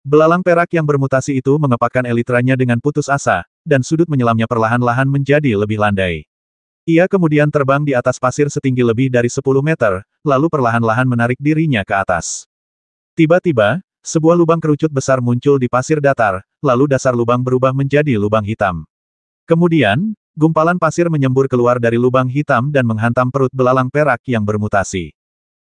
Belalang perak yang bermutasi itu mengepakkan elytranya dengan putus asa, dan sudut menyelamnya perlahan-lahan menjadi lebih landai. Ia kemudian terbang di atas pasir setinggi lebih dari 10 meter, lalu perlahan-lahan menarik dirinya ke atas. Tiba-tiba, sebuah lubang kerucut besar muncul di pasir datar, lalu dasar lubang berubah menjadi lubang hitam. Kemudian, gumpalan pasir menyembur keluar dari lubang hitam dan menghantam perut belalang perak yang bermutasi.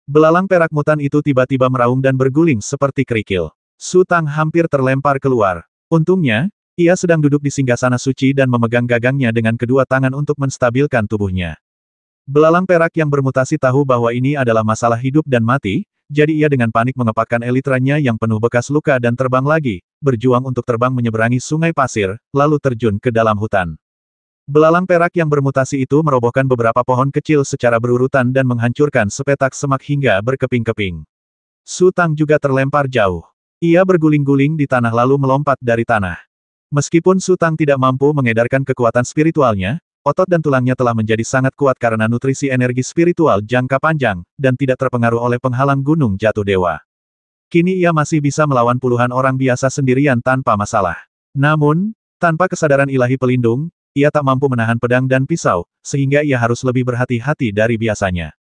Belalang perak mutan itu tiba-tiba meraung dan berguling seperti kerikil. Su Tang hampir terlempar keluar. Untungnya, ia sedang duduk di singgasana suci dan memegang gagangnya dengan kedua tangan untuk menstabilkan tubuhnya. Belalang perak yang bermutasi tahu bahwa ini adalah masalah hidup dan mati, jadi ia dengan panik mengepakkan elytranya yang penuh bekas luka dan terbang lagi, berjuang untuk terbang menyeberangi sungai pasir, lalu terjun ke dalam hutan. Belalang perak yang bermutasi itu merobohkan beberapa pohon kecil secara berurutan dan menghancurkan sepetak semak hingga berkeping-keping. Su Tang juga terlempar jauh. Ia berguling-guling di tanah lalu melompat dari tanah. Meskipun Su Tang tidak mampu mengedarkan kekuatan spiritualnya, otot dan tulangnya telah menjadi sangat kuat karena nutrisi energi spiritual jangka panjang, dan tidak terpengaruh oleh penghalang gunung jatuh dewa. Kini ia masih bisa melawan puluhan orang biasa sendirian tanpa masalah. Namun, tanpa kesadaran ilahi pelindung, ia tak mampu menahan pedang dan pisau, sehingga ia harus lebih berhati-hati dari biasanya.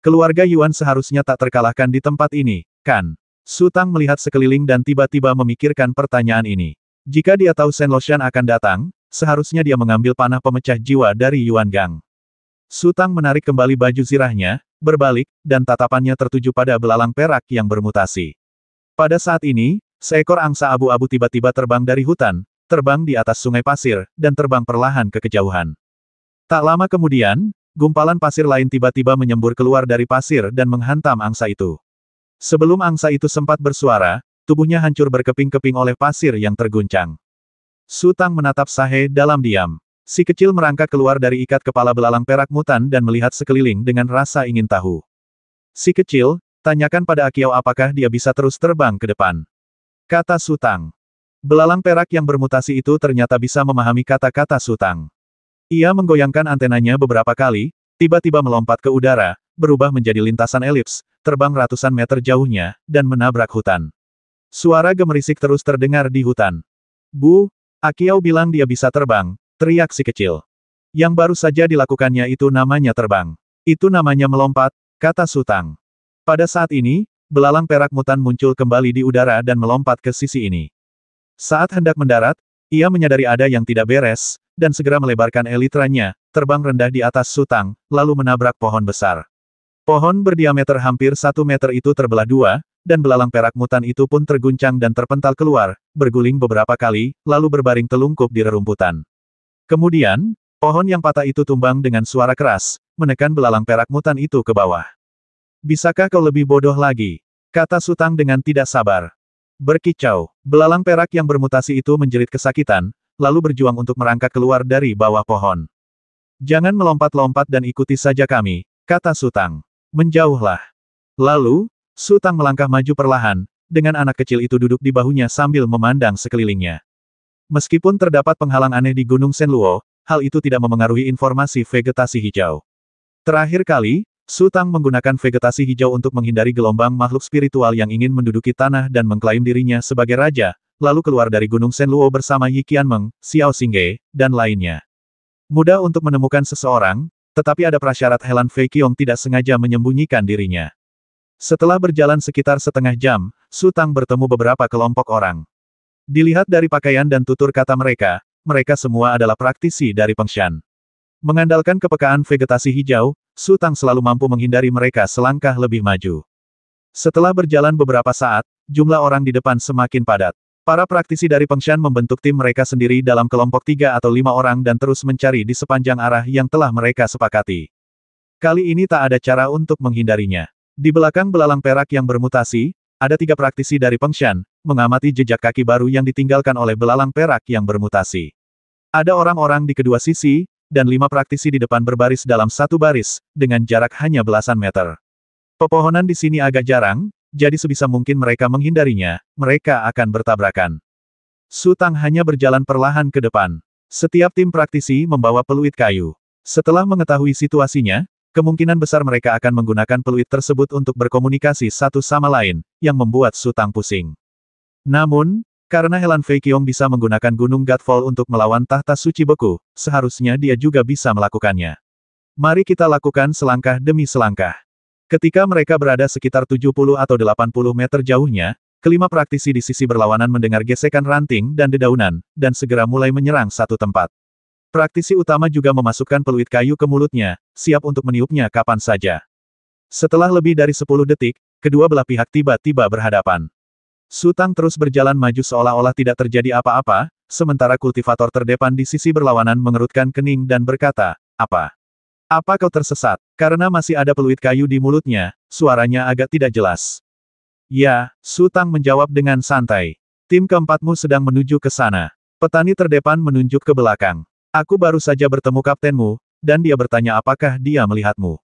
Keluarga Yuan seharusnya tak terkalahkan di tempat ini, kan? Su Tang melihat sekeliling dan tiba-tiba memikirkan pertanyaan ini. Jika dia tahu Shen Loshan akan datang, seharusnya dia mengambil panah pemecah jiwa dari Yuan Gang. Su Tang menarik kembali baju zirahnya, berbalik, dan tatapannya tertuju pada belalang perak yang bermutasi. Pada saat ini, seekor angsa abu-abu tiba-tiba terbang dari hutan, terbang di atas sungai pasir, dan terbang perlahan ke kejauhan. Tak lama kemudian, gumpalan pasir lain tiba-tiba menyembur keluar dari pasir dan menghantam angsa itu. Sebelum angsa itu sempat bersuara, tubuhnya hancur berkeping-keping oleh pasir yang terguncang. Su Tang menatap Sahe dalam diam. Si kecil merangkak keluar dari ikat kepala belalang perak mutan dan melihat sekeliling dengan rasa ingin tahu. Si kecil, tanyakan pada Akiao apakah dia bisa terus terbang ke depan. Kata Su Tang. Belalang perak yang bermutasi itu ternyata bisa memahami kata-kata Su Tang. Ia menggoyangkan antenanya beberapa kali, tiba-tiba melompat ke udara, berubah menjadi lintasan elips, terbang ratusan meter jauhnya, dan menabrak hutan. Suara gemerisik terus terdengar di hutan. Bu, Akiao bilang dia bisa terbang, teriak si kecil. Yang baru saja dilakukannya itu namanya terbang. Itu namanya melompat, kata Su Tang. Pada saat ini, belalang perak mutan muncul kembali di udara dan melompat ke sisi ini. Saat hendak mendarat, ia menyadari ada yang tidak beres, dan segera melebarkan elytranya, terbang rendah di atas Su Tang, lalu menabrak pohon besar. Pohon berdiameter hampir 1 meter itu terbelah dua, dan belalang perak mutan itu pun terguncang dan terpental keluar, berguling beberapa kali, lalu berbaring telungkup di rerumputan. Kemudian, pohon yang patah itu tumbang dengan suara keras, menekan belalang perak mutan itu ke bawah. Bisakah kau lebih bodoh lagi? Kata Su Tang dengan tidak sabar. Berkicau, belalang perak yang bermutasi itu menjerit kesakitan, lalu berjuang untuk merangkak keluar dari bawah pohon. Jangan melompat-lompat dan ikuti saja kami, kata Su Tang. Menjauhlah. Lalu, Su Tang melangkah maju perlahan, dengan anak kecil itu duduk di bahunya sambil memandang sekelilingnya. Meskipun terdapat penghalang aneh di Gunung Shenluo, hal itu tidak memengaruhi informasi vegetasi hijau. Terakhir kali, Su Tang menggunakan vegetasi hijau untuk menghindari gelombang makhluk spiritual yang ingin menduduki tanah dan mengklaim dirinya sebagai raja, lalu keluar dari Gunung Shenluo bersama Yi Qianmeng, Xiao Xingge, dan lainnya. Mudah untuk menemukan seseorang, tetapi ada prasyarat Helan Fei Qiong tidak sengaja menyembunyikan dirinya. Setelah berjalan sekitar setengah jam, Su Tang bertemu beberapa kelompok orang. Dilihat dari pakaian dan tutur kata mereka, mereka semua adalah praktisi dari Fengshan. Mengandalkan kepekaan vegetasi hijau, Su Tang selalu mampu menghindari mereka selangkah lebih maju. Setelah berjalan beberapa saat, jumlah orang di depan semakin padat. Para praktisi dari Fengshan membentuk tim mereka sendiri dalam kelompok 3 atau 5 orang dan terus mencari di sepanjang arah yang telah mereka sepakati. Kali ini tak ada cara untuk menghindarinya. Di belakang belalang perak yang bermutasi, ada 3 praktisi dari Fengshan, mengamati jejak kaki baru yang ditinggalkan oleh belalang perak yang bermutasi. Ada orang-orang di kedua sisi, dan 5 praktisi di depan berbaris dalam satu baris, dengan jarak hanya belasan meter. Pepohonan di sini agak jarang, jadi sebisa mungkin mereka menghindarinya, mereka akan bertabrakan. Su Tang hanya berjalan perlahan ke depan. Setiap tim praktisi membawa peluit kayu. Setelah mengetahui situasinya, kemungkinan besar mereka akan menggunakan peluit tersebut untuk berkomunikasi satu sama lain, yang membuat Su Tang pusing. Namun, karena Helan Fei Qiong bisa menggunakan Gunung Godfall untuk melawan tahta suci beku, seharusnya dia juga bisa melakukannya. Mari kita lakukan selangkah demi selangkah. Ketika mereka berada sekitar 70 atau 80 meter jauhnya, kelima praktisi di sisi berlawanan mendengar gesekan ranting dan dedaunan, dan segera mulai menyerang satu tempat. Praktisi utama juga memasukkan peluit kayu ke mulutnya, siap untuk meniupnya kapan saja. Setelah lebih dari 10 detik, kedua belah pihak tiba-tiba berhadapan. Su Tang terus berjalan maju seolah-olah tidak terjadi apa-apa, sementara kultivator terdepan di sisi berlawanan mengerutkan kening dan berkata, "Apa? Apa kau tersesat?" Karena masih ada peluit kayu di mulutnya, suaranya agak tidak jelas. "Ya," Su Tang menjawab dengan santai. "Tim keempatmu sedang menuju ke sana." Petani terdepan menunjuk ke belakang. "Aku baru saja bertemu kaptenmu, dan dia bertanya apakah dia melihatmu."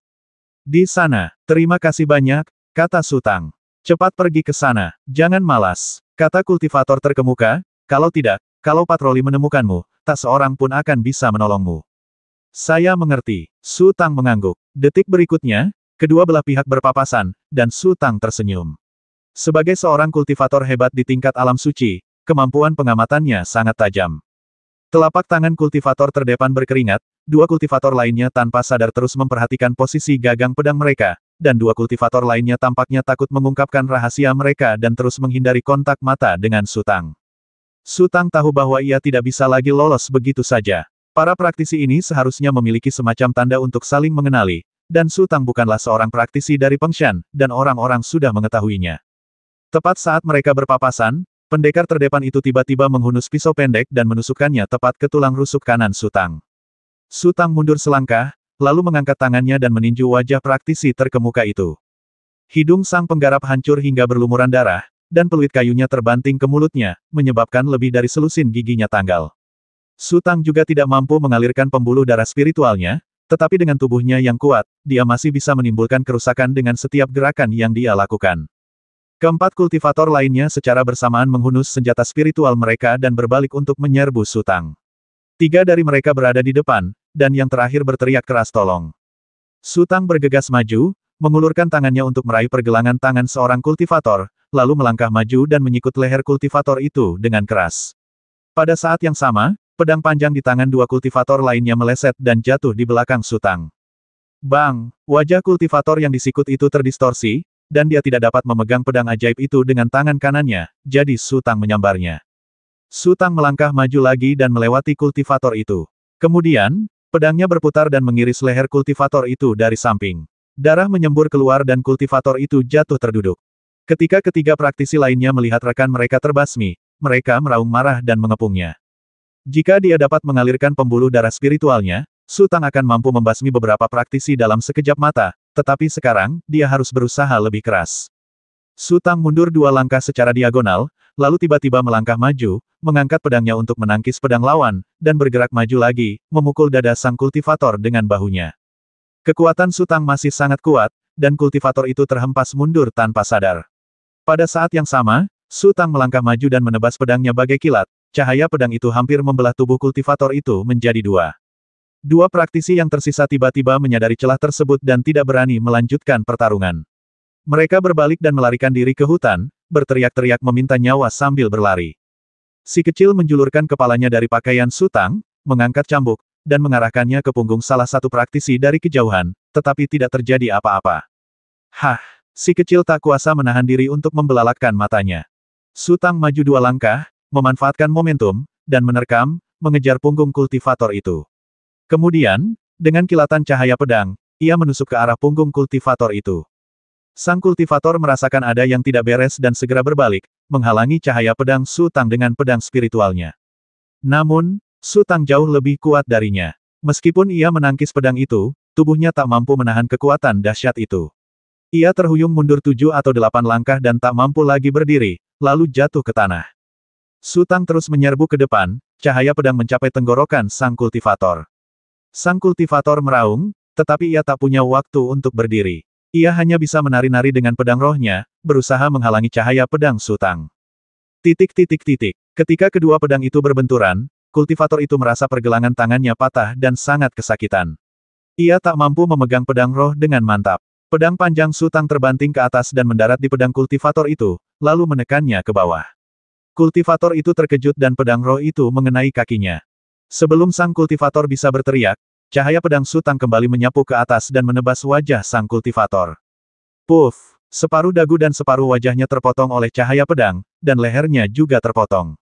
"Di sana, terima kasih banyak," kata Su Tang. "Cepat pergi ke sana, jangan malas," kata kultivator terkemuka, "kalau tidak, kalau patroli menemukanmu, tak seorang pun akan bisa menolongmu." "Saya mengerti," Su Tang mengangguk. Detik berikutnya, kedua belah pihak berpapasan, dan Su Tang tersenyum. Sebagai seorang kultivator hebat di tingkat alam suci, kemampuan pengamatannya sangat tajam. Telapak tangan kultivator terdepan berkeringat, dua kultivator lainnya tanpa sadar terus memperhatikan posisi gagang pedang mereka, dan dua kultivator lainnya tampaknya takut mengungkapkan rahasia mereka dan terus menghindari kontak mata dengan Su Tang. Su Tang tahu bahwa ia tidak bisa lagi lolos begitu saja. Para praktisi ini seharusnya memiliki semacam tanda untuk saling mengenali, dan Su Tang bukanlah seorang praktisi dari Pengshan, dan orang-orang sudah mengetahuinya. Tepat saat mereka berpapasan, pendekar terdepan itu tiba-tiba menghunus pisau pendek dan menusukkannya tepat ke tulang rusuk kanan Su Tang. Su Tang mundur selangkah, lalu mengangkat tangannya dan meninju wajah praktisi terkemuka itu. Hidung sang penggarap hancur hingga berlumuran darah, dan peluit kayunya terbanting ke mulutnya, menyebabkan lebih dari selusin giginya tanggal. Su Tang juga tidak mampu mengalirkan pembuluh darah spiritualnya, tetapi dengan tubuhnya yang kuat, dia masih bisa menimbulkan kerusakan dengan setiap gerakan yang dia lakukan. Keempat kultivator lainnya secara bersamaan menghunus senjata spiritual mereka dan berbalik untuk menyerbu Su Tang. 3 dari mereka berada di depan, dan yang terakhir berteriak keras tolong. Su Tang bergegas maju, mengulurkan tangannya untuk meraih pergelangan tangan seorang kultivator, lalu melangkah maju dan menyikut leher kultivator itu dengan keras. Pada saat yang sama, pedang panjang di tangan dua kultivator lainnya meleset dan jatuh di belakang Su Tang. Bang! Wajah kultivator yang disikut itu terdistorsi, dan dia tidak dapat memegang pedang ajaib itu dengan tangan kanannya, jadi Su Tang menyambarnya. Su Tang melangkah maju lagi dan melewati kultivator itu. Kemudian, pedangnya berputar dan mengiris leher kultivator itu dari samping. Darah menyembur keluar dan kultivator itu jatuh terduduk. Ketika ketiga praktisi lainnya melihat rekan mereka terbasmi, mereka meraung marah dan mengepungnya. Jika dia dapat mengalirkan pembuluh darah spiritualnya, Su Tang akan mampu membasmi beberapa praktisi dalam sekejap mata, tetapi sekarang, dia harus berusaha lebih keras. Su Tang mundur 2 langkah secara diagonal, lalu tiba-tiba melangkah maju, mengangkat pedangnya untuk menangkis pedang lawan, dan bergerak maju lagi, memukul dada sang kultivator dengan bahunya. Kekuatan Su Tang masih sangat kuat, dan kultivator itu terhempas mundur tanpa sadar. Pada saat yang sama, Su Tang melangkah maju dan menebas pedangnya bagai kilat, cahaya pedang itu hampir membelah tubuh kultivator itu menjadi 2. Dua praktisi yang tersisa tiba-tiba menyadari celah tersebut dan tidak berani melanjutkan pertarungan. Mereka berbalik dan melarikan diri ke hutan, berteriak-teriak meminta nyawa sambil berlari. Si kecil menjulurkan kepalanya dari pakaian Su Tang, mengangkat cambuk, dan mengarahkannya ke punggung salah satu praktisi dari kejauhan, tetapi tidak terjadi apa-apa. Hah! Si kecil tak kuasa menahan diri untuk membelalakkan matanya. Su Tang maju 2 langkah, memanfaatkan momentum, dan menerkam, mengejar punggung kultivator itu. Kemudian, dengan kilatan cahaya pedang, ia menusuk ke arah punggung kultivator itu. Sang kultivator merasakan ada yang tidak beres dan segera berbalik, menghalangi cahaya pedang Su Tang dengan pedang spiritualnya. Namun, Su Tang jauh lebih kuat darinya. Meskipun ia menangkis pedang itu, tubuhnya tak mampu menahan kekuatan dahsyat itu. Ia terhuyung mundur 7 atau 8 langkah dan tak mampu lagi berdiri, lalu jatuh ke tanah. Su Tang terus menyerbu ke depan, cahaya pedang mencapai tenggorokan sang kultivator. Sang kultivator meraung, tetapi ia tak punya waktu untuk berdiri. Ia hanya bisa menari-nari dengan pedang rohnya, berusaha menghalangi cahaya pedang Su Tang. Ketika kedua pedang itu berbenturan, kultivator itu merasa pergelangan tangannya patah dan sangat kesakitan. Ia tak mampu memegang pedang roh dengan mantap. Pedang panjang Su Tang terbanting ke atas dan mendarat di pedang kultivator itu, lalu menekannya ke bawah. Kultivator itu terkejut dan pedang roh itu mengenai kakinya. Sebelum sang kultivator bisa berteriak, cahaya pedang Sutang kembali menyapu ke atas dan menebas wajah sang kultivator. Puff! Separuh dagu dan separuh wajahnya terpotong oleh cahaya pedang, dan lehernya juga terpotong.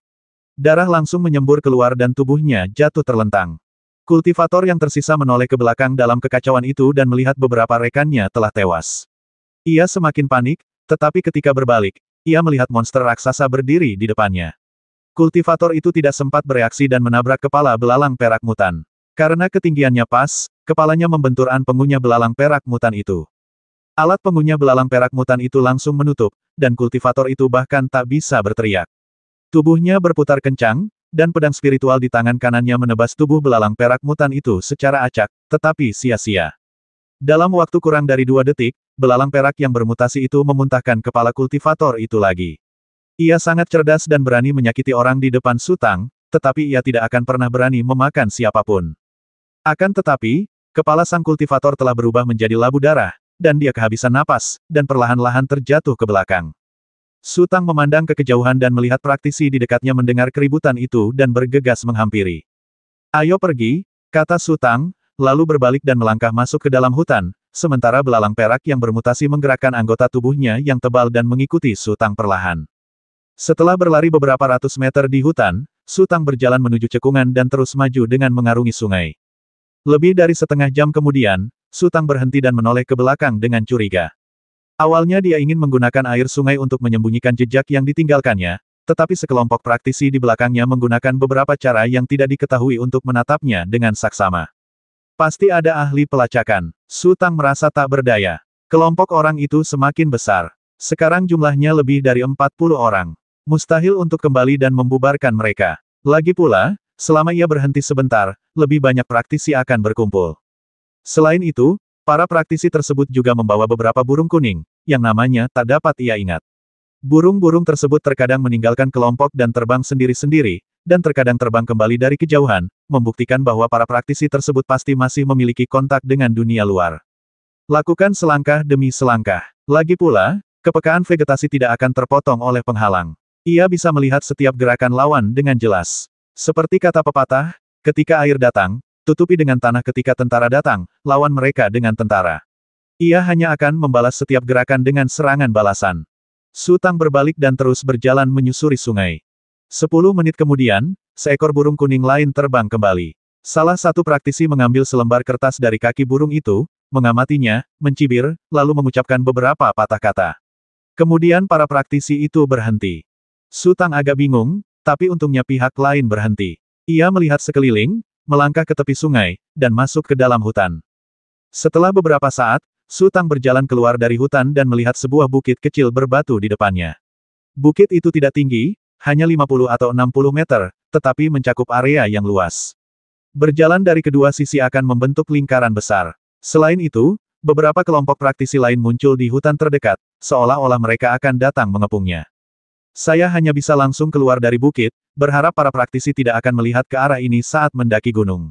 Darah langsung menyembur keluar dan tubuhnya jatuh terlentang. Kultivator yang tersisa menoleh ke belakang dalam kekacauan itu dan melihat beberapa rekannya telah tewas. Ia semakin panik, tetapi ketika berbalik, ia melihat monster raksasa berdiri di depannya. Kultivator itu tidak sempat bereaksi dan menabrak kepala belalang perak mutan. Karena ketinggiannya pas, kepalanya membentur pengunya belalang perak mutan itu. Alat pengunya belalang perak mutan itu langsung menutup, dan kultivator itu bahkan tak bisa berteriak. Tubuhnya berputar kencang, dan pedang spiritual di tangan kanannya menebas tubuh belalang perak mutan itu secara acak, tetapi sia-sia. Dalam waktu kurang dari 2 detik, belalang perak yang bermutasi itu memuntahkan kepala kultivator itu lagi. Ia sangat cerdas dan berani menyakiti orang di depan Sutang, tetapi ia tidak akan pernah berani memakan siapapun. Akan tetapi, kepala sang kultivator telah berubah menjadi labu darah, dan dia kehabisan napas, dan perlahan-lahan terjatuh ke belakang. Sutang memandang ke kejauhan dan melihat praktisi di dekatnya mendengar keributan itu dan bergegas menghampiri. "Ayo pergi," kata Sutang, lalu berbalik dan melangkah masuk ke dalam hutan, sementara belalang perak yang bermutasi menggerakkan anggota tubuhnya yang tebal dan mengikuti Sutang perlahan. Setelah berlari beberapa ratus meter di hutan, Sutang berjalan menuju cekungan dan terus maju dengan mengarungi sungai. Lebih dari setengah jam kemudian, Sutang berhenti dan menoleh ke belakang dengan curiga. Awalnya dia ingin menggunakan air sungai untuk menyembunyikan jejak yang ditinggalkannya, tetapi sekelompok praktisi di belakangnya menggunakan beberapa cara yang tidak diketahui untuk menatapnya dengan saksama. Pasti ada ahli pelacakan. Sutang merasa tak berdaya. Kelompok orang itu semakin besar. Sekarang jumlahnya lebih dari 40 orang. Mustahil untuk kembali dan membubarkan mereka. Lagi pula, selama ia berhenti sebentar, lebih banyak praktisi akan berkumpul. Selain itu, para praktisi tersebut juga membawa beberapa burung kuning, yang namanya tak dapat ia ingat. Burung-burung tersebut terkadang meninggalkan kelompok dan terbang sendiri-sendiri, dan terkadang terbang kembali dari kejauhan, membuktikan bahwa para praktisi tersebut pasti masih memiliki kontak dengan dunia luar. Lakukan selangkah demi selangkah. Lagi pula, kepekaan vegetasi tidak akan terpotong oleh penghalang. Ia bisa melihat setiap gerakan lawan dengan jelas. Seperti kata pepatah, ketika air datang, tutupi dengan tanah. Ketika tentara datang, lawan mereka dengan tentara. Ia hanya akan membalas setiap gerakan dengan serangan balasan. Sutang berbalik dan terus berjalan menyusuri sungai. 10 menit kemudian, seekor burung kuning lain terbang kembali. Salah satu praktisi mengambil selembar kertas dari kaki burung itu, mengamatinya, mencibir, lalu mengucapkan beberapa patah kata. Kemudian para praktisi itu berhenti. Sutang agak bingung, tapi untungnya pihak lain berhenti. Ia melihat sekeliling, melangkah ke tepi sungai, dan masuk ke dalam hutan. Setelah beberapa saat, Sutang berjalan keluar dari hutan dan melihat sebuah bukit kecil berbatu di depannya. Bukit itu tidak tinggi, hanya 50 atau 60 meter, tetapi mencakup area yang luas. Berjalan dari kedua sisi akan membentuk lingkaran besar. Selain itu, beberapa kelompok praktisi lain muncul di hutan terdekat, seolah-olah mereka akan datang mengepungnya. Saya hanya bisa langsung keluar dari bukit, berharap para praktisi tidak akan melihat ke arah ini saat mendaki gunung.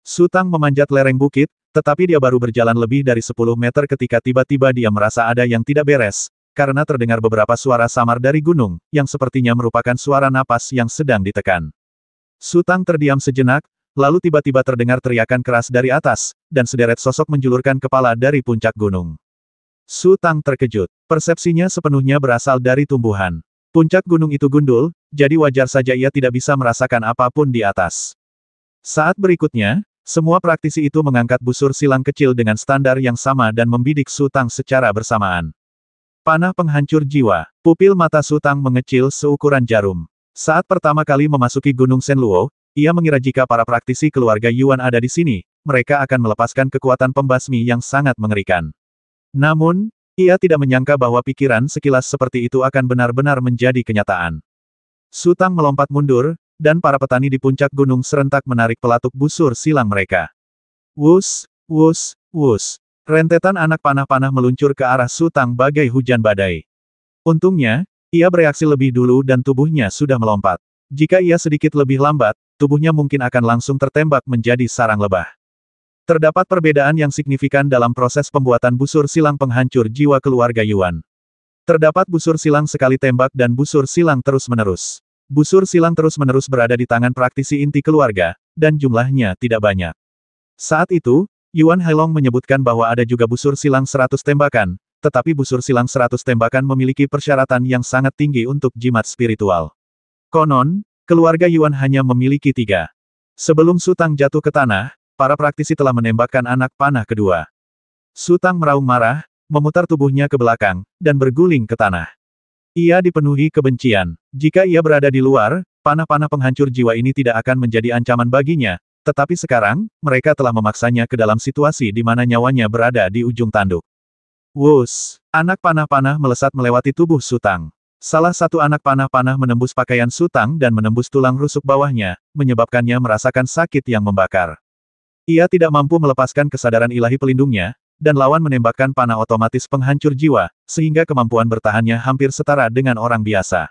Sutang memanjat lereng bukit, tetapi dia baru berjalan lebih dari 10 meter ketika tiba-tiba dia merasa ada yang tidak beres, karena terdengar beberapa suara samar dari gunung, yang sepertinya merupakan suara napas yang sedang ditekan. Sutang terdiam sejenak, lalu tiba-tiba terdengar teriakan keras dari atas, dan sederet sosok menjulurkan kepala dari puncak gunung. Sutang terkejut. Persepsinya sepenuhnya berasal dari tumbuhan. Puncak gunung itu gundul, jadi wajar saja ia tidak bisa merasakan apapun di atas. Saat berikutnya, semua praktisi itu mengangkat busur silang kecil dengan standar yang sama dan membidik Sutang secara bersamaan. Panah penghancur jiwa. Pupil mata Sutang mengecil seukuran jarum. Saat pertama kali memasuki Gunung Shenluo, ia mengira jika para praktisi keluarga Yuan ada di sini, mereka akan melepaskan kekuatan pembasmi yang sangat mengerikan. Namun, ia tidak menyangka bahwa pikiran sekilas seperti itu akan benar-benar menjadi kenyataan. Sutang melompat mundur, dan para petani di puncak gunung serentak menarik pelatuk busur silang mereka. Wus, wus, wus. Rentetan anak panah-panah meluncur ke arah Sutang bagai hujan badai. Untungnya, ia bereaksi lebih dulu dan tubuhnya sudah melompat. Jika ia sedikit lebih lambat, tubuhnya mungkin akan langsung tertembak menjadi sarang lebah. Terdapat perbedaan yang signifikan dalam proses pembuatan busur silang penghancur jiwa keluarga Yuan. Terdapat busur silang sekali tembak dan busur silang terus-menerus. Busur silang terus-menerus berada di tangan praktisi inti keluarga, dan jumlahnya tidak banyak. Saat itu, Yuan Hailong menyebutkan bahwa ada juga busur silang 100 tembakan, tetapi busur silang 100 tembakan memiliki persyaratan yang sangat tinggi untuk jimat spiritual. Konon, keluarga Yuan hanya memiliki 3. Sebelum Su Tang jatuh ke tanah, para praktisi telah menembakkan anak panah kedua. Su Tang meraung marah, memutar tubuhnya ke belakang, dan berguling ke tanah. Ia dipenuhi kebencian. Jika ia berada di luar, panah-panah penghancur jiwa ini tidak akan menjadi ancaman baginya, tetapi sekarang, mereka telah memaksanya ke dalam situasi di mana nyawanya berada di ujung tanduk. Wus! Anak panah-panah melesat melewati tubuh Su Tang. Salah satu anak panah-panah menembus pakaian Su Tang dan menembus tulang rusuk bawahnya, menyebabkannya merasakan sakit yang membakar. Ia tidak mampu melepaskan kesadaran ilahi pelindungnya, dan lawan menembakkan panah otomatis penghancur jiwa, sehingga kemampuan bertahannya hampir setara dengan orang biasa.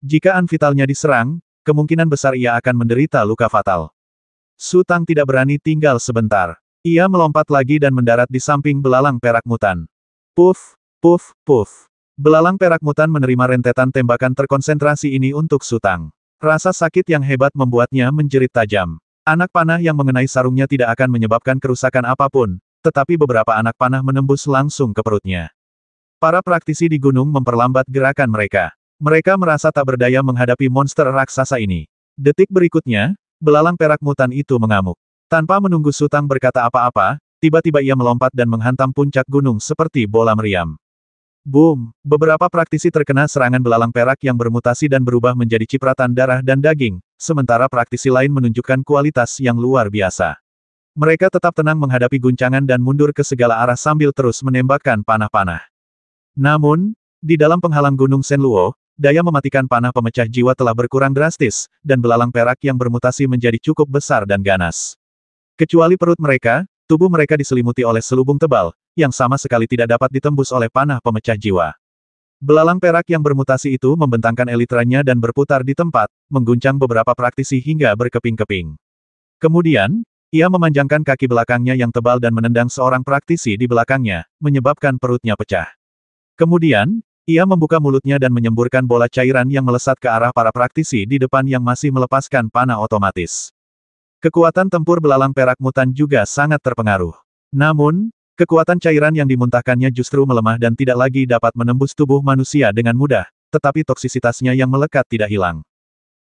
Jika an vitalnya diserang, kemungkinan besar ia akan menderita luka fatal. Su Tang tidak berani tinggal sebentar. Ia melompat lagi dan mendarat di samping belalang perak mutan. Puff, puff, puff. Belalang perak mutan menerima rentetan tembakan terkonsentrasi ini untuk Su Tang. Rasa sakit yang hebat membuatnya menjerit tajam. Anak panah yang mengenai sarungnya tidak akan menyebabkan kerusakan apapun, tetapi beberapa anak panah menembus langsung ke perutnya. Para praktisi di gunung memperlambat gerakan mereka. Mereka merasa tak berdaya menghadapi monster raksasa ini. Detik berikutnya, belalang perak mutan itu mengamuk. Tanpa menunggu Su Tang berkata apa-apa, tiba-tiba ia melompat dan menghantam puncak gunung seperti bola meriam. Boom! Beberapa praktisi terkena serangan belalang perak yang bermutasi dan berubah menjadi cipratan darah dan daging, sementara praktisi lain menunjukkan kualitas yang luar biasa. Mereka tetap tenang menghadapi guncangan dan mundur ke segala arah sambil terus menembakkan panah-panah. Namun, di dalam penghalang gunung Shenluo, daya mematikan panah pemecah jiwa telah berkurang drastis, dan belalang perak yang bermutasi menjadi cukup besar dan ganas. Kecuali perut mereka, tubuh mereka diselimuti oleh selubung tebal, yang sama sekali tidak dapat ditembus oleh panah pemecah jiwa. Belalang perak yang bermutasi itu membentangkan elitranya dan berputar di tempat, mengguncang beberapa praktisi hingga berkeping-keping. Kemudian, ia memanjangkan kaki belakangnya yang tebal dan menendang seorang praktisi di belakangnya, menyebabkan perutnya pecah. Kemudian, ia membuka mulutnya dan menyemburkan bola cairan yang melesat ke arah para praktisi di depan yang masih melepaskan panah otomatis. Kekuatan tempur belalang perak mutan juga sangat terpengaruh. Namun, kekuatan cairan yang dimuntahkannya justru melemah dan tidak lagi dapat menembus tubuh manusia dengan mudah, tetapi toksisitasnya yang melekat tidak hilang.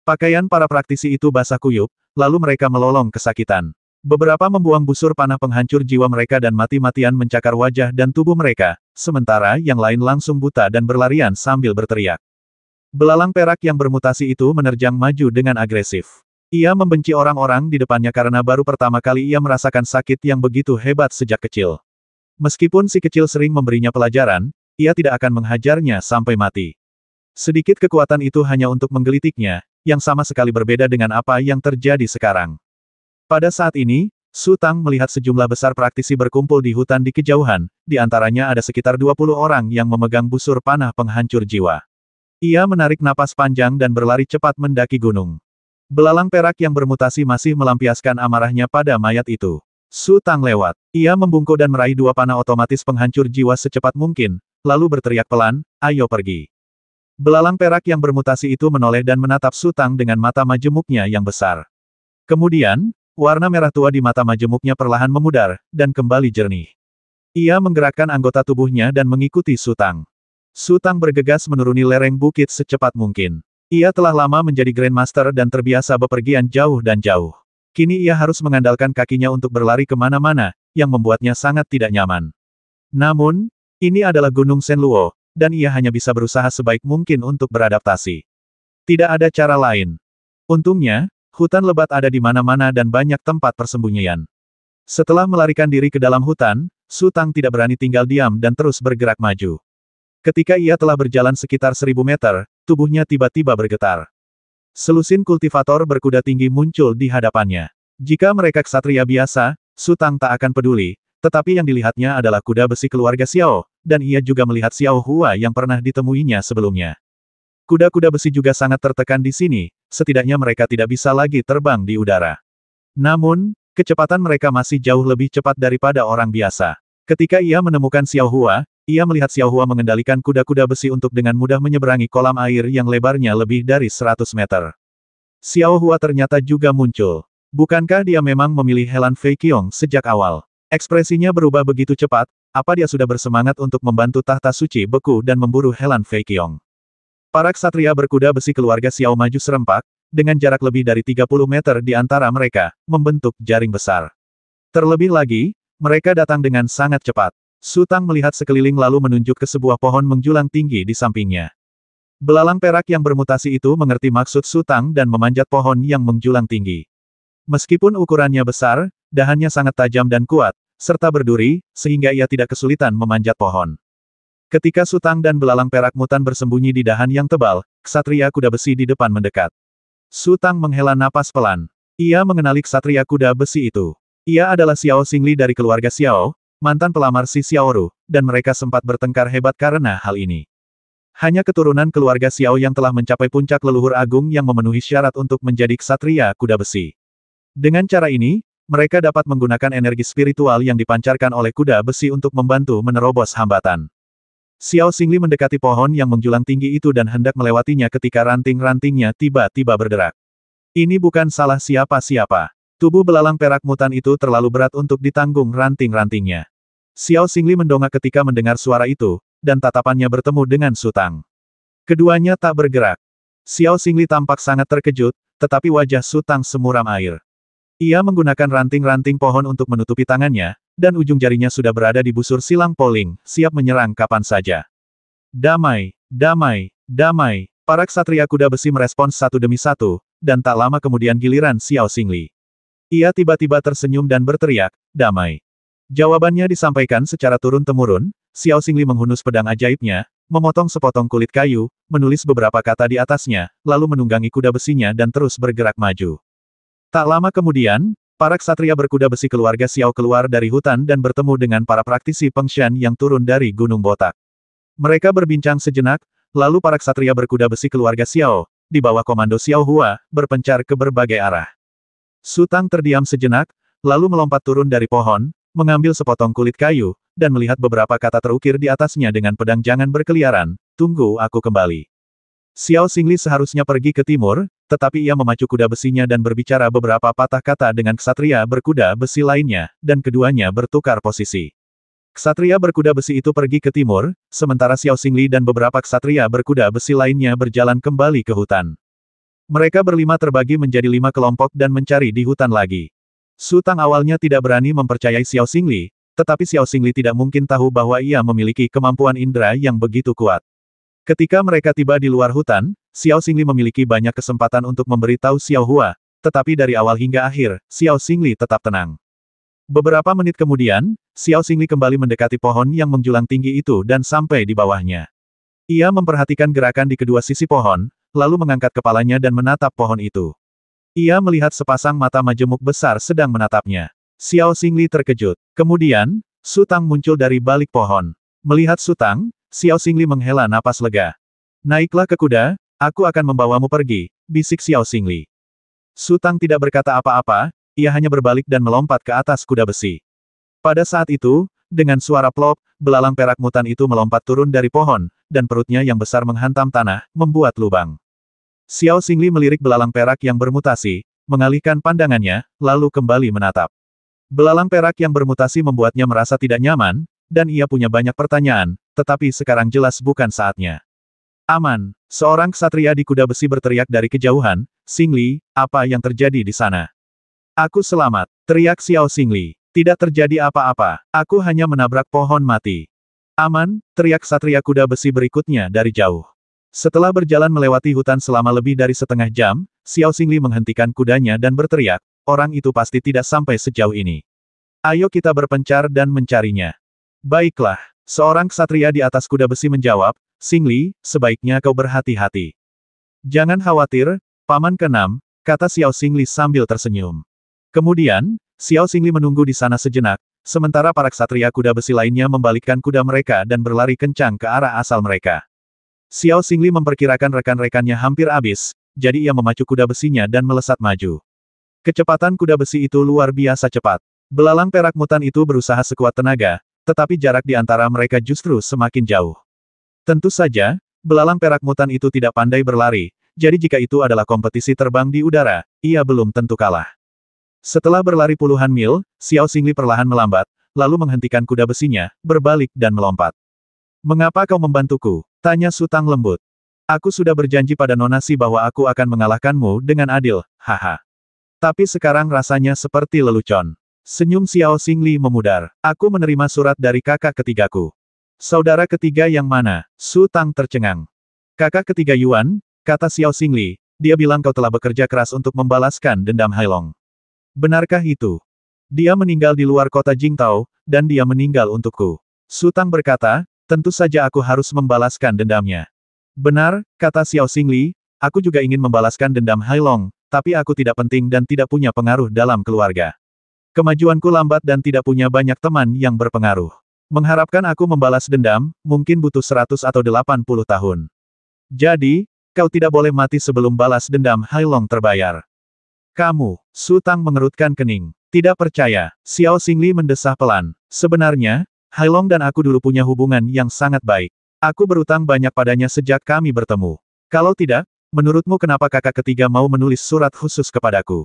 Pakaian para praktisi itu basah kuyup, lalu mereka melolong kesakitan. Beberapa membuang busur panah penghancur jiwa mereka dan mati-matian mencakar wajah dan tubuh mereka, sementara yang lain langsung buta dan berlarian sambil berteriak. Belalang perak yang bermutasi itu menerjang maju dengan agresif. Ia membenci orang-orang di depannya karena baru pertama kali ia merasakan sakit yang begitu hebat sejak kecil. Meskipun si kecil sering memberinya pelajaran, ia tidak akan menghajarnya sampai mati. Sedikit kekuatan itu hanya untuk menggelitiknya, yang sama sekali berbeda dengan apa yang terjadi sekarang. Pada saat ini, Su Tang melihat sejumlah besar praktisi berkumpul di hutan di kejauhan, di antaranya ada sekitar 20 orang yang memegang busur panah penghancur jiwa. Ia menarik napas panjang dan berlari cepat mendaki gunung. Belalang perak yang bermutasi masih melampiaskan amarahnya pada mayat itu. Su Tang lewat. Ia membungkuk dan meraih 2 panah otomatis penghancur jiwa secepat mungkin, lalu berteriak pelan, "Ayo pergi." Belalang perak yang bermutasi itu menoleh dan menatap Su Tang dengan mata majemuknya yang besar. Kemudian, warna merah tua di mata majemuknya perlahan memudar, dan kembali jernih. Ia menggerakkan anggota tubuhnya dan mengikuti Su Tang. Su Tang bergegas menuruni lereng bukit secepat mungkin. Ia telah lama menjadi Grandmaster dan terbiasa bepergian jauh dan jauh. Kini ia harus mengandalkan kakinya untuk berlari kemana-mana, yang membuatnya sangat tidak nyaman. Namun, ini adalah Gunung Shenluo, dan ia hanya bisa berusaha sebaik mungkin untuk beradaptasi. Tidak ada cara lain. Untungnya, hutan lebat ada di mana-mana dan banyak tempat persembunyian. Setelah melarikan diri ke dalam hutan, Su Tang tidak berani tinggal diam dan terus bergerak maju. Ketika ia telah berjalan sekitar 1000 meter, tubuhnya tiba-tiba bergetar. Selusin kultivator berkuda tinggi muncul di hadapannya. Jika mereka ksatria biasa, Su Tang tak akan peduli, tetapi yang dilihatnya adalah kuda besi keluarga Xiao, dan ia juga melihat Xiao Hua yang pernah ditemuinya sebelumnya. Kuda-kuda besi juga sangat tertekan di sini, setidaknya mereka tidak bisa lagi terbang di udara. Namun, kecepatan mereka masih jauh lebih cepat daripada orang biasa. Ketika ia menemukan Xiao Hua, ia melihat Xiao Hua mengendalikan kuda-kuda besi untuk dengan mudah menyeberangi kolam air yang lebarnya lebih dari 100 meter. Xiao Hua ternyata juga muncul. Bukankah dia memang memilih Helan Fei Qiong sejak awal? Ekspresinya berubah begitu cepat, apa dia sudah bersemangat untuk membantu tahta suci beku dan memburu Helan Fei Qiong? Para ksatria berkuda besi keluarga Xiao maju serempak, dengan jarak lebih dari 30 meter di antara mereka, membentuk jaring besar. Terlebih lagi, mereka datang dengan sangat cepat. Su Tang melihat sekeliling lalu menunjuk ke sebuah pohon menjulang tinggi di sampingnya. Belalang perak yang bermutasi itu mengerti maksud Su Tang dan memanjat pohon yang menjulang tinggi. Meskipun ukurannya besar, dahannya sangat tajam dan kuat, serta berduri, sehingga ia tidak kesulitan memanjat pohon. Ketika Su Tang dan belalang perak mutan bersembunyi di dahan yang tebal, ksatria kuda besi di depan mendekat. Su Tang menghela napas pelan. Ia mengenali ksatria kuda besi itu. Ia adalah Xiao Xingli dari keluarga Xiao, mantan pelamar si Xiaoru, dan mereka sempat bertengkar hebat karena hal ini. Hanya keturunan keluarga Xiao yang telah mencapai puncak leluhur agung yang memenuhi syarat untuk menjadi ksatria kuda besi. Dengan cara ini, mereka dapat menggunakan energi spiritual yang dipancarkan oleh kuda besi untuk membantu menerobos hambatan. Xiao Xingli mendekati pohon yang menjulang tinggi itu dan hendak melewatinya ketika ranting-rantingnya tiba-tiba berderak. Ini bukan salah siapa-siapa. Tubuh belalang perak mutan itu terlalu berat untuk ditanggung ranting-rantingnya. Xiao Xingli mendongak ketika mendengar suara itu, dan tatapannya bertemu dengan Su Tang. Keduanya tak bergerak. Xiao Xingli tampak sangat terkejut, tetapi wajah Su Tang semuram air. Ia menggunakan ranting-ranting pohon untuk menutupi tangannya, dan ujung jarinya sudah berada di busur silang poling, siap menyerang kapan saja. Damai, damai, damai. Para ksatria kuda besi merespons satu demi satu, dan tak lama kemudian giliran Xiao Xingli. Ia tiba-tiba tersenyum dan berteriak, damai. Jawabannya disampaikan secara turun-temurun, Xiao Xingli menghunus pedang ajaibnya, memotong sepotong kulit kayu, menulis beberapa kata di atasnya, lalu menunggangi kuda besinya dan terus bergerak maju. Tak lama kemudian, para ksatria berkuda besi keluarga Xiao keluar dari hutan dan bertemu dengan para praktisi Fengshan yang turun dari Gunung Botak. Mereka berbincang sejenak, lalu para ksatria berkuda besi keluarga Xiao, di bawah komando Xiao Hua, berpencar ke berbagai arah. Su Tang terdiam sejenak, lalu melompat turun dari pohon, mengambil sepotong kulit kayu, dan melihat beberapa kata terukir di atasnya dengan pedang jangan berkeliaran, tunggu aku kembali. Xiao Xingli seharusnya pergi ke timur, tetapi ia memacu kuda besinya dan berbicara beberapa patah kata dengan ksatria berkuda besi lainnya, dan keduanya bertukar posisi. Ksatria berkuda besi itu pergi ke timur, sementara Xiao Xingli dan beberapa ksatria berkuda besi lainnya berjalan kembali ke hutan. Mereka berlima terbagi menjadi 5 kelompok dan mencari di hutan lagi. Su Tang awalnya tidak berani mempercayai Xiao Xingli, tetapi Xiao Xingli tidak mungkin tahu bahwa ia memiliki kemampuan indera yang begitu kuat. Ketika mereka tiba di luar hutan, Xiao Xingli memiliki banyak kesempatan untuk memberitahu Xiao Hua, tetapi dari awal hingga akhir, Xiao Xingli tetap tenang. Beberapa menit kemudian, Xiao Xingli kembali mendekati pohon yang menjulang tinggi itu dan sampai di bawahnya. Ia memperhatikan gerakan di kedua sisi pohon, lalu mengangkat kepalanya dan menatap pohon itu. Ia melihat sepasang mata majemuk besar sedang menatapnya. Xiao Xingli terkejut. Kemudian, Su Tang muncul dari balik pohon. Melihat Su Tang, Xiao Xingli menghela napas lega. Naiklah ke kuda, aku akan membawamu pergi, bisik Xiao Xingli. Su Tang tidak berkata apa-apa, ia hanya berbalik dan melompat ke atas kuda besi. Pada saat itu, dengan suara plop, belalang perak mutan itu melompat turun dari pohon, dan perutnya yang besar menghantam tanah, membuat lubang. Xiao Xingli melirik belalang perak yang bermutasi, mengalihkan pandangannya, lalu kembali menatap. Belalang perak yang bermutasi membuatnya merasa tidak nyaman, dan ia punya banyak pertanyaan, tetapi sekarang jelas bukan saatnya. Aman, seorang ksatria di kuda besi berteriak dari kejauhan, Xingli, apa yang terjadi di sana? Aku selamat, teriak Xiao Xingli. Tidak terjadi apa-apa, aku hanya menabrak pohon mati. Aman, teriak ksatria kuda besi berikutnya dari jauh. Setelah berjalan melewati hutan selama lebih dari setengah jam, Xiao Xingli menghentikan kudanya dan berteriak, orang itu pasti tidak sampai sejauh ini. Ayo kita berpencar dan mencarinya. Baiklah, seorang ksatria di atas kuda besi menjawab, Xingli, sebaiknya kau berhati-hati. Jangan khawatir, Paman ke-6, kata Xiao Xingli sambil tersenyum. Kemudian, Xiao Xingli menunggu di sana sejenak, sementara para ksatria kuda besi lainnya membalikkan kuda mereka dan berlari kencang ke arah asal mereka. Xiao Xingli memperkirakan rekan-rekannya hampir habis, jadi ia memacu kuda besinya dan melesat maju. Kecepatan kuda besi itu luar biasa cepat. Belalang perak mutan itu berusaha sekuat tenaga, tetapi jarak di antara mereka justru semakin jauh. Tentu saja, belalang perak mutan itu tidak pandai berlari, jadi jika itu adalah kompetisi terbang di udara, ia belum tentu kalah. Setelah berlari puluhan mil, Xiao Xingli perlahan melambat, lalu menghentikan kuda besinya, berbalik dan melompat. "Mengapa kau membantuku?" tanya Su Tang lembut. "Aku sudah berjanji pada Nona Si bahwa aku akan mengalahkanmu dengan adil, haha. Tapi sekarang rasanya seperti lelucon." Senyum Xiao Xingli memudar. "Aku menerima surat dari kakak ketigaku." "Saudara ketiga yang mana?" Su Tang tercengang. "Kakak ketiga Yuan," kata Xiao Xingli, "dia bilang kau telah bekerja keras untuk membalaskan dendam Hailong. Benarkah itu?" "Dia meninggal di luar kota Jingtao, dan dia meninggal untukku." Su Tang berkata, "Tentu saja aku harus membalaskan dendamnya." "Benar," kata Xiao Xingli, "aku juga ingin membalaskan dendam Hailong, tapi aku tidak penting dan tidak punya pengaruh dalam keluarga. Kemajuanku lambat dan tidak punya banyak teman yang berpengaruh. Mengharapkan aku membalas dendam, mungkin butuh 100 atau 80 tahun. Jadi, kau tidak boleh mati sebelum balas dendam Hailong terbayar." "Kamu," Su Tang mengerutkan kening. "Tidak percaya." Xiao Xingli mendesah pelan. "Sebenarnya, Hailong dan aku dulu punya hubungan yang sangat baik. Aku berutang banyak padanya sejak kami bertemu. Kalau tidak, menurutmu kenapa kakak ketiga mau menulis surat khusus kepadaku?"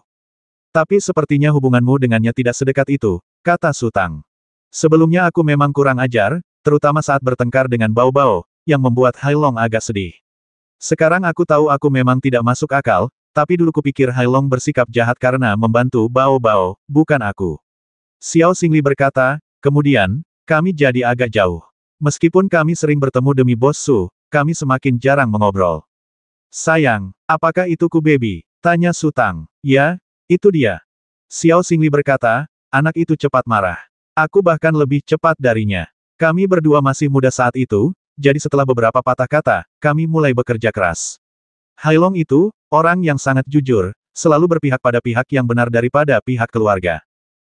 "Tapi sepertinya hubunganmu dengannya tidak sedekat itu," kata Su Tang. "Sebelumnya aku memang kurang ajar, terutama saat bertengkar dengan Bao Bao, yang membuat Hailong agak sedih. Sekarang aku tahu aku memang tidak masuk akal, tapi dulu kupikir Hailong bersikap jahat karena membantu Bao Bao, bukan aku." Xiao Xingli berkata, "Kemudian, kami jadi agak jauh. Meskipun kami sering bertemu demi Bos Su, kami semakin jarang mengobrol." "Sayang, apakah itu Ku Baby?" tanya Su Tang. "Ya, itu dia." Xiao Xingli berkata, "Anak itu cepat marah. Aku bahkan lebih cepat darinya. Kami berdua masih muda saat itu, jadi setelah beberapa patah kata, kami mulai bekerja keras. Hailong itu, orang yang sangat jujur, selalu berpihak pada pihak yang benar daripada pihak keluarga.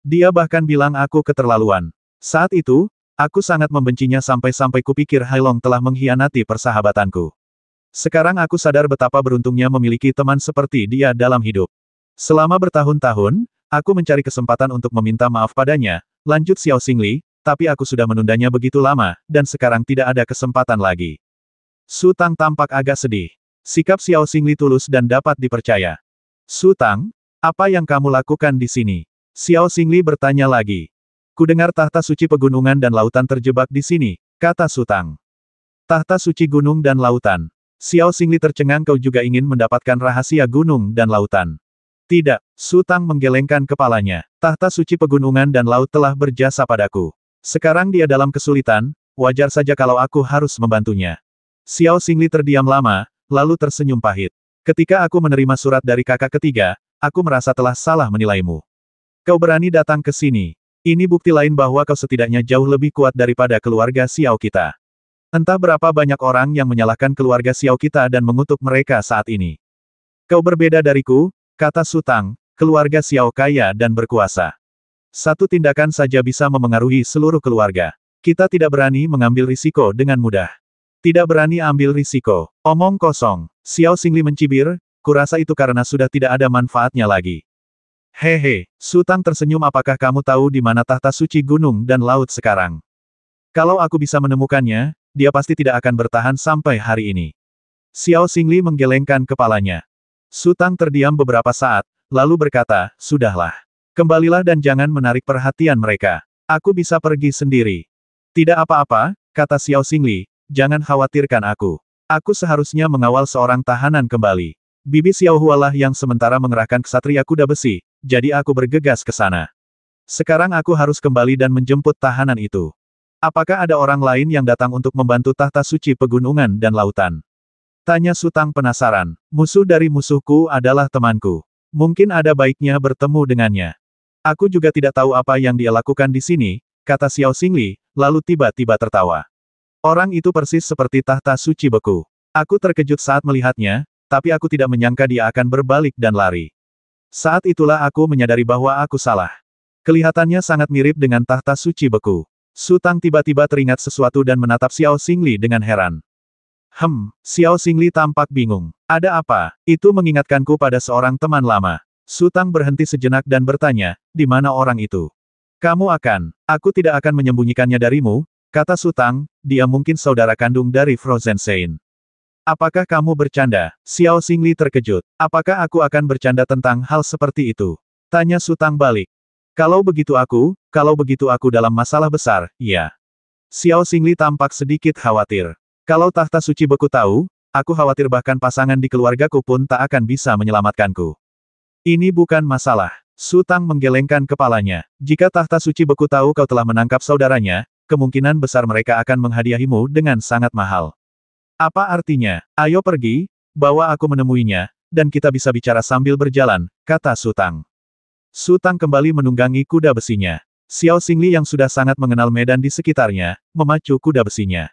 Dia bahkan bilang aku keterlaluan. Saat itu, aku sangat membencinya sampai-sampai kupikir Hailong telah mengkhianati persahabatanku. Sekarang aku sadar betapa beruntungnya memiliki teman seperti dia dalam hidup. Selama bertahun-tahun, aku mencari kesempatan untuk meminta maaf padanya, lanjut Xiao Xingli, tapi aku sudah menundanya begitu lama, dan sekarang tidak ada kesempatan lagi." Su Tang tampak agak sedih. Sikap Xiao Xingli tulus dan dapat dipercaya. "Su Tang, apa yang kamu lakukan di sini?" Xiao Xingli bertanya lagi. "Kudengar tahta suci pegunungan dan lautan terjebak di sini," kata Su Tang. "Tahta suci gunung dan lautan." Xiao Xingli tercengang. "Kau juga ingin mendapatkan rahasia gunung dan lautan?" "Tidak," Su Tang menggelengkan kepalanya. "Tahta suci pegunungan dan laut telah berjasa padaku. Sekarang dia dalam kesulitan, wajar saja kalau aku harus membantunya." Xiao Xingli terdiam lama, lalu tersenyum pahit. "Ketika aku menerima surat dari kakak ketiga, aku merasa telah salah menilaimu. Kau berani datang ke sini. Ini bukti lain bahwa kau setidaknya jauh lebih kuat daripada keluarga Xiao kita. Entah berapa banyak orang yang menyalahkan keluarga Xiao kita dan mengutuk mereka saat ini. Kau berbeda dariku," kata Su Tang, "keluarga Xiao kaya dan berkuasa. Satu tindakan saja bisa memengaruhi seluruh keluarga. Kita tidak berani mengambil risiko dengan mudah." "Tidak berani ambil risiko. Omong kosong." Xiao Xingli mencibir, "Kurasa itu karena sudah tidak ada manfaatnya lagi." "Hehe," Su Tang tersenyum. "Apakah kamu tahu di mana tahta suci gunung dan laut sekarang? Kalau aku bisa menemukannya, dia pasti tidak akan bertahan sampai hari ini." Xiao Xingli menggelengkan kepalanya. Su Tang terdiam beberapa saat, lalu berkata, "Sudahlah. Kembalilah dan jangan menarik perhatian mereka. Aku bisa pergi sendiri." "Tidak apa-apa," kata Xiao Xingli, "jangan khawatirkan aku. Aku seharusnya mengawal seorang tahanan kembali. Bibi Xiao Hualah yang sementara mengerahkan ksatria kuda besi, jadi aku bergegas ke sana. Sekarang aku harus kembali dan menjemput tahanan itu." "Apakah ada orang lain yang datang untuk membantu tahta suci pegunungan dan lautan?" tanya Su Tang penasaran. "Musuh dari musuhku adalah temanku. Mungkin ada baiknya bertemu dengannya." "Aku juga tidak tahu apa yang dia lakukan di sini," kata Xiao Xingli, lalu tiba-tiba tertawa. "Orang itu persis seperti tahta suci beku. Aku terkejut saat melihatnya, tapi aku tidak menyangka dia akan berbalik dan lari. Saat itulah aku menyadari bahwa aku salah. Kelihatannya sangat mirip dengan tahta suci beku." Su Tang tiba-tiba teringat sesuatu dan menatap Xiao Xingli dengan heran. Xiao Xingli tampak bingung. "Ada apa?" "Itu mengingatkanku pada seorang teman lama." Su Tang berhenti sejenak dan bertanya, "Di mana orang itu?" Aku tidak akan menyembunyikannya darimu, kata Su Tang, dia mungkin saudara kandung dari Frozen Sein. Apakah kamu bercanda? Xiao Xingli terkejut. Apakah aku akan bercanda tentang hal seperti itu? Tanya Su Tang balik. Kalau begitu aku dalam masalah besar, ya. Xiao Xingli tampak sedikit khawatir. Kalau tahta suci beku tahu, aku khawatir bahkan pasangan di keluargaku pun tak akan bisa menyelamatkanku. Ini bukan masalah. Su Tang menggelengkan kepalanya. Jika tahta suci beku tahu kau telah menangkap saudaranya, kemungkinan besar mereka akan menghadiahimu dengan sangat mahal. Apa artinya? Ayo pergi, bawa aku menemuinya, dan kita bisa bicara sambil berjalan, kata Su Tang. Su Tang kembali menunggangi kuda besinya. Xiao Xingli yang sudah sangat mengenal medan di sekitarnya, memacu kuda besinya.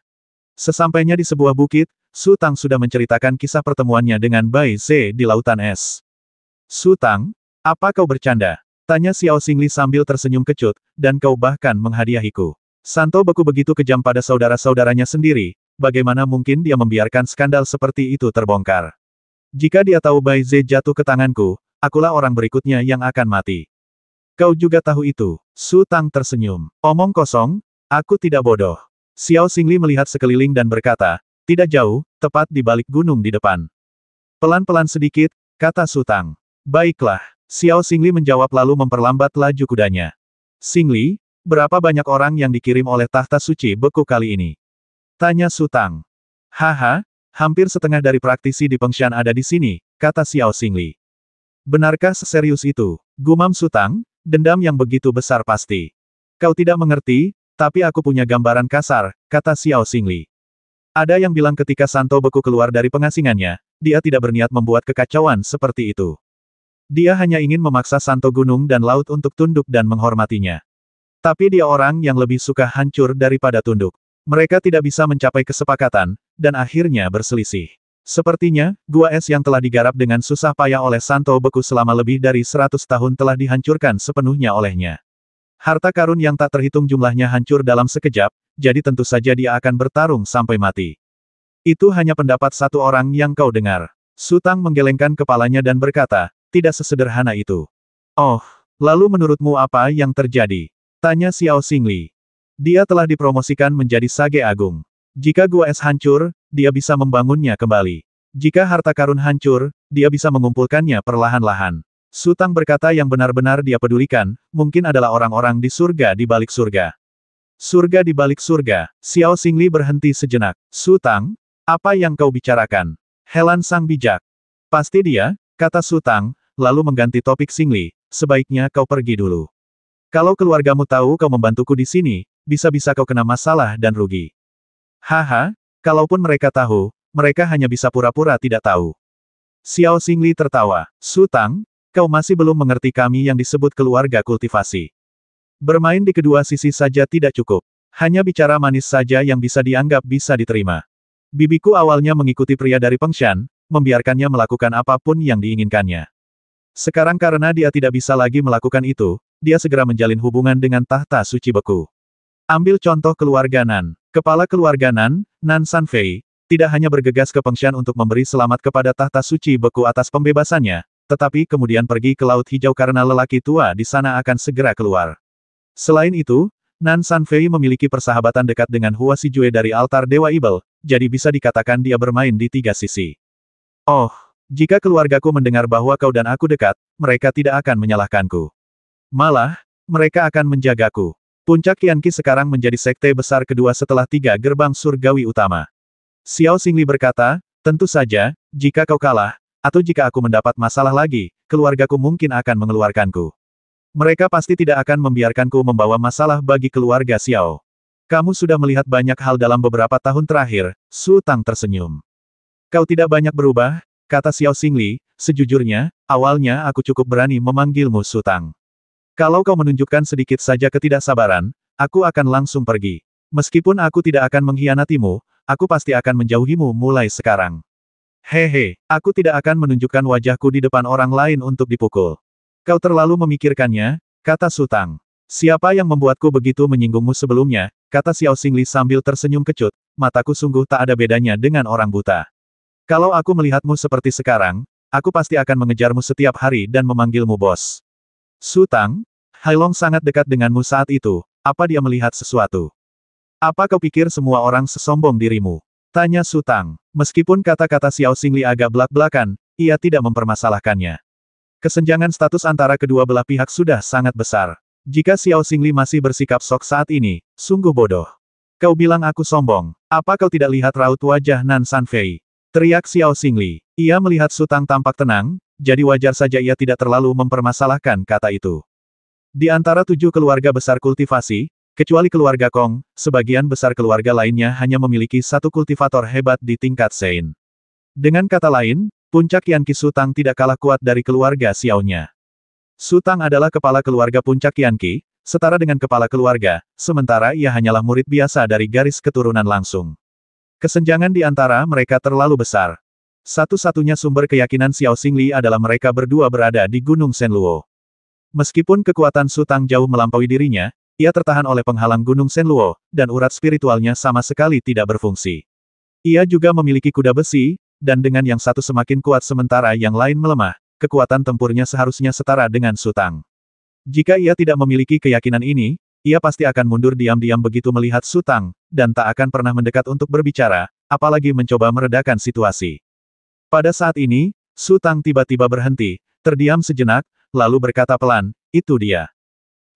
Sesampainya di sebuah bukit, Su Tang sudah menceritakan kisah pertemuannya dengan Bai Ze di Lautan Es. Su Tang, apa kau bercanda? Tanya Xiao Xingli sambil tersenyum kecut, dan kau bahkan menghadiahiku. Santo beku begitu kejam pada saudara-saudaranya sendiri, bagaimana mungkin dia membiarkan skandal seperti itu terbongkar? Jika dia tahu Bai Ze jatuh ke tanganku, akulah orang berikutnya yang akan mati. Kau juga tahu itu. Su Tang tersenyum. Omong kosong, aku tidak bodoh. Xiao Xingli melihat sekeliling dan berkata, tidak jauh, tepat di balik gunung di depan. Pelan-pelan sedikit, kata Su Tang. Baiklah. Xiao Xingli menjawab lalu memperlambat laju kudanya. Xingli, berapa banyak orang yang dikirim oleh tahta suci beku kali ini? Tanya Su Tang. Haha, hampir setengah dari praktisi di Fengshan ada di sini, kata Xiao Xingli. Benarkah seserius itu? Gumam Su Tang, dendam yang begitu besar pasti. Kau tidak mengerti, tapi aku punya gambaran kasar, kata Xiao Xingli. Ada yang bilang ketika Santo beku keluar dari pengasingannya, dia tidak berniat membuat kekacauan seperti itu. Dia hanya ingin memaksa Santo Gunung dan Laut untuk tunduk dan menghormatinya. Tapi dia orang yang lebih suka hancur daripada tunduk. Mereka tidak bisa mencapai kesepakatan, dan akhirnya berselisih. Sepertinya, gua es yang telah digarap dengan susah payah oleh Santo beku selama lebih dari 100 tahun telah dihancurkan sepenuhnya olehnya. Harta karun yang tak terhitung jumlahnya hancur dalam sekejap, jadi tentu saja dia akan bertarung sampai mati. Itu hanya pendapat satu orang yang kau dengar. Su Tang menggelengkan kepalanya dan berkata, tidak sesederhana itu. Oh, lalu menurutmu apa yang terjadi? Tanya Xiao Xingli. Dia telah dipromosikan menjadi Sage Agung. Jika gua es hancur, dia bisa membangunnya kembali. Jika harta karun hancur, dia bisa mengumpulkannya perlahan-lahan. Su Tang berkata yang benar-benar dia pedulikan, mungkin adalah orang-orang di surga di balik surga. Surga di balik surga. Xiao Xingli berhenti sejenak. Su Tang, apa yang kau bicarakan? Helan sang bijak. Pasti dia, kata Su Tang, lalu mengganti topik Xingli, sebaiknya kau pergi dulu. Kalau keluargamu tahu kau membantuku di sini, bisa-bisa kau kena masalah dan rugi. Haha, kalaupun mereka tahu, mereka hanya bisa pura-pura tidak tahu. Xiao Xingli tertawa. Su Tang, kau masih belum mengerti kami yang disebut keluarga kultivasi. Bermain di kedua sisi saja tidak cukup. Hanya bicara manis saja yang bisa dianggap bisa diterima. Bibiku awalnya mengikuti pria dari Fengshan, membiarkannya melakukan apapun yang diinginkannya. Sekarang karena dia tidak bisa lagi melakukan itu, dia segera menjalin hubungan dengan tahta suci beku. Ambil contoh keluarga Nan. Kepala keluarga Nan, Nan Sanfei, tidak hanya bergegas ke Fengshan untuk memberi selamat kepada tahta suci beku atas pembebasannya, tetapi kemudian pergi ke Laut Hijau karena lelaki tua di sana akan segera keluar. Selain itu, Nan Sanfei memiliki persahabatan dekat dengan Hua Xijue dari altar Dewa Ibel, jadi bisa dikatakan dia bermain di tiga sisi. Oh, jika keluargaku mendengar bahwa kau dan aku dekat, mereka tidak akan menyalahkanku. Malah, mereka akan menjagaku. Puncak Qianqi sekarang menjadi sekte besar kedua setelah 3 gerbang surgawi utama. Xiao Xingli berkata, tentu saja, jika kau kalah, atau jika aku mendapat masalah lagi, keluargaku mungkin akan mengeluarkanku. Mereka pasti tidak akan membiarkanku membawa masalah bagi keluarga Xiao. Kamu sudah melihat banyak hal dalam beberapa tahun terakhir, Su Tang tersenyum. Kau tidak banyak berubah, kata Xiao Xingli, sejujurnya, awalnya aku cukup berani memanggilmu Su Tang. Kalau kau menunjukkan sedikit saja ketidaksabaran, aku akan langsung pergi. Meskipun aku tidak akan mengkhianatimu, aku pasti akan menjauhimu mulai sekarang. Hehe, aku tidak akan menunjukkan wajahku di depan orang lain untuk dipukul. Kau terlalu memikirkannya, kata Su Tang. Siapa yang membuatku begitu menyinggungmu sebelumnya, kata Xiao Xingli sambil tersenyum kecut, mataku sungguh tak ada bedanya dengan orang buta. Kalau aku melihatmu seperti sekarang, aku pasti akan mengejarmu setiap hari dan memanggilmu bos. Su Tang, Hailong sangat dekat denganmu saat itu, apa dia melihat sesuatu? Apa kau pikir semua orang sesombong dirimu? Tanya Su Tang. Meskipun kata-kata Xiao Xingli agak belak-belakan, ia tidak mempermasalahkannya. Kesenjangan status antara kedua belah pihak sudah sangat besar. Jika Xiao Xingli masih bersikap sok saat ini, sungguh bodoh. Kau bilang aku sombong. Apa kau tidak lihat raut wajah Nan Sanfei? Teriak Xiao Xingli. Ia melihat Su Tang tampak tenang, jadi wajar saja ia tidak terlalu mempermasalahkan kata itu. Di antara 7 keluarga besar kultivasi, kecuali keluarga Kong, sebagian besar keluarga lainnya hanya memiliki satu kultivator hebat di tingkat Sein. Dengan kata lain, puncak Yanqi Su Tang tidak kalah kuat dari keluarga Xiaonya. Su Tang adalah kepala keluarga puncak Yanqi, setara dengan kepala keluarga, sementara ia hanyalah murid biasa dari garis keturunan langsung. Kesenjangan di antara mereka terlalu besar. Satu-satunya sumber keyakinan Xiao Xingli adalah mereka berdua berada di Gunung Shenluo. Meskipun kekuatan Su Tang jauh melampaui dirinya, ia tertahan oleh penghalang Gunung Shenluo, dan urat spiritualnya sama sekali tidak berfungsi. Ia juga memiliki kuda besi, dan dengan yang satu semakin kuat sementara yang lain melemah, kekuatan tempurnya seharusnya setara dengan Su Tang. Jika ia tidak memiliki keyakinan ini, ia pasti akan mundur diam-diam begitu melihat Su Tang, dan tak akan pernah mendekat untuk berbicara, apalagi mencoba meredakan situasi. Pada saat ini, Su Tang tiba-tiba berhenti, terdiam sejenak, lalu berkata pelan, "Itu dia."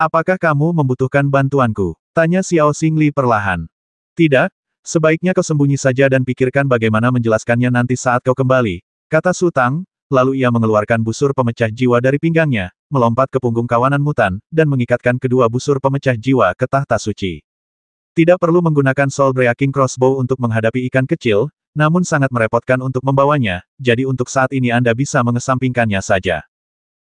"Apakah kamu membutuhkan bantuanku?" tanya Xiao Xingli perlahan. "Tidak, sebaiknya kau sembunyi saja dan pikirkan bagaimana menjelaskannya nanti saat kau kembali," kata Su Tang, lalu ia mengeluarkan busur pemecah jiwa dari pinggangnya, melompat ke punggung kawanan mutan, dan mengikatkan kedua busur pemecah jiwa ke tahta suci. Tidak perlu menggunakan Soul Breaking Crossbow untuk menghadapi ikan kecil, namun sangat merepotkan untuk membawanya, jadi untuk saat ini Anda bisa mengesampingkannya saja.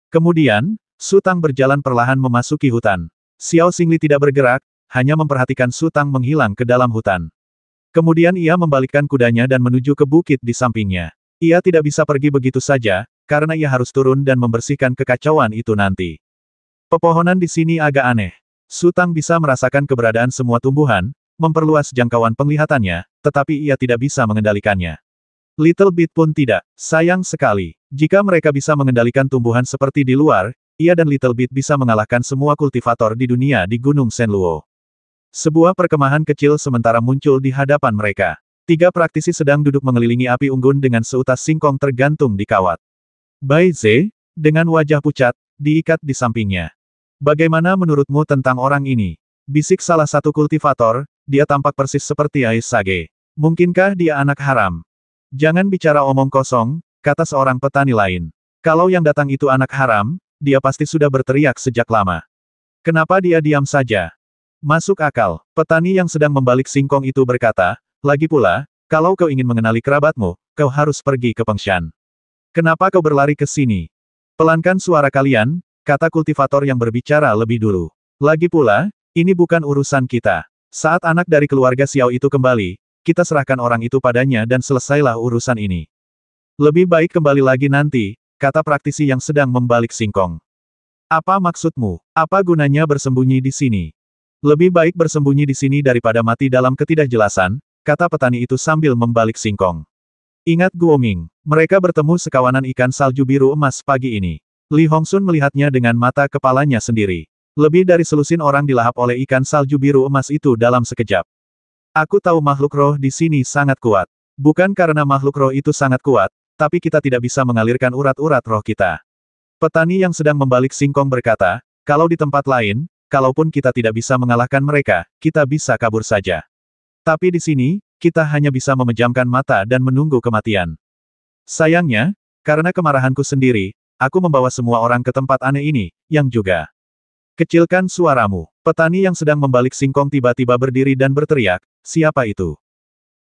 Kemudian, Su Tang berjalan perlahan memasuki hutan. Xiao Xingli tidak bergerak, hanya memperhatikan Su Tang menghilang ke dalam hutan. Kemudian ia membalikkan kudanya dan menuju ke bukit di sampingnya. Ia tidak bisa pergi begitu saja, karena ia harus turun dan membersihkan kekacauan itu nanti. Pepohonan di sini agak aneh. Su Tang bisa merasakan keberadaan semua tumbuhan, memperluas jangkauan penglihatannya, tetapi ia tidak bisa mengendalikannya. Little Bit pun tidak. Sayang sekali. Jika mereka bisa mengendalikan tumbuhan seperti di luar, ia dan Little Bit bisa mengalahkan semua kultivator di dunia di Gunung Shenluo. Sebuah perkemahan kecil sementara muncul di hadapan mereka. 3 praktisi sedang duduk mengelilingi api unggun dengan seutas singkong tergantung di kawat. Bai Ze, dengan wajah pucat, diikat di sampingnya. "Bagaimana menurutmu tentang orang ini?" bisik salah satu kultivator, dia tampak persis seperti Ais Sage. "Mungkinkah dia anak haram?" "Jangan bicara omong kosong," kata seorang petani lain. "Kalau yang datang itu anak haram, dia pasti sudah berteriak sejak lama. Kenapa dia diam saja?" "Masuk akal," petani yang sedang membalik singkong itu berkata, "lagi pula, kalau kau ingin mengenali kerabatmu, kau harus pergi ke Fengshan. Kenapa kau berlari ke sini?" "Pelankan suara kalian," kata kultivator yang berbicara lebih dulu. "Lagi pula, ini bukan urusan kita. Saat anak dari keluarga Xiao itu kembali, kita serahkan orang itu padanya dan selesailah urusan ini. Lebih baik kembali lagi nanti," kata praktisi yang sedang membalik singkong. "Apa maksudmu? Apa gunanya bersembunyi di sini?" "Lebih baik bersembunyi di sini daripada mati dalam ketidakjelasan," kata petani itu sambil membalik singkong. "Ingat Guoming, mereka bertemu sekawanan ikan salju biru emas pagi ini." Li Hongxun melihatnya dengan mata kepalanya sendiri. Lebih dari selusin orang dilahap oleh ikan salju biru emas itu dalam sekejap. "Aku tahu makhluk roh di sini sangat kuat. Bukan karena makhluk roh itu sangat kuat, tapi kita tidak bisa mengalirkan urat-urat roh kita." Petani yang sedang membalik singkong berkata, "Kalau di tempat lain, kalaupun kita tidak bisa mengalahkan mereka, kita bisa kabur saja. Tapi di sini, kita hanya bisa memejamkan mata dan menunggu kematian. Sayangnya, karena kemarahanku sendiri, aku membawa semua orang ke tempat aneh ini, yang juga." "Kecilkan suaramu." Petani yang sedang membalik singkong tiba-tiba berdiri dan berteriak, "Siapa itu?"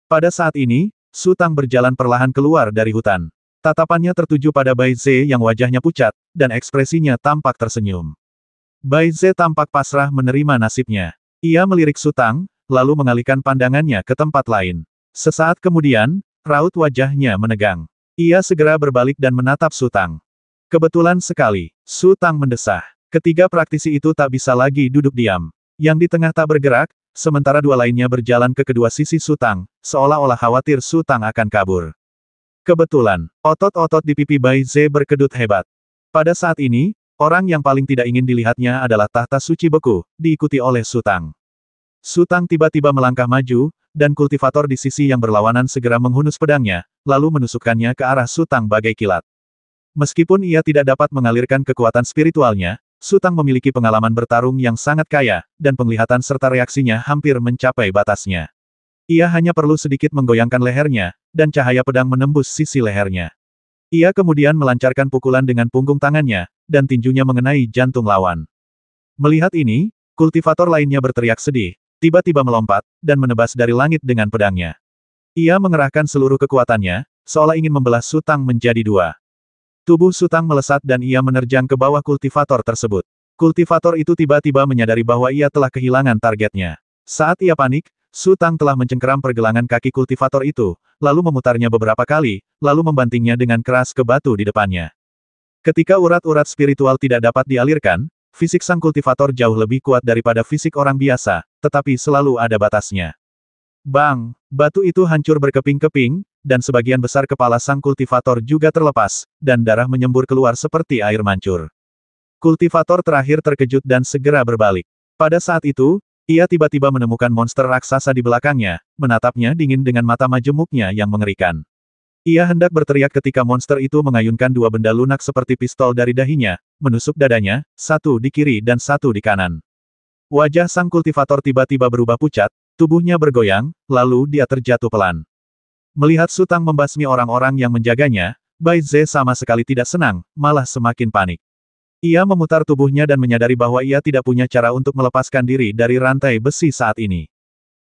Pada saat ini, Su Tang berjalan perlahan keluar dari hutan. Tatapannya tertuju pada Bai Ze yang wajahnya pucat, dan ekspresinya tampak tersenyum. Bai Ze tampak pasrah menerima nasibnya. Ia melirik Su Tang, lalu mengalihkan pandangannya ke tempat lain. Sesaat kemudian, raut wajahnya menegang. Ia segera berbalik dan menatap Su Tang. Kebetulan sekali, Su Tang mendesah. Ketiga praktisi itu tak bisa lagi duduk diam. Yang di tengah tak bergerak, sementara 2 lainnya berjalan ke kedua sisi Su Tang, seolah-olah khawatir Su Tang akan kabur. Kebetulan, otot-otot di pipi Bai Ze berkedut hebat. Pada saat ini, Orang yang paling tidak ingin dilihatnya adalah tahta suci beku, diikuti oleh Su Tang. Su Tang tiba-tiba melangkah maju, dan kultivator di sisi yang berlawanan segera menghunus pedangnya, lalu menusukkannya ke arah Su Tang bagai kilat. Meskipun ia tidak dapat mengalirkan kekuatan spiritualnya, Su Tang memiliki pengalaman bertarung yang sangat kaya, dan penglihatan serta reaksinya hampir mencapai batasnya. Ia hanya perlu sedikit menggoyangkan lehernya, dan cahaya pedang menembus sisi lehernya. Ia kemudian melancarkan pukulan dengan punggung tangannya, dan tinjunya mengenai jantung lawan. Melihat ini, kultivator lainnya berteriak sedih, tiba-tiba melompat, dan menebas dari langit dengan pedangnya. Ia mengerahkan seluruh kekuatannya, seolah ingin membelah Su Tang menjadi dua. Tubuh Su Tang melesat dan ia menerjang ke bawah kultivator tersebut. Kultivator itu tiba-tiba menyadari bahwa ia telah kehilangan targetnya. Saat ia panik, Su Tang telah mencengkeram pergelangan kaki kultivator itu, lalu memutarnya beberapa kali, lalu membantingnya dengan keras ke batu di depannya. Ketika urat-urat spiritual tidak dapat dialirkan, fisik sang kultivator jauh lebih kuat daripada fisik orang biasa, tetapi selalu ada batasnya. Bang! Batu itu hancur berkeping-keping, dan sebagian besar kepala sang kultivator juga terlepas, dan darah menyembur keluar seperti air mancur. Kultivator terakhir terkejut dan segera berbalik. Pada saat itu, ia tiba-tiba menemukan monster raksasa di belakangnya, menatapnya dingin dengan mata majemuknya yang mengerikan. Ia hendak berteriak ketika monster itu mengayunkan dua benda lunak seperti pistol dari dahinya, menusuk dadanya, satu di kiri dan satu di kanan. Wajah sang kultivator tiba-tiba berubah pucat, tubuhnya bergoyang, lalu dia terjatuh pelan. Melihat Su Tang membasmi orang-orang yang menjaganya, Bai Ze sama sekali tidak senang, malah semakin panik. Ia memutar tubuhnya dan menyadari bahwa ia tidak punya cara untuk melepaskan diri dari rantai besi saat ini.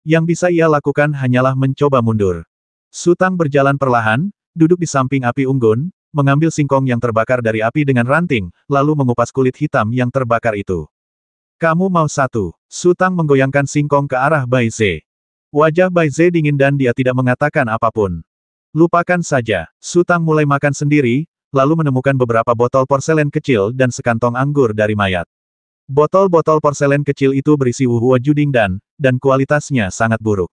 Yang bisa ia lakukan hanyalah mencoba mundur. Su Tang berjalan perlahan, duduk di samping api unggun, mengambil singkong yang terbakar dari api dengan ranting, lalu mengupas kulit hitam yang terbakar itu. Kamu mau satu? Su Tang menggoyangkan singkong ke arah Bai Ze. Wajah Bai Ze dingin dan dia tidak mengatakan apapun. Lupakan saja. Su Tang mulai makan sendiri, lalu menemukan beberapa botol porselen kecil dan sekantong anggur dari mayat. Botol-botol porselen kecil itu berisi wuhua juding dan kualitasnya sangat buruk.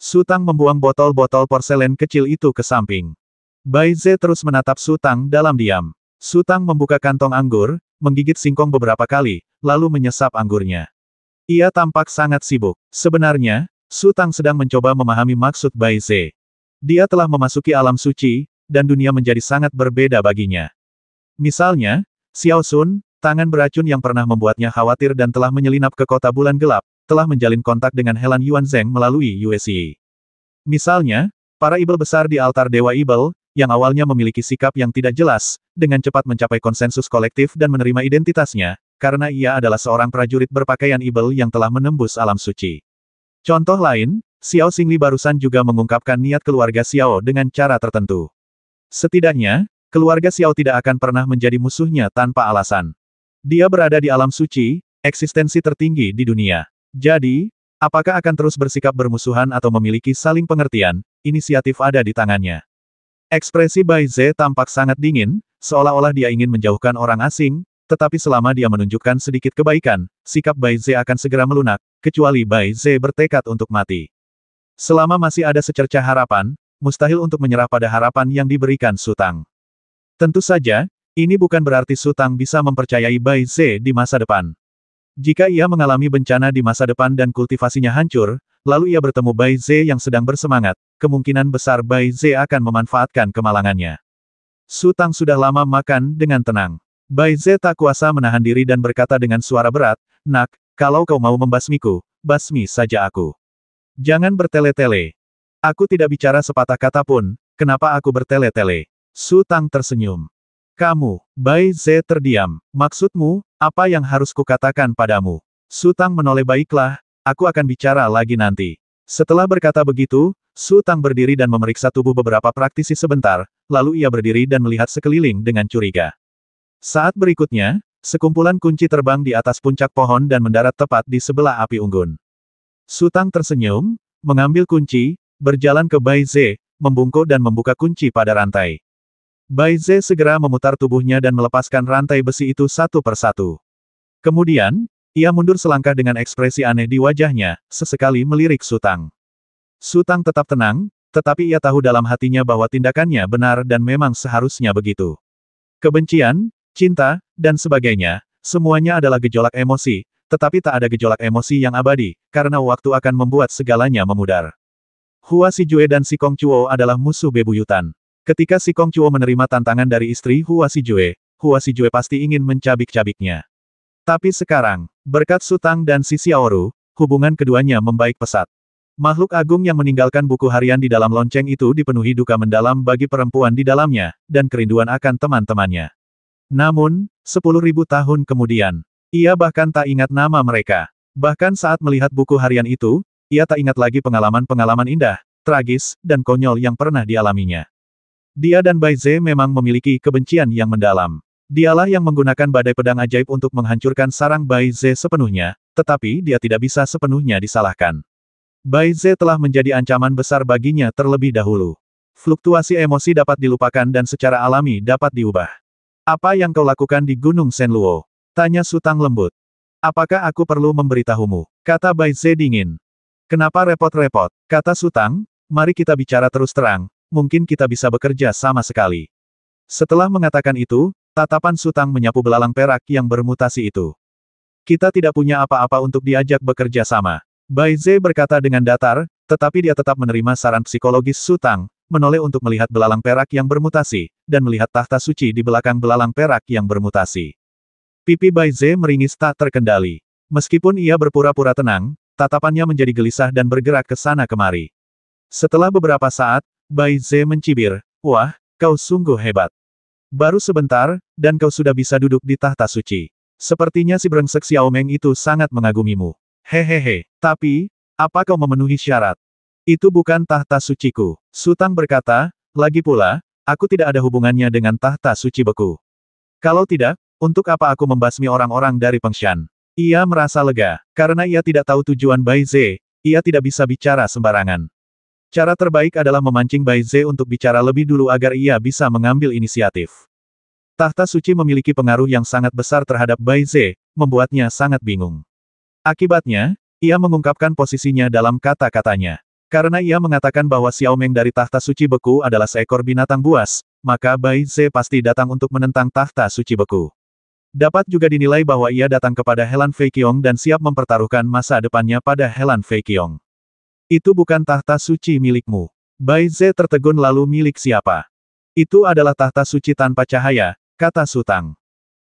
Su Tang membuang botol-botol porselen kecil itu ke samping. Bai Ze terus menatap Su Tang dalam diam. Su Tang membuka kantong anggur, menggigit singkong beberapa kali, lalu menyesap anggurnya. Ia tampak sangat sibuk. Sebenarnya, Su Tang sedang mencoba memahami maksud Bai Ze. Dia telah memasuki alam suci, dan dunia menjadi sangat berbeda baginya. Misalnya, Xiao Sun, tangan beracun yang pernah membuatnya khawatir dan telah menyelinap ke kota bulan gelap, telah menjalin kontak dengan Helan Yuan Zheng melalui USI. Misalnya, para ibel besar di altar Dewa Ibel, yang awalnya memiliki sikap yang tidak jelas, dengan cepat mencapai konsensus kolektif dan menerima identitasnya, karena ia adalah seorang prajurit berpakaian ibel yang telah menembus alam suci. Contoh lain, Xiao Xingli barusan juga mengungkapkan niat keluarga Xiao dengan cara tertentu. Setidaknya, keluarga Xiao tidak akan pernah menjadi musuhnya tanpa alasan. Dia berada di alam suci, eksistensi tertinggi di dunia. Jadi, apakah akan terus bersikap bermusuhan atau memiliki saling pengertian, inisiatif ada di tangannya. Ekspresi Bai Ze tampak sangat dingin, seolah-olah dia ingin menjauhkan orang asing, tetapi selama dia menunjukkan sedikit kebaikan, sikap Bai Ze akan segera melunak, kecuali Bai Ze bertekad untuk mati. Selama masih ada secercah harapan, mustahil untuk menyerah pada harapan yang diberikan Su Tang. Tentu saja, ini bukan berarti Su Tang bisa mempercayai Bai Ze di masa depan. Jika ia mengalami bencana di masa depan dan kultivasinya hancur, lalu ia bertemu Bai Ze yang sedang bersemangat, kemungkinan besar Bai Ze akan memanfaatkan kemalangannya. Su Tang sudah lama makan dengan tenang. Bai Ze tak kuasa menahan diri dan berkata dengan suara berat, "Nak, kalau kau mau membasmiku, basmi saja aku. Jangan bertele-tele. Aku tidak bicara sepatah kata pun, kenapa aku bertele-tele?" Su Tang tersenyum. "Kamu." Bai Ze terdiam. "Maksudmu, apa yang harus kukatakan padamu?" Su Tang menoleh. "Baiklah, aku akan bicara lagi nanti." Setelah berkata begitu, Su Tang berdiri dan memeriksa tubuh beberapa praktisi sebentar, lalu ia berdiri dan melihat sekeliling dengan curiga. Saat berikutnya, sekumpulan kunci terbang di atas puncak pohon dan mendarat tepat di sebelah api unggun. Su Tang tersenyum, mengambil kunci, berjalan ke Bai Ze, membungkuk dan membuka kunci pada rantai. Bai Ze segera memutar tubuhnya dan melepaskan rantai besi itu satu persatu. Kemudian, ia mundur selangkah dengan ekspresi aneh di wajahnya, sesekali melirik Su Tang. Su Tang tetap tenang, tetapi ia tahu dalam hatinya bahwa tindakannya benar dan memang seharusnya begitu. Kebencian, cinta, dan sebagainya, semuanya adalah gejolak emosi, tetapi tak ada gejolak emosi yang abadi, karena waktu akan membuat segalanya memudar. Hua Shijue dan Si Kongquo adalah musuh bebuyutan. Ketika Si Kongquo menerima tantangan dari istri Hua Shijue pasti ingin mencabik-cabiknya. Tapi sekarang, berkat Su Tang dan Si Xiaoru, hubungan keduanya membaik pesat. Makhluk agung yang meninggalkan buku harian di dalam lonceng itu dipenuhi duka mendalam bagi perempuan di dalamnya, dan kerinduan akan teman-temannya. Namun, 10.000 tahun kemudian, ia bahkan tak ingat nama mereka. Bahkan saat melihat buku harian itu, ia tak ingat lagi pengalaman-pengalaman indah, tragis, dan konyol yang pernah dialaminya. Dia dan Bai Ze memang memiliki kebencian yang mendalam. Dialah yang menggunakan badai pedang ajaib untuk menghancurkan sarang Bai Ze sepenuhnya, tetapi dia tidak bisa sepenuhnya disalahkan. Bai Ze telah menjadi ancaman besar baginya terlebih dahulu. Fluktuasi emosi dapat dilupakan dan secara alami dapat diubah. Apa yang kau lakukan di Gunung Shenluo? Tanya Su Tang lembut. Apakah aku perlu memberitahumu? Kata Bai Ze dingin. Kenapa repot-repot? Kata Su Tang, mari kita bicara terus terang, mungkin kita bisa bekerja sama sekali. Setelah mengatakan itu, tatapan Su Tang menyapu belalang perak yang bermutasi itu. Kita tidak punya apa-apa untuk diajak bekerja sama. Bai Ze berkata dengan datar, tetapi dia tetap menerima saran psikologis Su Tang, menoleh untuk melihat belalang perak yang bermutasi, dan melihat tahta suci di belakang belalang perak yang bermutasi. Pipi Bai Ze meringis tak terkendali. Meskipun ia berpura-pura tenang, tatapannya menjadi gelisah dan bergerak ke sana kemari. Setelah beberapa saat, Bai Ze mencibir, "Wah, kau sungguh hebat. Baru sebentar, dan kau sudah bisa duduk di tahta suci. Sepertinya si brengsek Xiao Meng itu sangat mengagumimu. Hehehe, tapi, apa kau memenuhi syarat? Itu bukan tahta suciku." Su Tang berkata, "Lagi pula, aku tidak ada hubungannya dengan tahta suci beku. Kalau tidak, untuk apa aku membasmi orang-orang dari Fengshan?" Ia merasa lega. Karena ia tidak tahu tujuan Bai Ze, ia tidak bisa bicara sembarangan. Cara terbaik adalah memancing Bai Ze untuk bicara lebih dulu agar ia bisa mengambil inisiatif. Tahta suci memiliki pengaruh yang sangat besar terhadap Bai Ze, membuatnya sangat bingung. Akibatnya, ia mengungkapkan posisinya dalam kata-katanya. Karena ia mengatakan bahwa Xiao Meng dari tahta suci beku adalah seekor binatang buas, maka Bai Ze pasti datang untuk menentang tahta suci beku. Dapat juga dinilai bahwa ia datang kepada Helan Fei Qiong dan siap mempertaruhkan masa depannya pada Helan Fei Qiong. Itu bukan tahta suci milikmu. Bai Ze tertegun lalu milik siapa? Itu adalah tahta suci tanpa cahaya, kata Su Tang.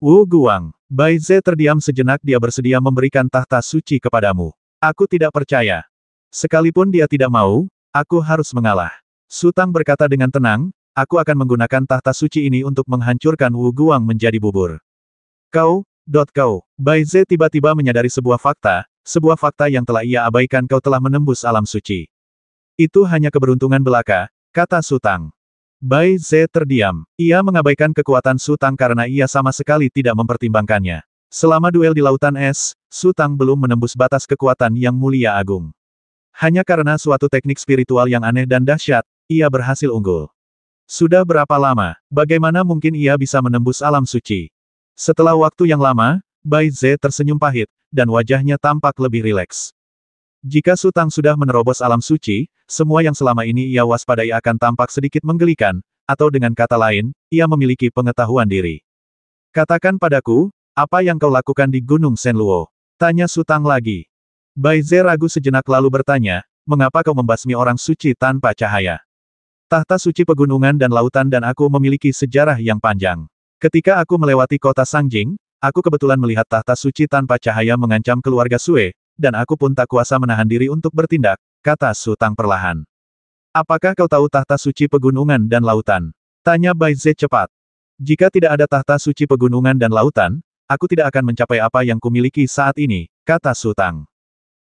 Wu Guang. Bai Ze terdiam sejenak, dia bersedia memberikan tahta suci kepadamu. Aku tidak percaya. Sekalipun dia tidak mau, aku harus mengalah. Su Tang berkata dengan tenang, aku akan menggunakan tahta suci ini untuk menghancurkan Wu Guang menjadi bubur. Kau. Bai Ze tiba-tiba menyadari sebuah fakta yang telah ia abaikan. Kau telah menembus alam suci. Itu hanya keberuntungan belaka, kata Su Tang. Bai Ze terdiam. Ia mengabaikan kekuatan Su Tang karena ia sama sekali tidak mempertimbangkannya. Selama duel di Lautan Es, Su Tang belum menembus batas kekuatan yang mulia agung. Hanya karena suatu teknik spiritual yang aneh dan dahsyat, ia berhasil unggul. Sudah berapa lama, bagaimana mungkin ia bisa menembus alam suci? Setelah waktu yang lama, Bai Ze tersenyum pahit, dan wajahnya tampak lebih rileks. Jika Su Tang sudah menerobos alam suci, semua yang selama ini ia waspadai akan tampak sedikit menggelikan, atau dengan kata lain, ia memiliki pengetahuan diri. Katakan padaku, apa yang kau lakukan di Gunung Shenluo? Tanya Su Tang lagi. Bai Ze ragu sejenak lalu bertanya, mengapa kau membasmi orang suci tanpa cahaya? Tahta suci pegunungan dan lautan dan aku memiliki sejarah yang panjang. Ketika aku melewati kota Sangjing, aku kebetulan melihat tahta suci tanpa cahaya mengancam keluarga Sue, dan aku pun tak kuasa menahan diri untuk bertindak, kata Su Tang perlahan. Apakah kau tahu tahta suci pegunungan dan lautan? Tanya Bai Ze cepat. Jika tidak ada tahta suci pegunungan dan lautan, aku tidak akan mencapai apa yang kumiliki saat ini, kata Su Tang.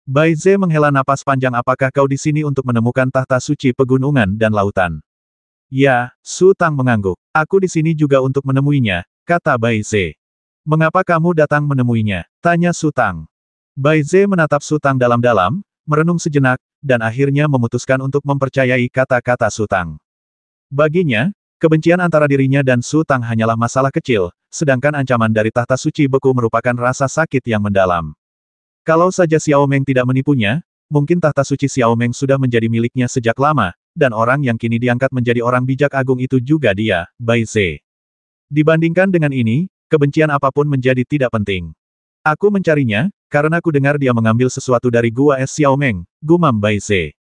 Bai Ze menghela napas panjang. Apakah kau di sini untuk menemukan tahta suci pegunungan dan lautan? Ya, Su Tang mengangguk. Aku di sini juga untuk menemuinya, kata Bai Ze. Mengapa kamu datang menemuinya? Tanya Su Tang. Bai Ze menatap Su Tang dalam-dalam, merenung sejenak, dan akhirnya memutuskan untuk mempercayai kata-kata Su Tang. Baginya, kebencian antara dirinya dan Su Tang hanyalah masalah kecil, sedangkan ancaman dari tahta suci beku merupakan rasa sakit yang mendalam. Kalau saja Xiao Meng tidak menipunya, mungkin tahta suci Xiao Meng sudah menjadi miliknya sejak lama, dan orang yang kini diangkat menjadi orang bijak agung itu juga dia, Bai Ze. Dibandingkan dengan ini, kebencian apapun menjadi tidak penting. Aku mencarinya, karena ku dengar dia mengambil sesuatu dari gua es Xiaomeng, gumam Bai Ze.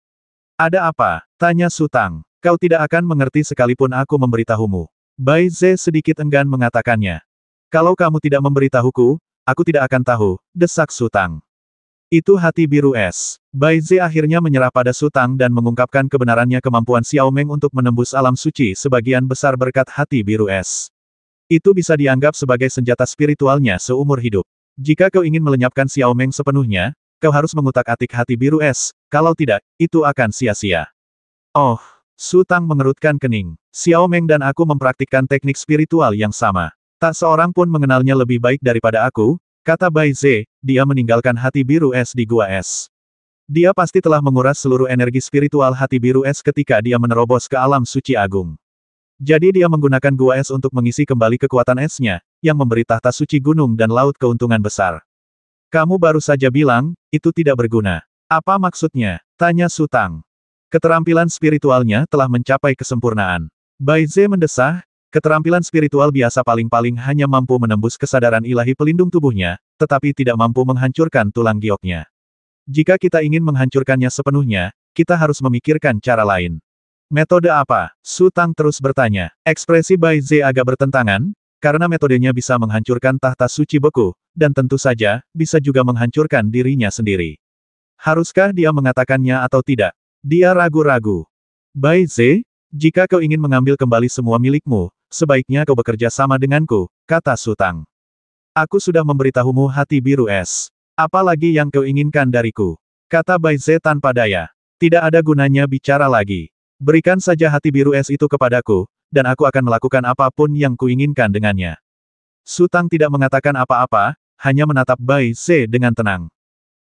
Ada apa? Tanya Su Tang. Kau tidak akan mengerti sekalipun aku memberitahumu. Bai Ze sedikit enggan mengatakannya. Kalau kamu tidak memberitahuku, aku tidak akan tahu, desak Su Tang. Itu hati biru es. Bai Ze akhirnya menyerah pada Su Tang dan mengungkapkan kebenarannya kemampuan Xiaomeng untuk menembus alam suci sebagian besar berkat hati biru es. Itu bisa dianggap sebagai senjata spiritualnya seumur hidup. Jika kau ingin melenyapkan Xiaomeng sepenuhnya, kau harus mengutak-atik hati biru es, kalau tidak, itu akan sia-sia. Oh, Su Tang mengerutkan kening. Xiaomeng dan aku mempraktikkan teknik spiritual yang sama. Tak seorang pun mengenalnya lebih baik daripada aku, kata Bai Ze, dia meninggalkan hati biru es di gua es. Dia pasti telah menguras seluruh energi spiritual hati biru es ketika dia menerobos ke alam suci agung. Jadi dia menggunakan gua es untuk mengisi kembali kekuatan esnya, yang memberi tahta suci gunung dan laut keuntungan besar. Kamu baru saja bilang, itu tidak berguna. Apa maksudnya? Tanya Su Tang. Keterampilan spiritualnya telah mencapai kesempurnaan. Bai Ze mendesah, keterampilan spiritual biasa paling-paling hanya mampu menembus kesadaran ilahi pelindung tubuhnya, tetapi tidak mampu menghancurkan tulang gioknya. Jika kita ingin menghancurkannya sepenuhnya, kita harus memikirkan cara lain. Metode apa? Su Tang terus bertanya. Ekspresi Bai Ze agak bertentangan, karena metodenya bisa menghancurkan tahta suci beku, dan tentu saja, bisa juga menghancurkan dirinya sendiri. Haruskah dia mengatakannya atau tidak? Dia ragu-ragu. Bai Ze, jika kau ingin mengambil kembali semua milikmu, sebaiknya kau bekerja sama denganku, kata Su Tang. Aku sudah memberitahumu hati biru es. Apalagi yang kau inginkan dariku? Kata Bai Ze tanpa daya. Tidak ada gunanya bicara lagi. Berikan saja hati biru es itu kepadaku, dan aku akan melakukan apapun yang kuinginkan dengannya. Su Tang tidak mengatakan apa-apa, hanya menatap Bai Ze dengan tenang.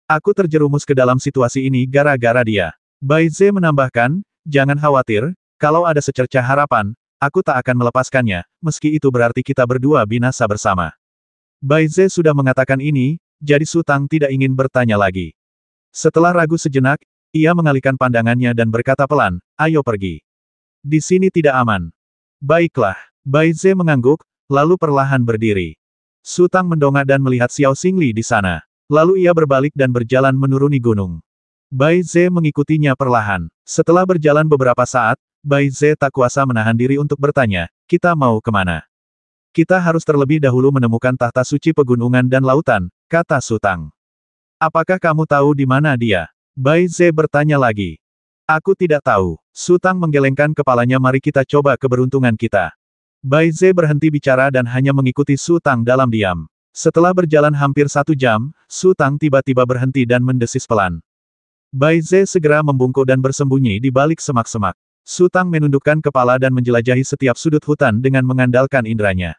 Aku terjerumus ke dalam situasi ini gara-gara dia. Bai Ze menambahkan, jangan khawatir, kalau ada secercah harapan, aku tak akan melepaskannya, meski itu berarti kita berdua binasa bersama. Bai Ze sudah mengatakan ini, jadi Su Tang tidak ingin bertanya lagi. Setelah ragu sejenak, ia mengalihkan pandangannya dan berkata pelan, ayo pergi. Di sini tidak aman. Baiklah. Bai Ze mengangguk, lalu perlahan berdiri. Su Tang mendongak dan melihat Xiao Xingli di sana. Lalu ia berbalik dan berjalan menuruni gunung. Bai Ze mengikutinya perlahan. Setelah berjalan beberapa saat, Bai Ze tak kuasa menahan diri untuk bertanya, kita mau kemana? Kita harus terlebih dahulu menemukan tahta suci pegunungan dan lautan, kata Su Tang. Apakah kamu tahu di mana dia? Bai Ze bertanya lagi. Aku tidak tahu. Su Tang menggelengkan kepalanya. Mari kita coba keberuntungan kita. Bai Ze berhenti bicara dan hanya mengikuti Su Tang dalam diam. Setelah berjalan hampir 1 jam, Su Tang tiba-tiba berhenti dan mendesis pelan. Bai Ze segera membungkuk dan bersembunyi di balik semak-semak. Su Tang menundukkan kepala dan menjelajahi setiap sudut hutan dengan mengandalkan inderanya.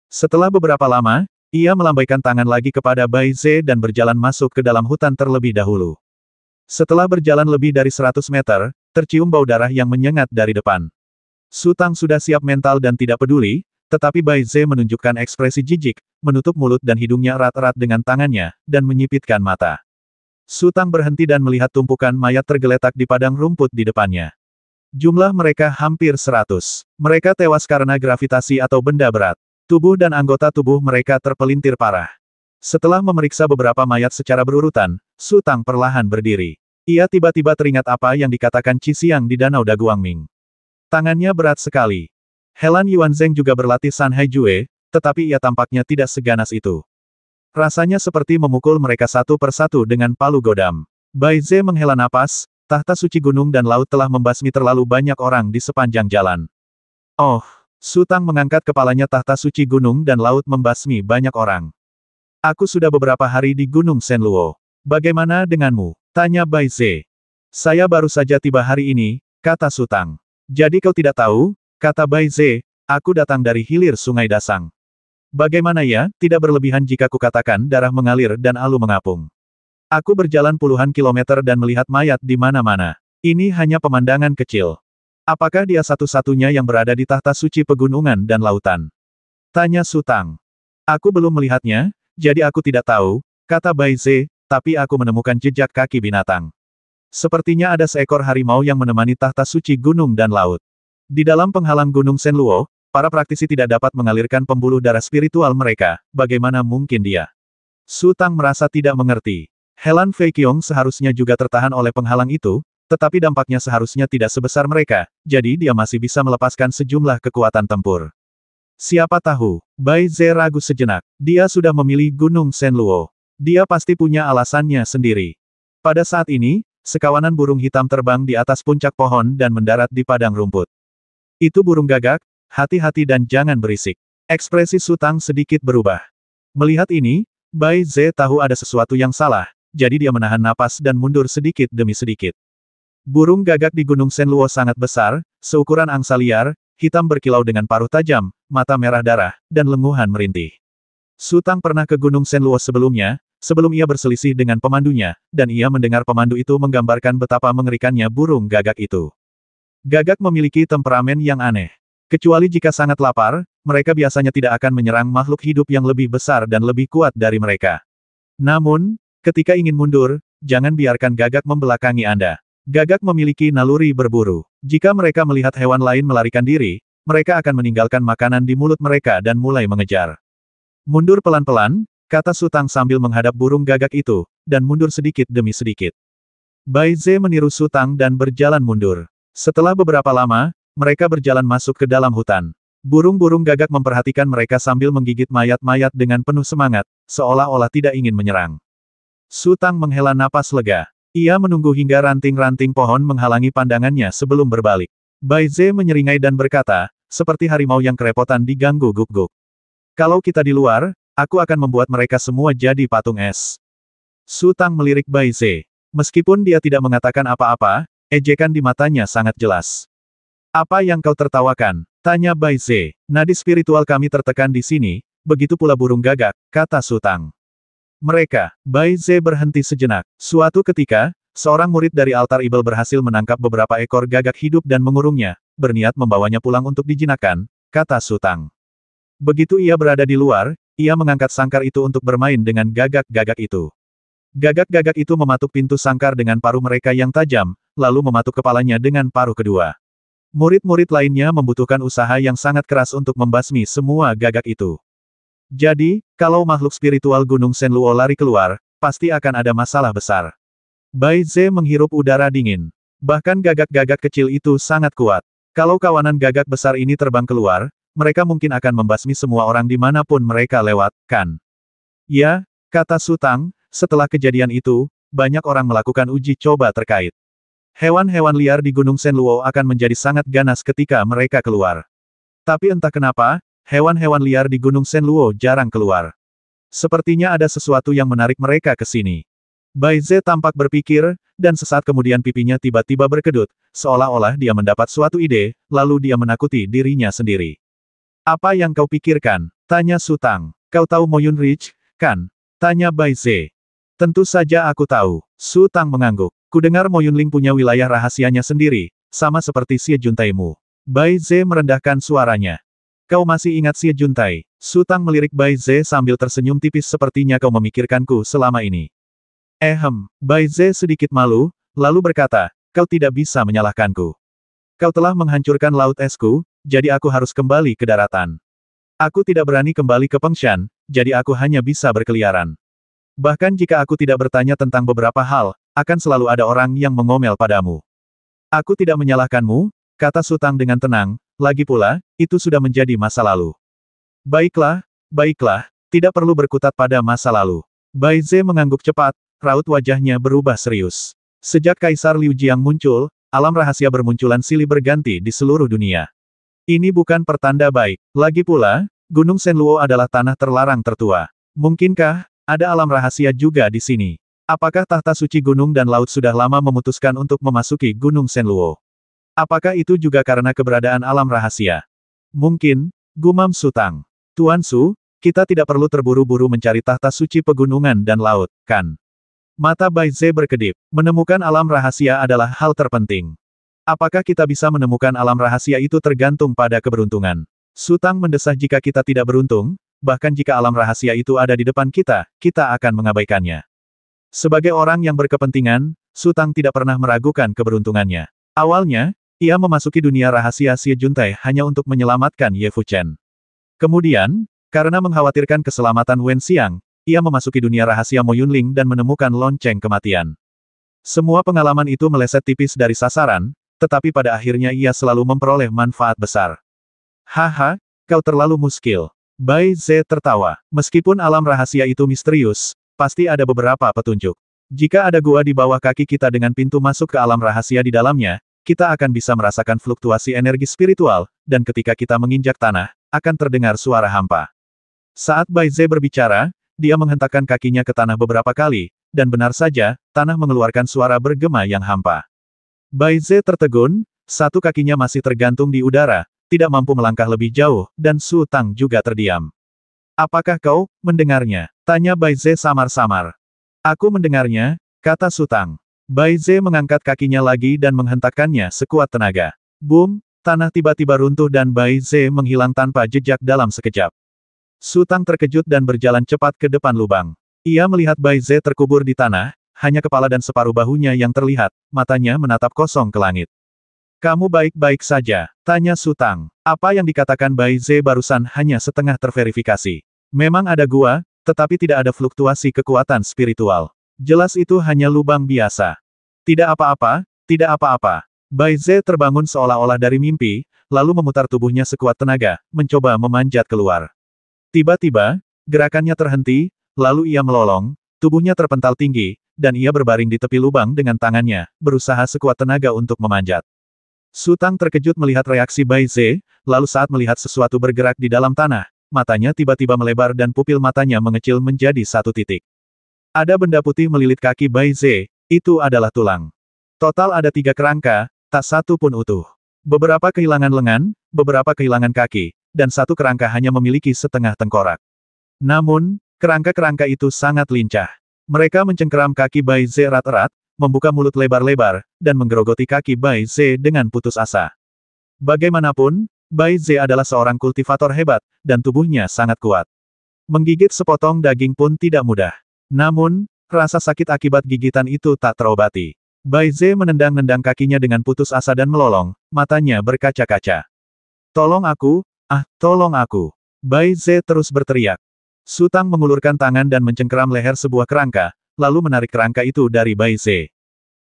Setelah beberapa lama, ia melambaikan tangan lagi kepada Bai Ze dan berjalan masuk ke dalam hutan terlebih dahulu. Setelah berjalan lebih dari 100 meter, tercium bau darah yang menyengat dari depan. Su Tang sudah siap mental dan tidak peduli, tetapi Bai Ze menunjukkan ekspresi jijik, menutup mulut dan hidungnya erat-erat dengan tangannya, dan menyipitkan mata. Su Tang berhenti dan melihat tumpukan mayat tergeletak di padang rumput di depannya. Jumlah mereka hampir 100. Mereka tewas karena gravitasi atau benda berat. Tubuh dan anggota tubuh mereka terpelintir parah. Setelah memeriksa beberapa mayat secara berurutan, Su Tang perlahan berdiri. Ia tiba-tiba teringat apa yang dikatakan Qi Xiang di Danau Daguangming. Tangannya berat sekali. Helan Yuanzheng juga berlatih Sanhai Jue, tetapi ia tampaknya tidak seganas itu. Rasanya seperti memukul mereka satu persatu dengan palu godam. Bai Ze menghela napas, tahta suci gunung dan laut telah membasmi terlalu banyak orang di sepanjang jalan. Oh, Su Tang mengangkat kepalanya. Tahta suci gunung dan laut membasmi banyak orang. Aku sudah beberapa hari di Gunung Shenluo. Bagaimana denganmu? Tanya Bai Ze. Saya baru saja tiba hari ini, kata Su Tang. Jadi kau tidak tahu? Kata Bai Ze, aku datang dari hilir Sungai Dasang. Bagaimana ya, tidak berlebihan jika kukatakan darah mengalir dan alu mengapung. Aku berjalan puluhan kilometer dan melihat mayat di mana-mana. Ini hanya pemandangan kecil. Apakah dia satu-satunya yang berada di tahta suci pegunungan dan lautan? Tanya Su Tang. Aku belum melihatnya, jadi aku tidak tahu, kata Bai Ze, tapi aku menemukan jejak kaki binatang. Sepertinya ada seekor harimau yang menemani tahta suci gunung dan laut. Di dalam penghalang Gunung Shenluo, para praktisi tidak dapat mengalirkan pembuluh darah spiritual mereka, bagaimana mungkin dia? Su Tang merasa tidak mengerti. Helan Fei Qiong seharusnya juga tertahan oleh penghalang itu, tetapi dampaknya seharusnya tidak sebesar mereka, jadi dia masih bisa melepaskan sejumlah kekuatan tempur. Siapa tahu, Bai Ze ragu sejenak. Dia sudah memilih Gunung Shenluo. Dia pasti punya alasannya sendiri. Pada saat ini, sekawanan burung hitam terbang di atas puncak pohon dan mendarat di padang rumput. Itu burung gagak, hati-hati dan jangan berisik. Ekspresi Su Tang sedikit berubah. Melihat ini, Bai Ze tahu ada sesuatu yang salah, jadi dia menahan napas dan mundur sedikit demi sedikit. Burung gagak di Gunung Shenluo sangat besar, seukuran angsa liar, hitam berkilau dengan paruh tajam, mata merah darah, dan lenguhan merintih. Su Tang pernah ke Gunung Shenluo sebelumnya, sebelum ia berselisih dengan pemandunya, dan ia mendengar pemandu itu menggambarkan betapa mengerikannya burung gagak itu. Gagak memiliki temperamen yang aneh. Kecuali jika sangat lapar, mereka biasanya tidak akan menyerang makhluk hidup yang lebih besar dan lebih kuat dari mereka. Namun, ketika ingin mundur, jangan biarkan gagak membelakangi Anda. Gagak memiliki naluri berburu. Jika mereka melihat hewan lain melarikan diri, mereka akan meninggalkan makanan di mulut mereka dan mulai mengejar. Mundur pelan-pelan, kata Su Tang sambil menghadap burung gagak itu, dan mundur sedikit demi sedikit. Bai Ze meniru Su Tang dan berjalan mundur. Setelah beberapa lama, mereka berjalan masuk ke dalam hutan. Burung-burung gagak memperhatikan mereka sambil menggigit mayat-mayat dengan penuh semangat, seolah-olah tidak ingin menyerang. Su Tang menghela napas lega. Ia menunggu hingga ranting-ranting pohon menghalangi pandangannya sebelum berbalik. Bai Ze menyeringai dan berkata, seperti harimau yang kerepotan diganggu guk-guk. Kalau kita di luar, aku akan membuat mereka semua jadi patung es. Su Tang melirik Bai Ze. Meskipun dia tidak mengatakan apa-apa, ejekan di matanya sangat jelas. Apa yang kau tertawakan? Tanya Bai Ze. Nadi spiritual kami tertekan di sini, begitu pula burung gagak, kata Su Tang. Mereka, Bai Ze berhenti sejenak. Suatu ketika, seorang murid dari altar Ibel berhasil menangkap beberapa ekor gagak hidup dan mengurungnya, berniat membawanya pulang untuk dijinakkan, kata Su Tang. Begitu ia berada di luar, ia mengangkat sangkar itu untuk bermain dengan gagak-gagak itu. Gagak-gagak itu mematuk pintu sangkar dengan paruh mereka yang tajam, lalu mematuk kepalanya dengan paruh kedua. Murid-murid lainnya membutuhkan usaha yang sangat keras untuk membasmi semua gagak itu. Jadi, kalau makhluk spiritual Gunung Shenluo lari keluar, pasti akan ada masalah besar. Bai Ze menghirup udara dingin. Bahkan gagak-gagak kecil itu sangat kuat. Kalau kawanan gagak besar ini terbang keluar, mereka mungkin akan membasmi semua orang dimanapun mereka lewat, kan? Ya, kata Su Tang, setelah kejadian itu, banyak orang melakukan uji coba terkait. Hewan-hewan liar di Gunung Shenluo akan menjadi sangat ganas ketika mereka keluar. Tapi entah kenapa, hewan-hewan liar di Gunung Shenluo jarang keluar. Sepertinya ada sesuatu yang menarik mereka ke sini. Bai Ze tampak berpikir, dan sesaat kemudian pipinya tiba-tiba berkedut, seolah-olah dia mendapat suatu ide, lalu dia menakuti dirinya sendiri. Apa yang kau pikirkan? Tanya Su Tang. Kau tahu Moyun Ridge, kan? Tanya Bai Ze. Tentu saja aku tahu. Su Tang mengangguk. Kudengar Mo Yunling punya wilayah rahasianya sendiri, sama seperti Xie Juntaimu. Bai Ze merendahkan suaranya. Kau masih ingat Xie Juntai? Su Tang melirik Bai Ze sambil tersenyum tipis sepertinya kau memikirkanku selama ini. Bai Ze sedikit malu, lalu berkata, kau tidak bisa menyalahkanku. Kau telah menghancurkan laut esku, jadi aku harus kembali ke daratan. Aku tidak berani kembali ke Fengshan, jadi aku hanya bisa berkeliaran. Bahkan jika aku tidak bertanya tentang beberapa hal, akan selalu ada orang yang mengomel padamu. Aku tidak menyalahkanmu, kata Su Tang dengan tenang, lagi pula, itu sudah menjadi masa lalu. Baiklah, tidak perlu berkutat pada masa lalu. Bai Ze mengangguk cepat, raut wajahnya berubah serius. Sejak Kaisar Liu Jiang muncul, alam rahasia bermunculan silih berganti di seluruh dunia. Ini bukan pertanda baik. Lagi pula, Gunung Shenluo adalah tanah terlarang tertua. Mungkinkah ada alam rahasia juga di sini? Apakah tahta suci gunung dan laut sudah lama memutuskan untuk memasuki Gunung Shenluo? Apakah itu juga karena keberadaan alam rahasia? Mungkin, gumam Su Tang. Tuan Su, kita tidak perlu terburu-buru mencari tahta suci pegunungan dan laut, kan? Mata Bai Ze berkedip. Menemukan alam rahasia adalah hal terpenting. Apakah kita bisa menemukan alam rahasia itu tergantung pada keberuntungan. Su Tang mendesah jika kita tidak beruntung, bahkan jika alam rahasia itu ada di depan kita, kita akan mengabaikannya. Sebagai orang yang berkepentingan, Su Tang tidak pernah meragukan keberuntungannya. Awalnya, Ia memasuki dunia rahasia Xie Juntai hanya untuk menyelamatkan Ye Fuchen. Kemudian, karena mengkhawatirkan keselamatan Wen Xiang, ia memasuki dunia rahasia Mo Yunling dan menemukan lonceng kematian. Semua pengalaman itu meleset tipis dari sasaran, tetapi pada akhirnya ia selalu memperoleh manfaat besar. Haha, kau terlalu muskil. Bai Ze tertawa. Meskipun alam rahasia itu misterius, pasti ada beberapa petunjuk. Jika ada gua di bawah kaki kita dengan pintu masuk ke alam rahasia di dalamnya, kita akan bisa merasakan fluktuasi energi spiritual, dan ketika kita menginjak tanah, akan terdengar suara hampa. Saat Bai Ze berbicara, dia menghentakkan kakinya ke tanah beberapa kali, dan benar saja, tanah mengeluarkan suara bergema yang hampa. Bai Ze tertegun, satu kakinya masih tergantung di udara, tidak mampu melangkah lebih jauh, dan Su Tang juga terdiam. Apakah kau mendengarnya? Tanya Bai Ze samar-samar. Aku mendengarnya, kata Su Tang. Bai Ze mengangkat kakinya lagi dan menghentakkannya sekuat tenaga. Boom, tanah tiba-tiba runtuh dan Bai Ze menghilang tanpa jejak dalam sekejap. Su Tang terkejut dan berjalan cepat ke depan lubang. Ia melihat Bai Ze terkubur di tanah, hanya kepala dan separuh bahunya yang terlihat, matanya menatap kosong ke langit. Kamu baik-baik saja, tanya Su Tang. Apa yang dikatakan Bai Ze barusan hanya setengah terverifikasi. Memang ada gua, tetapi tidak ada fluktuasi kekuatan spiritual. Jelas itu hanya lubang biasa. Tidak apa-apa, tidak apa-apa. Bai Ze terbangun seolah-olah dari mimpi, lalu memutar tubuhnya sekuat tenaga, mencoba memanjat keluar. Tiba-tiba, gerakannya terhenti, lalu ia melolong, tubuhnya terpental tinggi, dan ia berbaring di tepi lubang dengan tangannya, berusaha sekuat tenaga untuk memanjat. Su Tang terkejut melihat reaksi Bai Ze, lalu saat melihat sesuatu bergerak di dalam tanah, matanya tiba-tiba melebar dan pupil matanya mengecil menjadi satu titik. Ada benda putih melilit kaki Bai Ze, itu adalah tulang. Total ada 3 kerangka, tak satu pun utuh. Beberapa kehilangan lengan, beberapa kehilangan kaki, dan satu kerangka hanya memiliki setengah tengkorak. Namun, kerangka-kerangka itu sangat lincah. Mereka mencengkeram kaki Bai Ze erat-erat, membuka mulut lebar-lebar, dan menggerogoti kaki Bai Ze dengan putus asa. Bagaimanapun, Bai Ze adalah seorang kultivator hebat, dan tubuhnya sangat kuat. Menggigit sepotong daging pun tidak mudah. Namun, rasa sakit akibat gigitan itu tak terobati. Bai Ze menendang-nendang kakinya dengan putus asa dan melolong, matanya berkaca-kaca. Tolong aku, tolong aku. Bai Ze terus berteriak. Su Tang mengulurkan tangan dan mencengkeram leher sebuah kerangka, lalu menarik kerangka itu dari Bai Ze.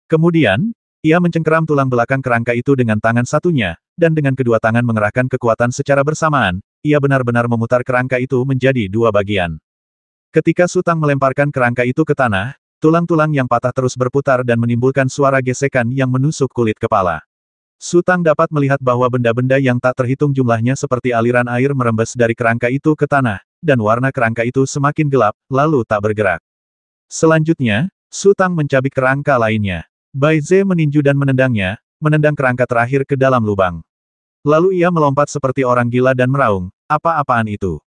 Kemudian, ia mencengkeram tulang belakang kerangka itu dengan tangan satunya, dan dengan kedua tangan mengerahkan kekuatan secara bersamaan, ia benar-benar memutar kerangka itu menjadi 2 bagian. Ketika Su Tang melemparkan kerangka itu ke tanah, tulang-tulang yang patah terus berputar dan menimbulkan suara gesekan yang menusuk kulit kepala. Su Tang dapat melihat bahwa benda-benda yang tak terhitung jumlahnya seperti aliran air merembes dari kerangka itu ke tanah, dan warna kerangka itu semakin gelap, lalu tak bergerak. Selanjutnya, Su Tang mencabik kerangka lainnya. Bai Ze meninju dan menendangnya, menendang kerangka terakhir ke dalam lubang. Lalu ia melompat seperti orang gila dan meraung, apa-apaan itu?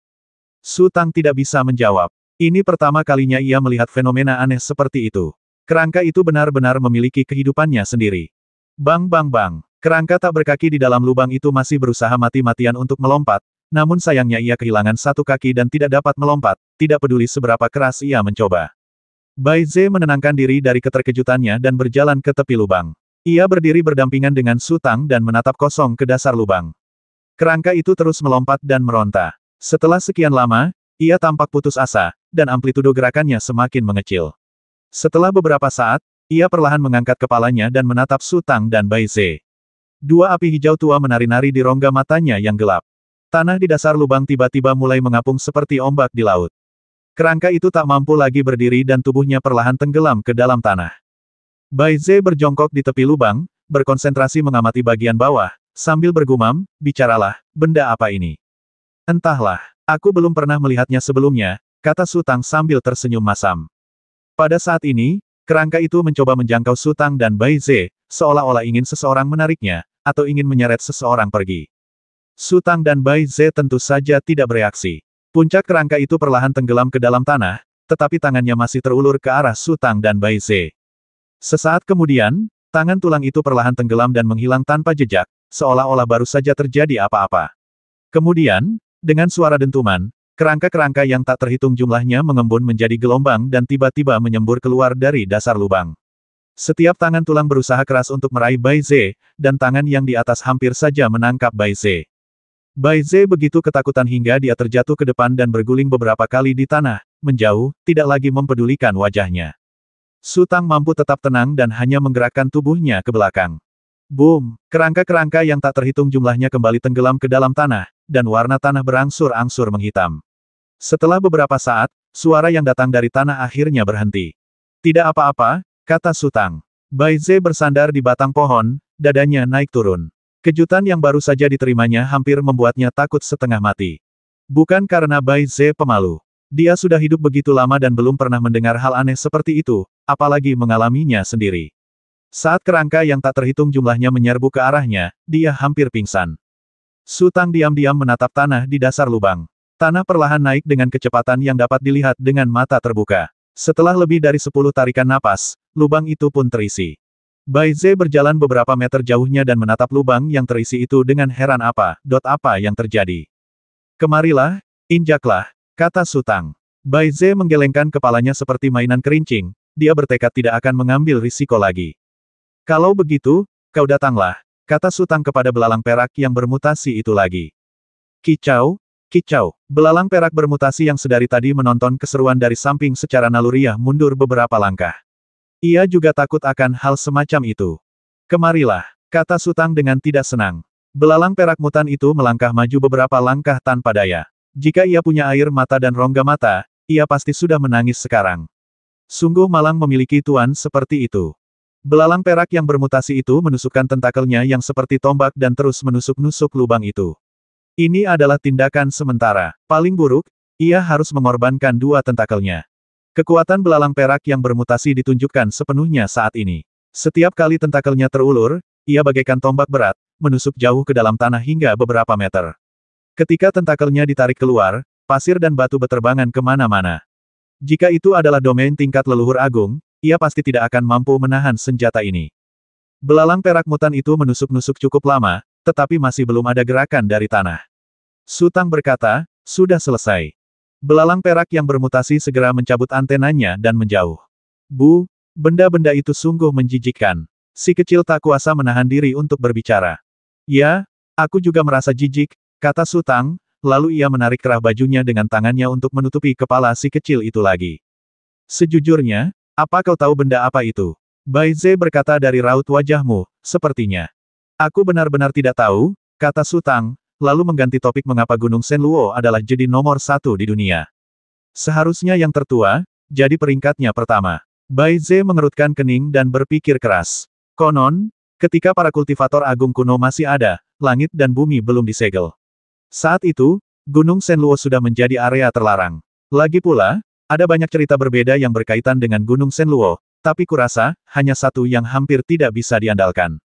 Su Tang tidak bisa menjawab. Ini pertama kalinya ia melihat fenomena aneh seperti itu. Kerangka itu benar-benar memiliki kehidupannya sendiri. Bang bang bang. Kerangka tak berkaki di dalam lubang itu masih berusaha mati-matian untuk melompat, namun sayangnya ia kehilangan satu kaki dan tidak dapat melompat, tidak peduli seberapa keras ia mencoba. Bai Ze menenangkan diri dari keterkejutannya dan berjalan ke tepi lubang. Ia berdiri berdampingan dengan Su Tang dan menatap kosong ke dasar lubang. Kerangka itu terus melompat dan meronta. Setelah sekian lama, ia tampak putus asa, dan amplitudo gerakannya semakin mengecil. Setelah beberapa saat, ia perlahan mengangkat kepalanya dan menatap Su Tang dan Bai Ze. 2 api hijau tua menari-nari di rongga matanya yang gelap. Tanah di dasar lubang tiba-tiba mulai mengapung seperti ombak di laut. Kerangka itu tak mampu lagi berdiri dan tubuhnya perlahan tenggelam ke dalam tanah. Bai Ze berjongkok di tepi lubang, berkonsentrasi mengamati bagian bawah, sambil bergumam, bicaralah, benda apa ini? Entahlah, aku belum pernah melihatnya sebelumnya, kata Su Tang sambil tersenyum masam. Pada saat ini, kerangka itu mencoba menjangkau Su Tang dan Bai Ze, seolah-olah ingin seseorang menariknya, atau ingin menyeret seseorang pergi. Su Tang dan Bai Ze tentu saja tidak bereaksi. Puncak kerangka itu perlahan tenggelam ke dalam tanah, tetapi tangannya masih terulur ke arah Su Tang dan Bai Ze. Sesaat kemudian, tangan tulang itu perlahan tenggelam dan menghilang tanpa jejak, seolah-olah baru saja terjadi apa-apa. Kemudian, dengan suara dentuman, kerangka-kerangka yang tak terhitung jumlahnya mengembun menjadi gelombang dan tiba-tiba menyembur keluar dari dasar lubang. Setiap tangan tulang berusaha keras untuk meraih Bai Ze, dan tangan yang di atas hampir saja menangkap Bai Ze. Bai Ze begitu ketakutan hingga dia terjatuh ke depan dan berguling beberapa kali di tanah, menjauh, tidak lagi mempedulikan wajahnya. Su Tang mampu tetap tenang dan hanya menggerakkan tubuhnya ke belakang. Boom! Kerangka-kerangka yang tak terhitung jumlahnya kembali tenggelam ke dalam tanah, dan warna tanah berangsur-angsur menghitam. Setelah beberapa saat, suara yang datang dari tanah akhirnya berhenti. Tidak apa-apa, kata Su Tang. Bai Ze bersandar di batang pohon, dadanya naik turun. Kejutan yang baru saja diterimanya hampir membuatnya takut setengah mati. Bukan karena Bai Ze pemalu. Dia sudah hidup begitu lama dan belum pernah mendengar hal aneh seperti itu, apalagi mengalaminya sendiri. Saat kerangka yang tak terhitung jumlahnya menyerbu ke arahnya, dia hampir pingsan. Su Tang diam-diam menatap tanah di dasar lubang. Tanah perlahan naik dengan kecepatan yang dapat dilihat dengan mata terbuka. Setelah lebih dari 10 tarikan napas, lubang itu pun terisi. Bai Ze berjalan beberapa meter jauhnya dan menatap lubang yang terisi itu dengan heran apa yang terjadi. Kemarilah, injaklah, kata Su Tang. Bai Ze menggelengkan kepalanya seperti mainan kerincing, dia bertekad tidak akan mengambil risiko lagi. Kalau begitu, kau datanglah, kata Su Tang kepada belalang perak yang bermutasi itu lagi. Kicau, kicau, belalang perak bermutasi yang sedari tadi menonton keseruan dari samping secara naluriah mundur beberapa langkah. Ia juga takut akan hal semacam itu. Kemarilah, kata Su Tang dengan tidak senang. Belalang perak mutan itu melangkah maju beberapa langkah tanpa daya. Jika ia punya air mata dan rongga mata, ia pasti sudah menangis sekarang. Sungguh malang memiliki tuan seperti itu. Belalang perak yang bermutasi itu menusukkan tentakelnya yang seperti tombak dan terus menusuk-nusuk lubang itu. Ini adalah tindakan sementara. Paling buruk, ia harus mengorbankan 2 tentakelnya. Kekuatan belalang perak yang bermutasi ditunjukkan sepenuhnya saat ini. Setiap kali tentakelnya terulur, ia bagaikan tombak berat, menusuk jauh ke dalam tanah hingga beberapa meter. Ketika tentakelnya ditarik keluar, pasir dan batu beterbangan kemana-mana. Jika itu adalah domain tingkat leluhur agung, ia pasti tidak akan mampu menahan senjata ini. Belalang perak mutan itu menusuk-nusuk cukup lama, tetapi masih belum ada gerakan dari tanah. Su Tang berkata, sudah selesai. Belalang perak yang bermutasi segera mencabut antenanya dan menjauh. Bu, benda-benda itu sungguh menjijikkan. Si kecil tak kuasa menahan diri untuk berbicara. Ya, aku juga merasa jijik, kata Su Tang, lalu ia menarik kerah bajunya dengan tangannya untuk menutupi kepala si kecil itu lagi. Sejujurnya, apa kau tahu benda apa itu? Bai Ze berkata dari raut wajahmu, sepertinya. Aku benar-benar tidak tahu, kata Su Tang, lalu mengganti topik mengapa Gunung Shenluo adalah jadi nomor 1 di dunia. Seharusnya yang tertua, jadi peringkatnya pertama. Bai Ze mengerutkan kening dan berpikir keras. Konon, ketika para kultivator agung kuno masih ada, langit dan bumi belum disegel. Saat itu, Gunung Shenluo sudah menjadi area terlarang. Lagi pula, ada banyak cerita berbeda yang berkaitan dengan Gunung Shenluo, tapi kurasa, hanya satu yang hampir tidak bisa diandalkan.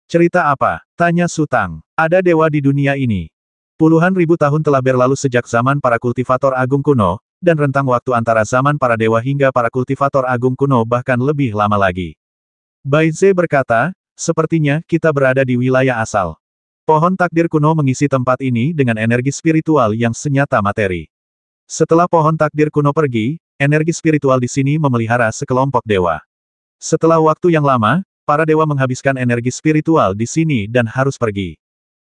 Cerita apa? Tanya Su Tang. Ada dewa di dunia ini. Puluhan ribu tahun telah berlalu sejak zaman para kultivator agung kuno, dan rentang waktu antara zaman para dewa hingga para kultivator agung kuno bahkan lebih lama lagi. Bai Ze berkata, sepertinya kita berada di wilayah asal. Pohon takdir kuno mengisi tempat ini dengan energi spiritual yang senyata materi. Setelah pohon takdir kuno pergi, energi spiritual di sini memelihara sekelompok dewa. Setelah waktu yang lama, para dewa menghabiskan energi spiritual di sini dan harus pergi.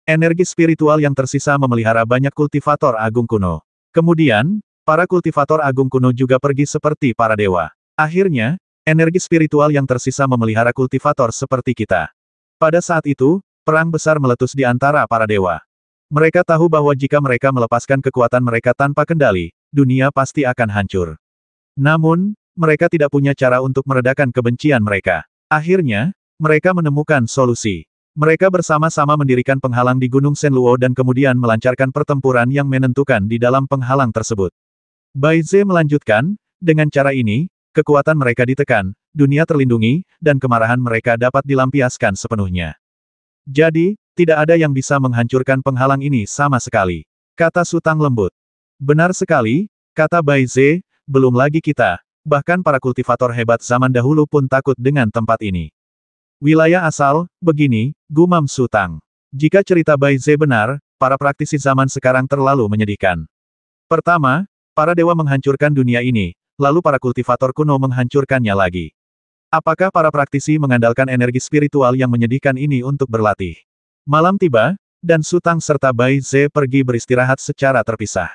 Energi spiritual yang tersisa memelihara banyak kultivator agung kuno. Kemudian, para kultivator agung kuno juga pergi seperti para dewa. Akhirnya, energi spiritual yang tersisa memelihara kultivator seperti kita. Pada saat itu, perang besar meletus di antara para dewa. Mereka tahu bahwa jika mereka melepaskan kekuatan mereka tanpa kendali, dunia pasti akan hancur. Namun, mereka tidak punya cara untuk meredakan kebencian mereka. Akhirnya, mereka menemukan solusi. Mereka bersama-sama mendirikan penghalang di Gunung Shenluo dan kemudian melancarkan pertempuran yang menentukan di dalam penghalang tersebut. Bai Ze melanjutkan, dengan cara ini, kekuatan mereka ditekan, dunia terlindungi, dan kemarahan mereka dapat dilampiaskan sepenuhnya. Jadi, tidak ada yang bisa menghancurkan penghalang ini sama sekali. Kata Su Tang lembut. Benar sekali, kata Bai Ze, belum lagi kita. Bahkan para kultivator hebat zaman dahulu pun takut dengan tempat ini. Wilayah asal, begini, gumam Su Tang. Jika cerita Bai Ze benar, para praktisi zaman sekarang terlalu menyedihkan. Pertama, para dewa menghancurkan dunia ini, lalu para kultivator kuno menghancurkannya lagi. Apakah para praktisi mengandalkan energi spiritual yang menyedihkan ini untuk berlatih? Malam tiba, dan Su Tang serta Bai Ze pergi beristirahat secara terpisah.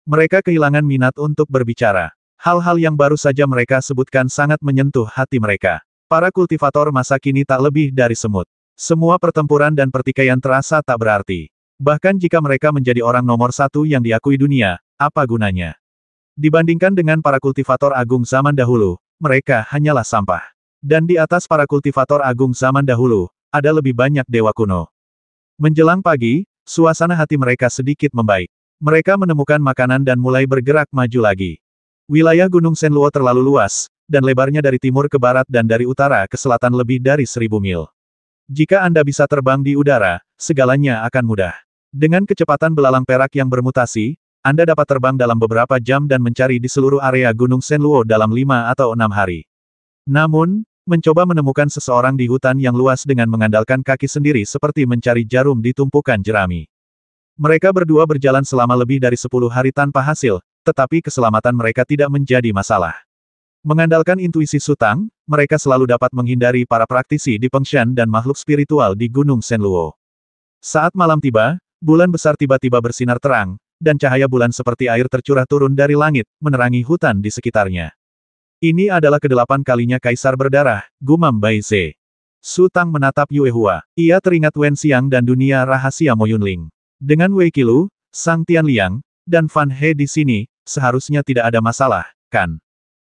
Mereka kehilangan minat untuk berbicara. Hal-hal yang baru saja mereka sebutkan sangat menyentuh hati mereka. Para kultivator masa kini tak lebih dari semut. Semua pertempuran dan pertikaian terasa tak berarti. Bahkan jika mereka menjadi orang nomor satu yang diakui dunia, apa gunanya? Dibandingkan dengan para kultivator agung zaman dahulu, mereka hanyalah sampah. Dan di atas para kultivator agung zaman dahulu, ada lebih banyak dewa kuno. Menjelang pagi, suasana hati mereka sedikit membaik. Mereka menemukan makanan dan mulai bergerak maju lagi. Wilayah Gunung Shenluo terlalu luas, dan lebarnya dari timur ke barat dan dari utara ke selatan lebih dari 1000 mil. Jika Anda bisa terbang di udara, segalanya akan mudah. Dengan kecepatan belalang perak yang bermutasi, Anda dapat terbang dalam beberapa jam dan mencari di seluruh area Gunung Shenluo dalam 5 atau 6 hari. Namun, mencoba menemukan seseorang di hutan yang luas dengan mengandalkan kaki sendiri seperti mencari jarum di tumpukan jerami. Mereka berdua berjalan selama lebih dari 10 hari tanpa hasil, tetapi keselamatan mereka tidak menjadi masalah. Mengandalkan intuisi Su Tang, mereka selalu dapat menghindari para praktisi di Fengshan dan makhluk spiritual di Gunung Shenluo. Saat malam tiba, bulan besar tiba-tiba bersinar terang, dan cahaya bulan seperti air tercurah turun dari langit, menerangi hutan di sekitarnya. Ini adalah ke-8 kalinya Kaisar berdarah, gumam Bai Ze. Su Tang menatap Yue Hua. Ia teringat Wen Xiang dan dunia rahasia Mo Yunling. Dengan Wei Qilu, Sang Tianliang, dan Fan He di sini, seharusnya tidak ada masalah, kan?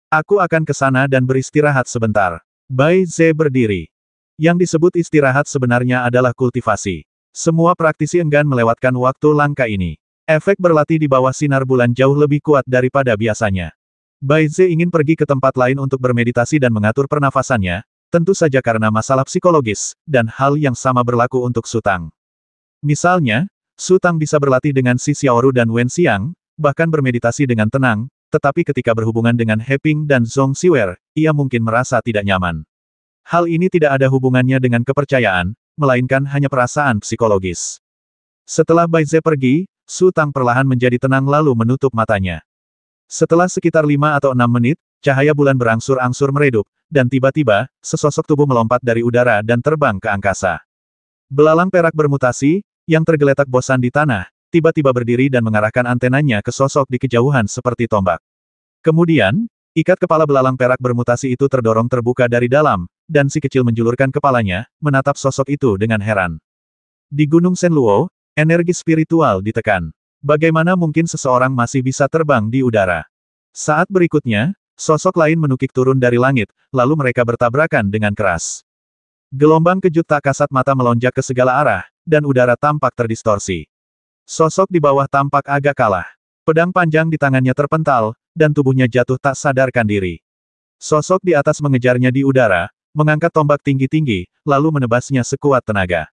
Aku akan ke sana dan beristirahat sebentar. Bai Ze berdiri. Yang disebut istirahat sebenarnya adalah kultivasi. Semua praktisi enggan melewatkan waktu langka ini. Efek berlatih di bawah sinar bulan jauh lebih kuat daripada biasanya. Bai Ze ingin pergi ke tempat lain untuk bermeditasi dan mengatur pernafasannya, tentu saja karena masalah psikologis, dan hal yang sama berlaku untuk Su Tang. Misalnya, Su Tang bisa berlatih dengan Xi Xiaoru dan Wen Xiang, bahkan bermeditasi dengan tenang, tetapi ketika berhubungan dengan He Ping dan Zhong Xiwer, ia mungkin merasa tidak nyaman. Hal ini tidak ada hubungannya dengan kepercayaan, melainkan hanya perasaan psikologis. Setelah Bai Ze pergi, Su Tang perlahan menjadi tenang lalu menutup matanya. Setelah sekitar 5 atau 6 menit, cahaya bulan berangsur-angsur meredup, dan tiba-tiba, sesosok tubuh melompat dari udara dan terbang ke angkasa. Belalang perak bermutasi, yang tergeletak bosan di tanah, tiba-tiba berdiri dan mengarahkan antenanya ke sosok di kejauhan seperti tombak. Kemudian, ikat kepala belalang perak bermutasi itu terdorong terbuka dari dalam, dan si kecil menjulurkan kepalanya, menatap sosok itu dengan heran. Di Gunung Shenluo, energi spiritual ditekan. Bagaimana mungkin seseorang masih bisa terbang di udara? Saat berikutnya, sosok lain menukik turun dari langit, lalu mereka bertabrakan dengan keras. Gelombang kejut tak kasat mata melonjak ke segala arah, dan udara tampak terdistorsi. Sosok di bawah tampak agak kalah. Pedang panjang di tangannya terpental, dan tubuhnya jatuh tak sadarkan diri. Sosok di atas mengejarnya di udara, mengangkat tombak tinggi-tinggi, lalu menebasnya sekuat tenaga.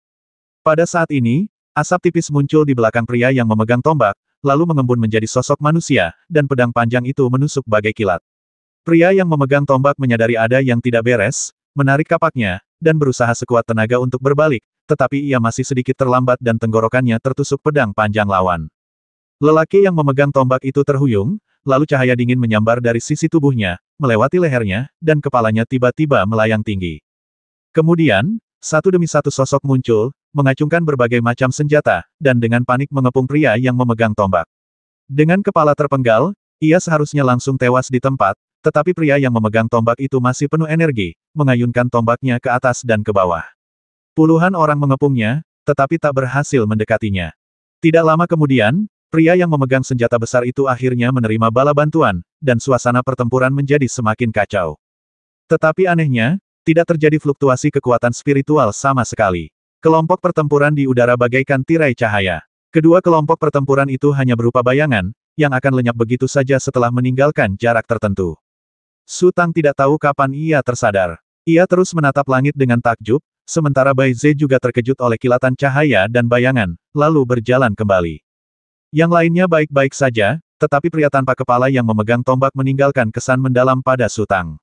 Pada saat ini, asap tipis muncul di belakang pria yang memegang tombak, lalu mengembun menjadi sosok manusia, dan pedang panjang itu menusuk bagai kilat. Pria yang memegang tombak menyadari ada yang tidak beres, menarik kapaknya, dan berusaha sekuat tenaga untuk berbalik, tetapi ia masih sedikit terlambat dan tenggorokannya tertusuk pedang panjang lawan. Lelaki yang memegang tombak itu terhuyung, lalu cahaya dingin menyambar dari sisi tubuhnya, melewati lehernya, dan kepalanya tiba-tiba melayang tinggi. Kemudian, satu demi satu sosok muncul, mengacungkan berbagai macam senjata, dan dengan panik mengepung pria yang memegang tombak. Dengan kepala terpenggal, ia seharusnya langsung tewas di tempat, tetapi pria yang memegang tombak itu masih penuh energi, mengayunkan tombaknya ke atas dan ke bawah. Puluhan orang mengepungnya, tetapi tak berhasil mendekatinya. Tidak lama kemudian, pria yang memegang senjata besar itu akhirnya menerima bala bantuan, dan suasana pertempuran menjadi semakin kacau. Tetapi anehnya, tidak terjadi fluktuasi kekuatan spiritual sama sekali. Kelompok pertempuran di udara bagaikan tirai cahaya. Kedua kelompok pertempuran itu hanya berupa bayangan, yang akan lenyap begitu saja setelah meninggalkan jarak tertentu. Su Tang tidak tahu kapan ia tersadar. Ia terus menatap langit dengan takjub, sementara Bai Ze juga terkejut oleh kilatan cahaya dan bayangan, lalu berjalan kembali. Yang lainnya baik-baik saja, tetapi pria tanpa kepala yang memegang tombak meninggalkan kesan mendalam pada Su Tang.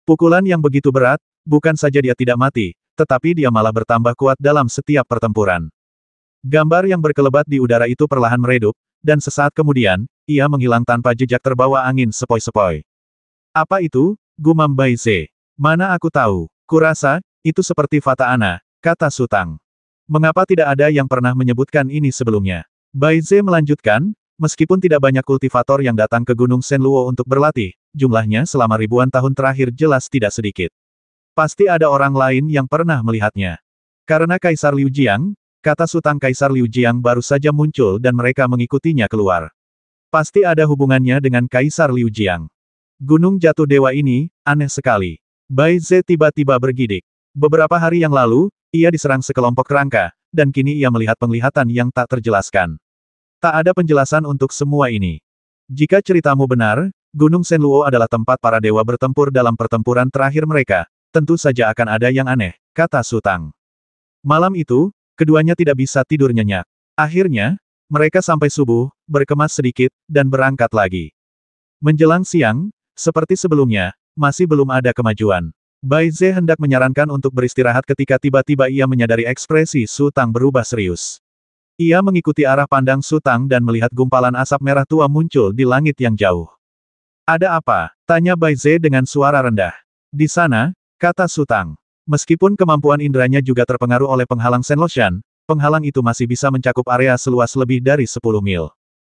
Pukulan yang begitu berat, bukan saja dia tidak mati, tetapi dia malah bertambah kuat dalam setiap pertempuran. Gambar yang berkelebat di udara itu perlahan meredup, dan sesaat kemudian, ia menghilang tanpa jejak terbawa angin sepoi-sepoi. Apa itu? Gumam Bai Ze. Mana aku tahu. Kurasa, itu seperti Fata Ana, kata Su Tang. Mengapa tidak ada yang pernah menyebutkan ini sebelumnya? Bai Ze melanjutkan, meskipun tidak banyak kultivator yang datang ke Gunung Shenluo untuk berlatih, jumlahnya selama ribuan tahun terakhir jelas tidak sedikit. Pasti ada orang lain yang pernah melihatnya. Karena Kaisar Liu Jiang, kata Su Tang, Kaisar Liu Jiang baru saja muncul dan mereka mengikutinya keluar. Pasti ada hubungannya dengan Kaisar Liu Jiang. Gunung Jatuh Dewa ini, aneh sekali. Bai Ze tiba-tiba bergidik. Beberapa hari yang lalu, ia diserang sekelompok kerangka, dan kini ia melihat penglihatan yang tak terjelaskan. Tak ada penjelasan untuk semua ini. Jika ceritamu benar, Gunung Shenluo adalah tempat para dewa bertempur dalam pertempuran terakhir mereka, tentu saja akan ada yang aneh, kata Su Tang. Malam itu, keduanya tidak bisa tidur nyenyak. Akhirnya, mereka sampai subuh, berkemas sedikit, dan berangkat lagi. Menjelang siang, seperti sebelumnya, masih belum ada kemajuan. Bai Ze hendak menyarankan untuk beristirahat ketika tiba-tiba ia menyadari ekspresi Su Tang berubah serius. Ia mengikuti arah pandang Su Tang dan melihat gumpalan asap merah tua muncul di langit yang jauh. Ada apa? Tanya Bai Ze dengan suara rendah. Di sana, kata Su Tang. Meskipun kemampuan inderanya juga terpengaruh oleh penghalang Shenloshan, penghalang itu masih bisa mencakup area seluas lebih dari 10 mil.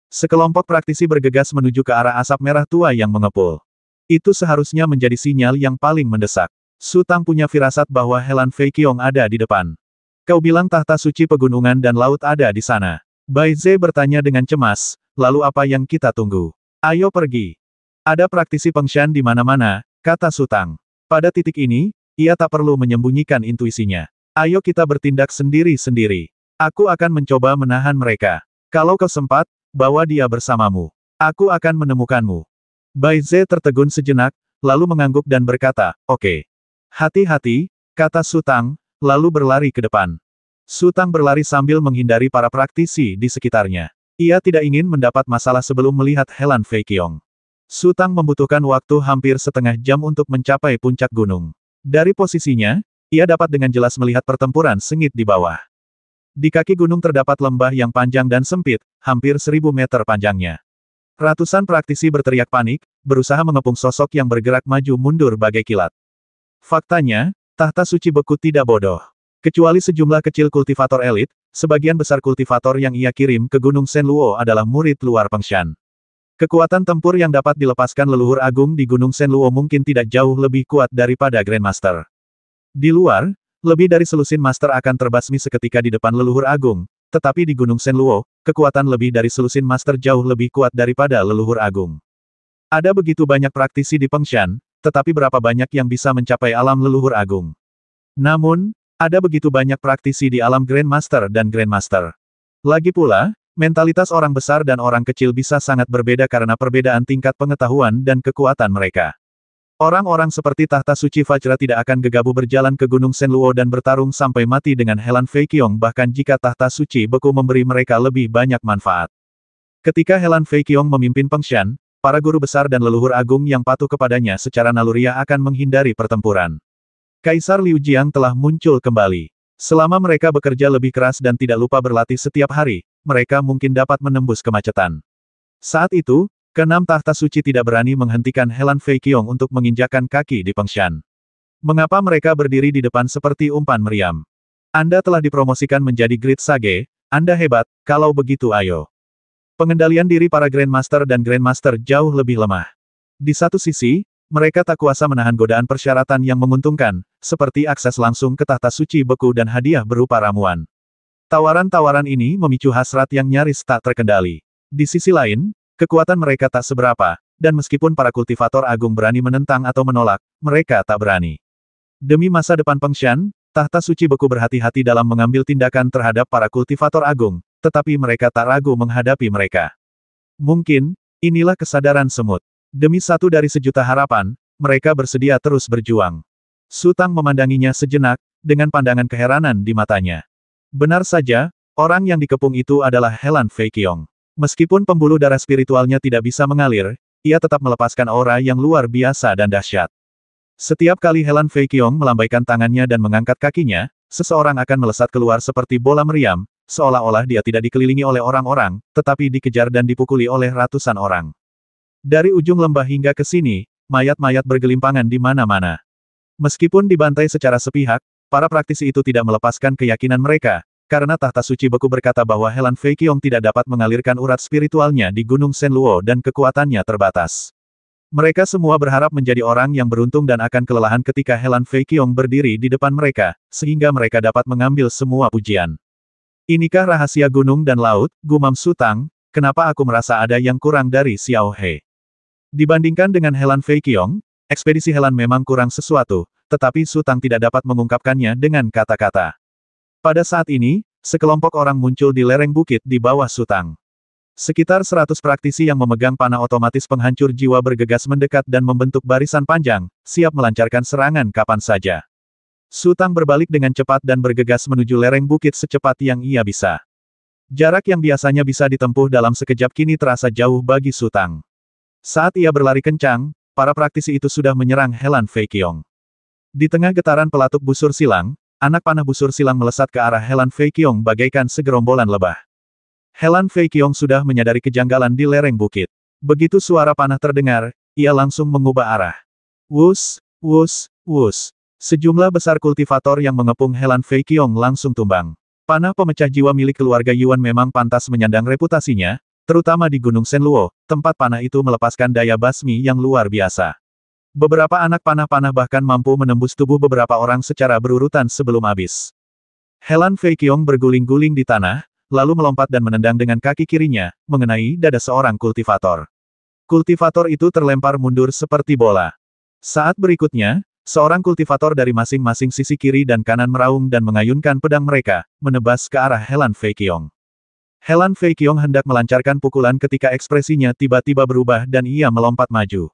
Sekelompok praktisi bergegas menuju ke arah asap merah tua yang mengepul. Itu seharusnya menjadi sinyal yang paling mendesak. Su Tang punya firasat bahwa Helan Fei Qiong ada di depan. Kau bilang tahta suci pegunungan dan laut ada di sana. Bai Ze bertanya dengan cemas, lalu apa yang kita tunggu? Ayo pergi. Ada praktisi Fengshan di mana-mana, kata Su Tang. Pada titik ini, ia tak perlu menyembunyikan intuisinya. Ayo kita bertindak sendiri-sendiri. Aku akan mencoba menahan mereka. Kalau kau sempat, bawa dia bersamamu. Aku akan menemukanmu. Bai Ze tertegun sejenak, lalu mengangguk dan berkata, oke. Hati-hati, kata Su Tang, lalu berlari ke depan. Su Tang berlari sambil menghindari para praktisi di sekitarnya. Ia tidak ingin mendapat masalah sebelum melihat Helan Fei Qiong. Su Tang membutuhkan waktu hampir setengah jam untuk mencapai puncak gunung. Dari posisinya, ia dapat dengan jelas melihat pertempuran sengit di bawah. Di kaki gunung terdapat lembah yang panjang dan sempit, hampir 1000 meter panjangnya. Ratusan praktisi berteriak panik, berusaha mengepung sosok yang bergerak maju mundur bagai kilat. Faktanya, tahta suci beku tidak bodoh. Kecuali sejumlah kecil kultivator elit, sebagian besar kultivator yang ia kirim ke Gunung Shenluo adalah murid luar Fengshan. Kekuatan tempur yang dapat dilepaskan leluhur agung di Gunung Shenluo mungkin tidak jauh lebih kuat daripada Grandmaster. Di luar, lebih dari selusin master akan terbasmi seketika di depan leluhur agung. Tetapi di Gunung Shenluo, kekuatan lebih dari selusin master jauh lebih kuat daripada leluhur agung. Ada begitu banyak praktisi di Fengshan, tetapi berapa banyak yang bisa mencapai alam leluhur agung? Namun, ada begitu banyak praktisi di alam Grandmaster dan Grandmaster. Lagi pula, mentalitas orang besar dan orang kecil bisa sangat berbeda karena perbedaan tingkat pengetahuan dan kekuatan mereka. Orang-orang seperti tahta suci Vajra tidak akan gegabah berjalan ke Gunung Shenluo dan bertarung sampai mati dengan Helan Fei Qiong bahkan jika tahta suci beku memberi mereka lebih banyak manfaat. Ketika Helan Fei Qiong memimpin Fengshan, para guru besar dan leluhur agung yang patuh kepadanya secara naluriah akan menghindari pertempuran. Kaisar Liu Jiang telah muncul kembali. Selama mereka bekerja lebih keras dan tidak lupa berlatih setiap hari, mereka mungkin dapat menembus kemacetan. Saat itu, keenam tahta suci tidak berani menghentikan Helan Fei Qiong untuk menginjakan kaki di Fengshan. Mengapa mereka berdiri di depan seperti umpan meriam? Anda telah dipromosikan menjadi Great Sage, Anda hebat, kalau begitu ayo. Pengendalian diri para Grandmaster dan Grandmaster jauh lebih lemah. Di satu sisi, mereka tak kuasa menahan godaan persyaratan yang menguntungkan, seperti akses langsung ke tahta suci beku dan hadiah berupa ramuan. Tawaran-tawaran ini memicu hasrat yang nyaris tak terkendali. Di sisi lain, kekuatan mereka tak seberapa, dan meskipun para kultivator agung berani menentang atau menolak, mereka tak berani. Demi masa depan Fengshan, tahta suci beku berhati-hati dalam mengambil tindakan terhadap para kultivator agung, tetapi mereka tak ragu menghadapi mereka. Mungkin, inilah kesadaran semut. Demi satu dari sejuta harapan, mereka bersedia terus berjuang. Su Tang memandanginya sejenak, dengan pandangan keheranan di matanya. Benar saja, orang yang dikepung itu adalah Helan Fei Qiong. Meskipun pembuluh darah spiritualnya tidak bisa mengalir, ia tetap melepaskan aura yang luar biasa dan dahsyat. Setiap kali Helan Fei Qiong melambaikan tangannya dan mengangkat kakinya, seseorang akan melesat keluar seperti bola meriam, seolah-olah dia tidak dikelilingi oleh orang-orang, tetapi dikejar dan dipukuli oleh ratusan orang. Dari ujung lembah hingga ke sini, mayat-mayat bergelimpangan di mana-mana. Meskipun dibantai secara sepihak, para praktisi itu tidak melepaskan keyakinan mereka, karena tahta suci beku berkata bahwa Helan Feiqiong tidak dapat mengalirkan urat spiritualnya di Gunung Shenluo dan kekuatannya terbatas. Mereka semua berharap menjadi orang yang beruntung dan akan kelelahan ketika Helan Feiqiong berdiri di depan mereka, sehingga mereka dapat mengambil semua pujian. Inikah rahasia gunung dan laut, gumam Su Tang, kenapa aku merasa ada yang kurang dari Xiao He? Dibandingkan dengan Helan Feiqiong, ekspedisi Helan memang kurang sesuatu, tetapi Su Tang tidak dapat mengungkapkannya dengan kata-kata. Pada saat ini, sekelompok orang muncul di lereng bukit di bawah Su Tang. Sekitar 100 praktisi yang memegang panah otomatis penghancur jiwa bergegas mendekat dan membentuk barisan panjang, siap melancarkan serangan kapan saja. Su Tang berbalik dengan cepat dan bergegas menuju lereng bukit secepat yang ia bisa. Jarak yang biasanya bisa ditempuh dalam sekejap kini terasa jauh bagi Su Tang. Saat ia berlari kencang, para praktisi itu sudah menyerang Helan Feiqiong. Di tengah getaran pelatuk busur silang, anak panah busur silang melesat ke arah Helan Feiqiong bagaikan segerombolan lebah. Helan Feiqiong sudah menyadari kejanggalan di lereng bukit. Begitu suara panah terdengar, ia langsung mengubah arah. Wus, wus, wus. Sejumlah besar kultivator yang mengepung Helan Feiqiong langsung tumbang. Panah pemecah jiwa milik keluarga Yuan memang pantas menyandang reputasinya, terutama di Gunung Shenluo, tempat panah itu melepaskan daya basmi yang luar biasa. Beberapa anak panah-panah bahkan mampu menembus tubuh beberapa orang secara berurutan sebelum habis. Helan Feiqiong berguling-guling di tanah, lalu melompat dan menendang dengan kaki kirinya, mengenai dada seorang kultivator. Kultivator itu terlempar mundur seperti bola. Saat berikutnya, seorang kultivator dari masing-masing sisi kiri dan kanan meraung dan mengayunkan pedang mereka, menebas ke arah Helan Feiqiong. Helan Feiqiong hendak melancarkan pukulan ketika ekspresinya tiba-tiba berubah dan ia melompat maju.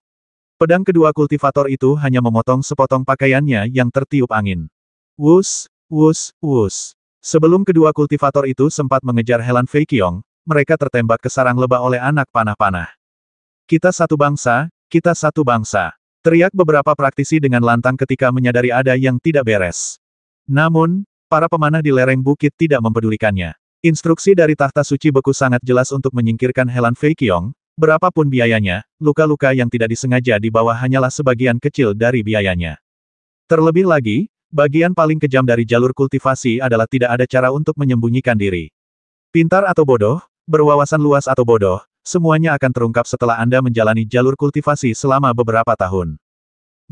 Pedang kedua kultivator itu hanya memotong sepotong pakaiannya yang tertiup angin. Wus, wus, wus. Sebelum kedua kultivator itu sempat mengejar Helan Feiqiong, mereka tertembak ke sarang lebah oleh anak panah-panah. Kita satu bangsa, kita satu bangsa. Teriak beberapa praktisi dengan lantang ketika menyadari ada yang tidak beres. Namun, para pemanah di lereng bukit tidak mempedulikannya. Instruksi dari tahta suci beku sangat jelas untuk menyingkirkan Helan Feiqiong, berapapun biayanya, luka-luka yang tidak disengaja dibawa hanyalah sebagian kecil dari biayanya. Terlebih lagi, bagian paling kejam dari jalur kultivasi adalah tidak ada cara untuk menyembunyikan diri. Pintar atau bodoh, berwawasan luas atau bodoh, semuanya akan terungkap setelah Anda menjalani jalur kultivasi selama beberapa tahun.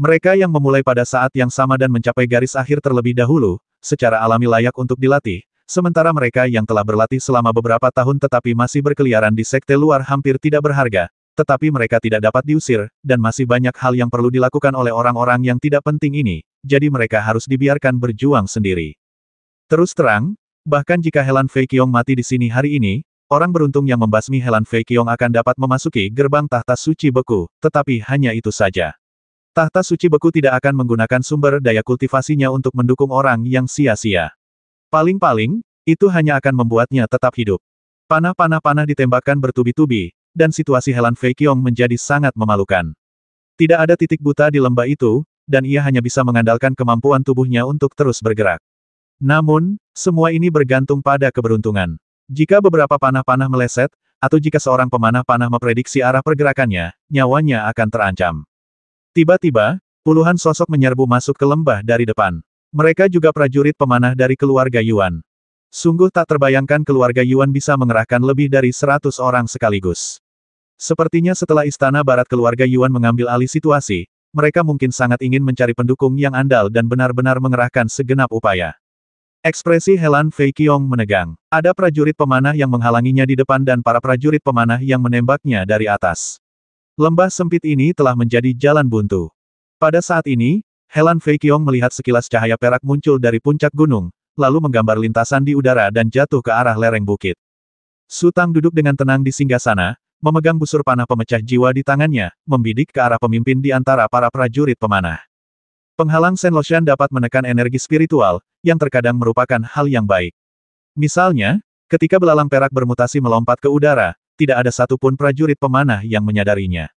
Mereka yang memulai pada saat yang sama dan mencapai garis akhir terlebih dahulu, secara alami layak untuk dilatih, sementara mereka yang telah berlatih selama beberapa tahun tetapi masih berkeliaran di sekte luar hampir tidak berharga, tetapi mereka tidak dapat diusir, dan masih banyak hal yang perlu dilakukan oleh orang-orang yang tidak penting ini. Jadi mereka harus dibiarkan berjuang sendiri. Terus terang, bahkan jika Helan Feiqiong mati di sini hari ini, orang beruntung yang membasmi Helan Feiqiong akan dapat memasuki gerbang tahta suci beku, tetapi hanya itu saja. Tahta suci beku tidak akan menggunakan sumber daya kultivasinya untuk mendukung orang yang sia-sia. Paling-paling, itu hanya akan membuatnya tetap hidup. Panah-panah ditembakkan bertubi-tubi, dan situasi Helan Feiqiong menjadi sangat memalukan. Tidak ada titik buta di lembah itu, dan ia hanya bisa mengandalkan kemampuan tubuhnya untuk terus bergerak. Namun, semua ini bergantung pada keberuntungan. Jika beberapa panah-panah meleset, atau jika seorang pemanah panah memprediksi arah pergerakannya, nyawanya akan terancam. Tiba-tiba, puluhan sosok menyerbu masuk ke lembah dari depan. Mereka juga prajurit pemanah dari keluarga Yuan. Sungguh tak terbayangkan keluarga Yuan bisa mengerahkan lebih dari 100 orang sekaligus. Sepertinya setelah istana barat keluarga Yuan mengambil alih situasi, mereka mungkin sangat ingin mencari pendukung yang andal dan benar-benar mengerahkan segenap upaya. Ekspresi Helan Feiqiong menegang. Ada prajurit pemanah yang menghalanginya di depan dan para prajurit pemanah yang menembaknya dari atas. Lembah sempit ini telah menjadi jalan buntu. Pada saat ini, Helan Feiqiong melihat sekilas cahaya perak muncul dari puncak gunung, lalu menggambar lintasan di udara dan jatuh ke arah lereng bukit. Su Tang duduk dengan tenang di singgahsana, memegang busur panah pemecah jiwa di tangannya, membidik ke arah pemimpin di antara para prajurit pemanah. Penghalang Shen Loshan dapat menekan energi spiritual, yang terkadang merupakan hal yang baik. Misalnya, ketika belalang perak bermutasi melompat ke udara, tidak ada satupun prajurit pemanah yang menyadarinya.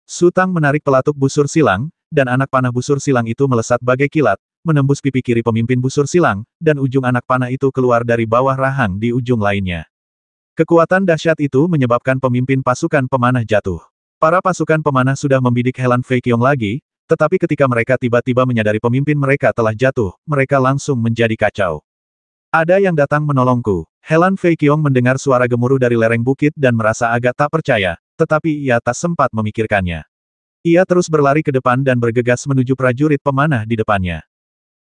Su Tang menarik pelatuk busur silang, dan anak panah busur silang itu melesat bagai kilat, menembus pipi kiri pemimpin busur silang, dan ujung anak panah itu keluar dari bawah rahang di ujung lainnya. Kekuatan dahsyat itu menyebabkan pemimpin pasukan pemanah jatuh. Para pasukan pemanah sudah membidik Helan Feiqiong lagi, Tetapi ketika mereka tiba-tiba menyadari pemimpin mereka telah jatuh, mereka langsung menjadi kacau. Ada yang datang menolongku. Helan Fei Qiong mendengar suara gemuruh dari lereng bukit dan merasa agak tak percaya, tetapi ia tak sempat memikirkannya. Ia terus berlari ke depan dan bergegas menuju prajurit pemanah di depannya.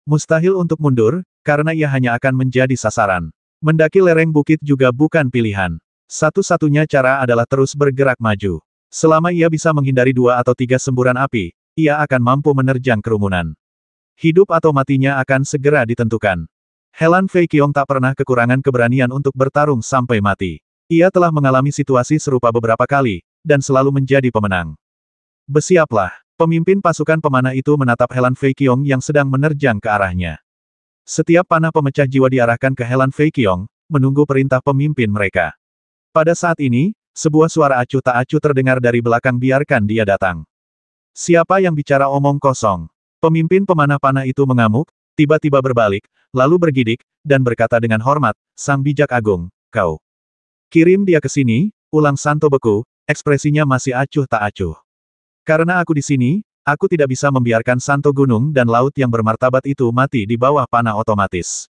Mustahil untuk mundur, karena ia hanya akan menjadi sasaran. Mendaki lereng bukit juga bukan pilihan. Satu-satunya cara adalah terus bergerak maju. Selama ia bisa menghindari 2 atau 3 semburan api, ia akan mampu menerjang kerumunan. Hidup atau matinya akan segera ditentukan. Helan Fei Qiong tak pernah kekurangan keberanian untuk bertarung sampai mati. Ia telah mengalami situasi serupa beberapa kali, dan selalu menjadi pemenang. Bersiaplah. Pemimpin pasukan pemanah itu menatap Helan Fei Qiong yang sedang menerjang ke arahnya. Setiap panah pemecah jiwa diarahkan ke Helan Fei Qiong, menunggu perintah pemimpin mereka. Pada saat ini, sebuah suara acuh tak acuh terdengar dari belakang. Biarkan dia datang. Siapa yang bicara omong kosong? Pemimpin pemanah panah itu mengamuk, tiba-tiba berbalik, lalu bergidik, dan berkata dengan hormat, Sang Bijak Agung, kau. Kirim dia ke sini, ulang Santo Beku, ekspresinya masih acuh tak acuh. Karena aku di sini, aku tidak bisa membiarkan Santo Gunung dan Laut yang bermartabat itu mati di bawah panah otomatis.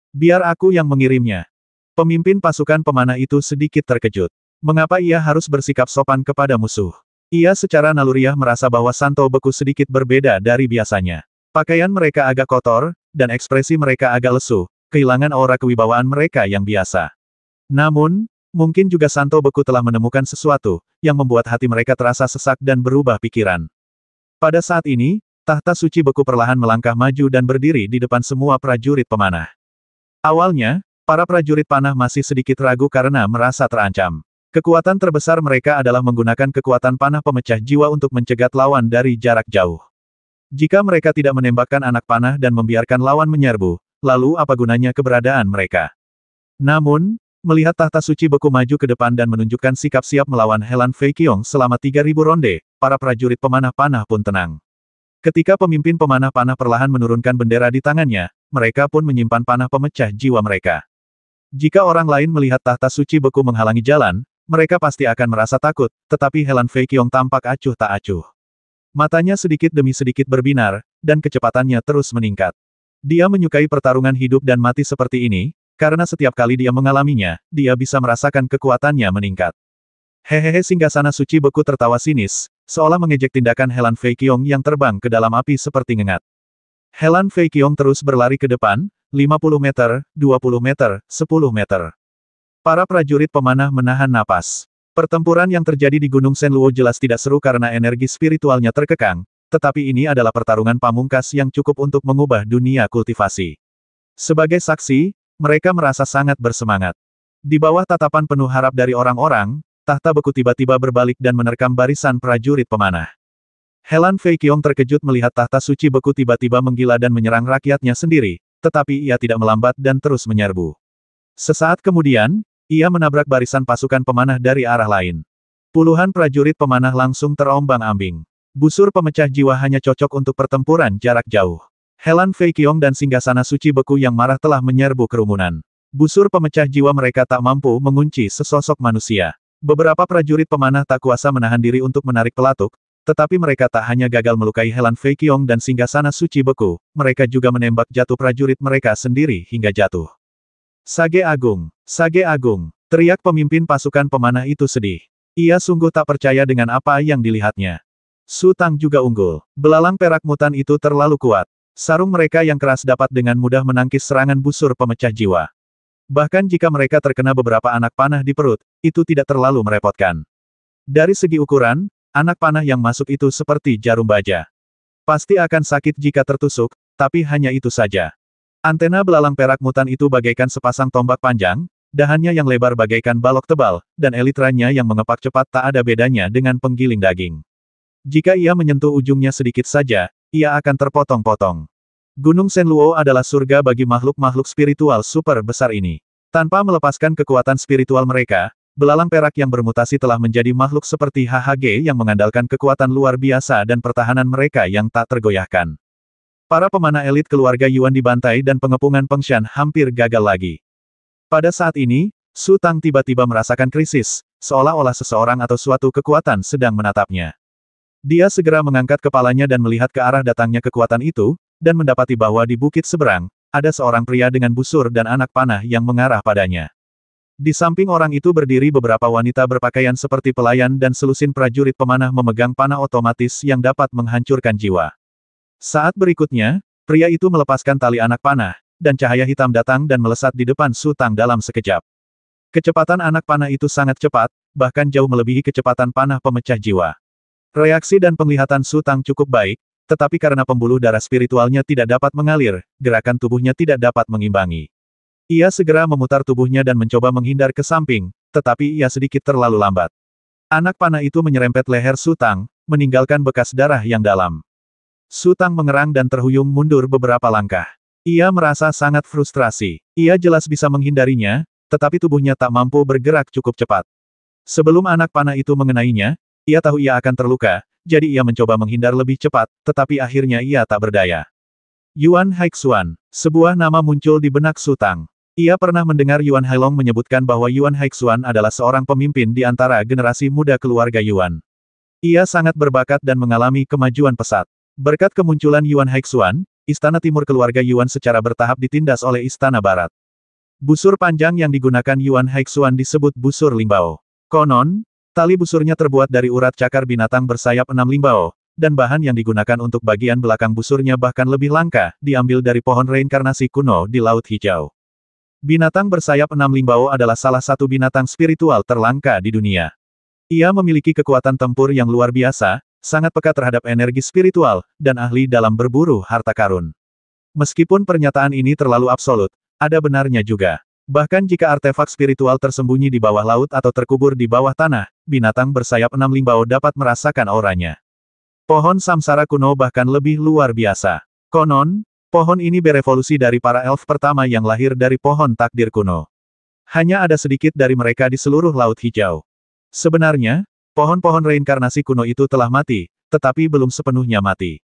Biar aku yang mengirimnya. Pemimpin pasukan pemanah itu sedikit terkejut. Mengapa ia harus bersikap sopan kepada musuh? Ia secara naluriah merasa bahwa Santo Beku sedikit berbeda dari biasanya. Pakaian mereka agak kotor, dan ekspresi mereka agak lesu, kehilangan aura kewibawaan mereka yang biasa. Namun, mungkin juga Santo Beku telah menemukan sesuatu, yang membuat hati mereka terasa sesak dan berubah pikiran. Pada saat ini, tahta suci beku perlahan melangkah maju dan berdiri di depan semua prajurit pemanah. Awalnya, para prajurit panah masih sedikit ragu karena merasa terancam. Kekuatan terbesar mereka adalah menggunakan kekuatan panah pemecah jiwa untuk mencegat lawan dari jarak jauh. Jika mereka tidak menembakkan anak panah dan membiarkan lawan menyerbu, lalu apa gunanya keberadaan mereka? Namun, melihat tahta suci beku maju ke depan dan menunjukkan sikap siap melawan Helan Fei Qiong selama 3.000 ronde, para prajurit pemanah panah pun tenang. Ketika pemimpin pemanah panah perlahan menurunkan bendera di tangannya, mereka pun menyimpan panah pemecah jiwa mereka. Jika orang lain melihat tahta suci beku menghalangi jalan, mereka pasti akan merasa takut, tetapi Helan Fei Qiong tampak acuh tak acuh. Matanya sedikit demi sedikit berbinar, dan kecepatannya terus meningkat. Dia menyukai pertarungan hidup dan mati seperti ini, karena setiap kali dia mengalaminya, dia bisa merasakan kekuatannya meningkat. Hehehe, singgasana suci beku tertawa sinis, seolah mengejek tindakan Helan Fei Qiong yang terbang ke dalam api seperti ngengat. Helan Fei Qiong terus berlari ke depan, 50 meter, 20 meter, 10 meter. Para prajurit pemanah menahan napas. Pertempuran yang terjadi di Gunung Shenluo jelas tidak seru karena energi spiritualnya terkekang, tetapi ini adalah pertarungan pamungkas yang cukup untuk mengubah dunia kultivasi. Sebagai saksi, mereka merasa sangat bersemangat. Di bawah tatapan penuh harap dari orang-orang, tahta beku tiba-tiba berbalik dan menerkam barisan prajurit pemanah. Helan Fei Qiong terkejut melihat tahta suci beku tiba-tiba menggila dan menyerang rakyatnya sendiri, tetapi ia tidak melambat dan terus menyerbu. Sesaat kemudian, ia menabrak barisan pasukan pemanah dari arah lain. Puluhan prajurit pemanah langsung terombang-ambing. Busur pemecah jiwa hanya cocok untuk pertempuran jarak jauh. Helan Fei Qiong dan singgasana suci beku yang marah telah menyerbu kerumunan. Busur pemecah jiwa mereka tak mampu mengunci sesosok manusia. Beberapa prajurit pemanah tak kuasa menahan diri untuk menarik pelatuk, tetapi mereka tak hanya gagal melukai Helan Fei Qiong dan singgasana suci beku, mereka juga menembak jatuh prajurit mereka sendiri hingga jatuh. Sage Agung! Sage Agung! Teriak pemimpin pasukan pemanah itu sedih. Ia sungguh tak percaya dengan apa yang dilihatnya. Su Tang juga unggul. Belalang perak mutan itu terlalu kuat. Sarung mereka yang keras dapat dengan mudah menangkis serangan busur pemecah jiwa. Bahkan jika mereka terkena beberapa anak panah di perut, itu tidak terlalu merepotkan. Dari segi ukuran, anak panah yang masuk itu seperti jarum baja. Pasti akan sakit jika tertusuk, tapi hanya itu saja. Antena belalang perak mutan itu bagaikan sepasang tombak panjang, dahannya yang lebar bagaikan balok tebal, dan elitranya yang mengepak cepat tak ada bedanya dengan penggiling daging. Jika ia menyentuh ujungnya sedikit saja, ia akan terpotong-potong. Gunung Shenluo adalah surga bagi makhluk-makhluk spiritual super besar ini. Tanpa melepaskan kekuatan spiritual mereka, belalang perak yang bermutasi telah menjadi makhluk seperti HHG yang mengandalkan kekuatan luar biasa dan pertahanan mereka yang tak tergoyahkan. Para pemanah elit keluarga Yuan dibantai dan pengepungan Pengshan hampir gagal lagi. Pada saat ini, Su Tang tiba-tiba merasakan krisis, seolah-olah seseorang atau suatu kekuatan sedang menatapnya. Dia segera mengangkat kepalanya dan melihat ke arah datangnya kekuatan itu, dan mendapati bahwa di bukit seberang, ada seorang pria dengan busur dan anak panah yang mengarah padanya. Di samping orang itu berdiri beberapa wanita berpakaian seperti pelayan dan selusin prajurit pemanah memegang panah otomatis yang dapat menghancurkan jiwa. Saat berikutnya, pria itu melepaskan tali anak panah, dan cahaya hitam datang dan melesat di depan Su Tang dalam sekejap. Kecepatan anak panah itu sangat cepat, bahkan jauh melebihi kecepatan panah pemecah jiwa. Reaksi dan penglihatan Su Tang cukup baik, tetapi karena pembuluh darah spiritualnya tidak dapat mengalir, gerakan tubuhnya tidak dapat mengimbangi. Ia segera memutar tubuhnya dan mencoba menghindar ke samping, tetapi ia sedikit terlalu lambat. Anak panah itu menyerempet leher Su Tang, meninggalkan bekas darah yang dalam. Su Tang mengerang dan terhuyung mundur beberapa langkah. Ia merasa sangat frustrasi. Ia jelas bisa menghindarinya, tetapi tubuhnya tak mampu bergerak cukup cepat. Sebelum anak panah itu mengenainya, ia tahu ia akan terluka, jadi ia mencoba menghindar lebih cepat, tetapi akhirnya ia tak berdaya. Yuan Haixuan. Sebuah nama muncul di benak Su Tang. Ia pernah mendengar Yuan Hailong menyebutkan bahwa Yuan Haixuan adalah seorang pemimpin di antara generasi muda keluarga Yuan. Ia sangat berbakat dan mengalami kemajuan pesat. Berkat kemunculan Yuan Haixuan, Istana Timur keluarga Yuan secara bertahap ditindas oleh Istana Barat. Busur panjang yang digunakan Yuan Haixuan disebut busur Lingbao. Konon, tali busurnya terbuat dari urat cakar binatang bersayap 6 Lingbao, dan bahan yang digunakan untuk bagian belakang busurnya bahkan lebih langka, diambil dari pohon reinkarnasi kuno di Laut Hijau. Binatang bersayap 6 Lingbao adalah salah satu binatang spiritual terlangka di dunia. Ia memiliki kekuatan tempur yang luar biasa, sangat peka terhadap energi spiritual, dan ahli dalam berburu harta karun. Meskipun pernyataan ini terlalu absolut, ada benarnya juga. Bahkan jika artefak spiritual tersembunyi di bawah laut atau terkubur di bawah tanah, binatang bersayap 6 Lingbao dapat merasakan auranya. Pohon samsara kuno bahkan lebih luar biasa. Konon, pohon ini berevolusi dari para elf pertama yang lahir dari pohon takdir kuno. Hanya ada sedikit dari mereka di seluruh Laut Hijau. Sebenarnya, pohon-pohon reinkarnasi kuno itu telah mati, tetapi belum sepenuhnya mati.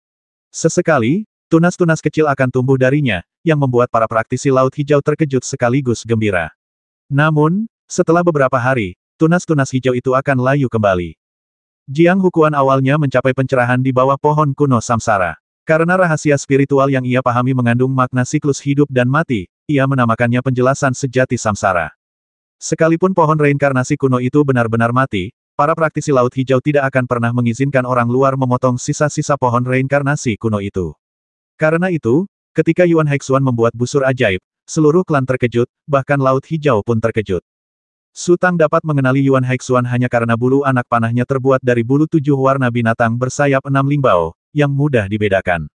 Sesekali, tunas-tunas kecil akan tumbuh darinya, yang membuat para praktisi Laut Hijau terkejut sekaligus gembira. Namun, setelah beberapa hari, tunas-tunas hijau itu akan layu kembali. Jiang Hukuan awalnya mencapai pencerahan di bawah pohon kuno samsara. Karena rahasia spiritual yang ia pahami mengandung makna siklus hidup dan mati, ia menamakannya penjelasan sejati samsara. Sekalipun pohon reinkarnasi kuno itu benar-benar mati, para praktisi Laut Hijau tidak akan pernah mengizinkan orang luar memotong sisa-sisa pohon reinkarnasi kuno itu. Karena itu, ketika Yuan Haixuan membuat busur ajaib, seluruh klan terkejut, bahkan Laut Hijau pun terkejut. Su Tang dapat mengenali Yuan Haixuan hanya karena bulu anak panahnya terbuat dari bulu 7 warna binatang bersayap 6 Lingbao, yang mudah dibedakan.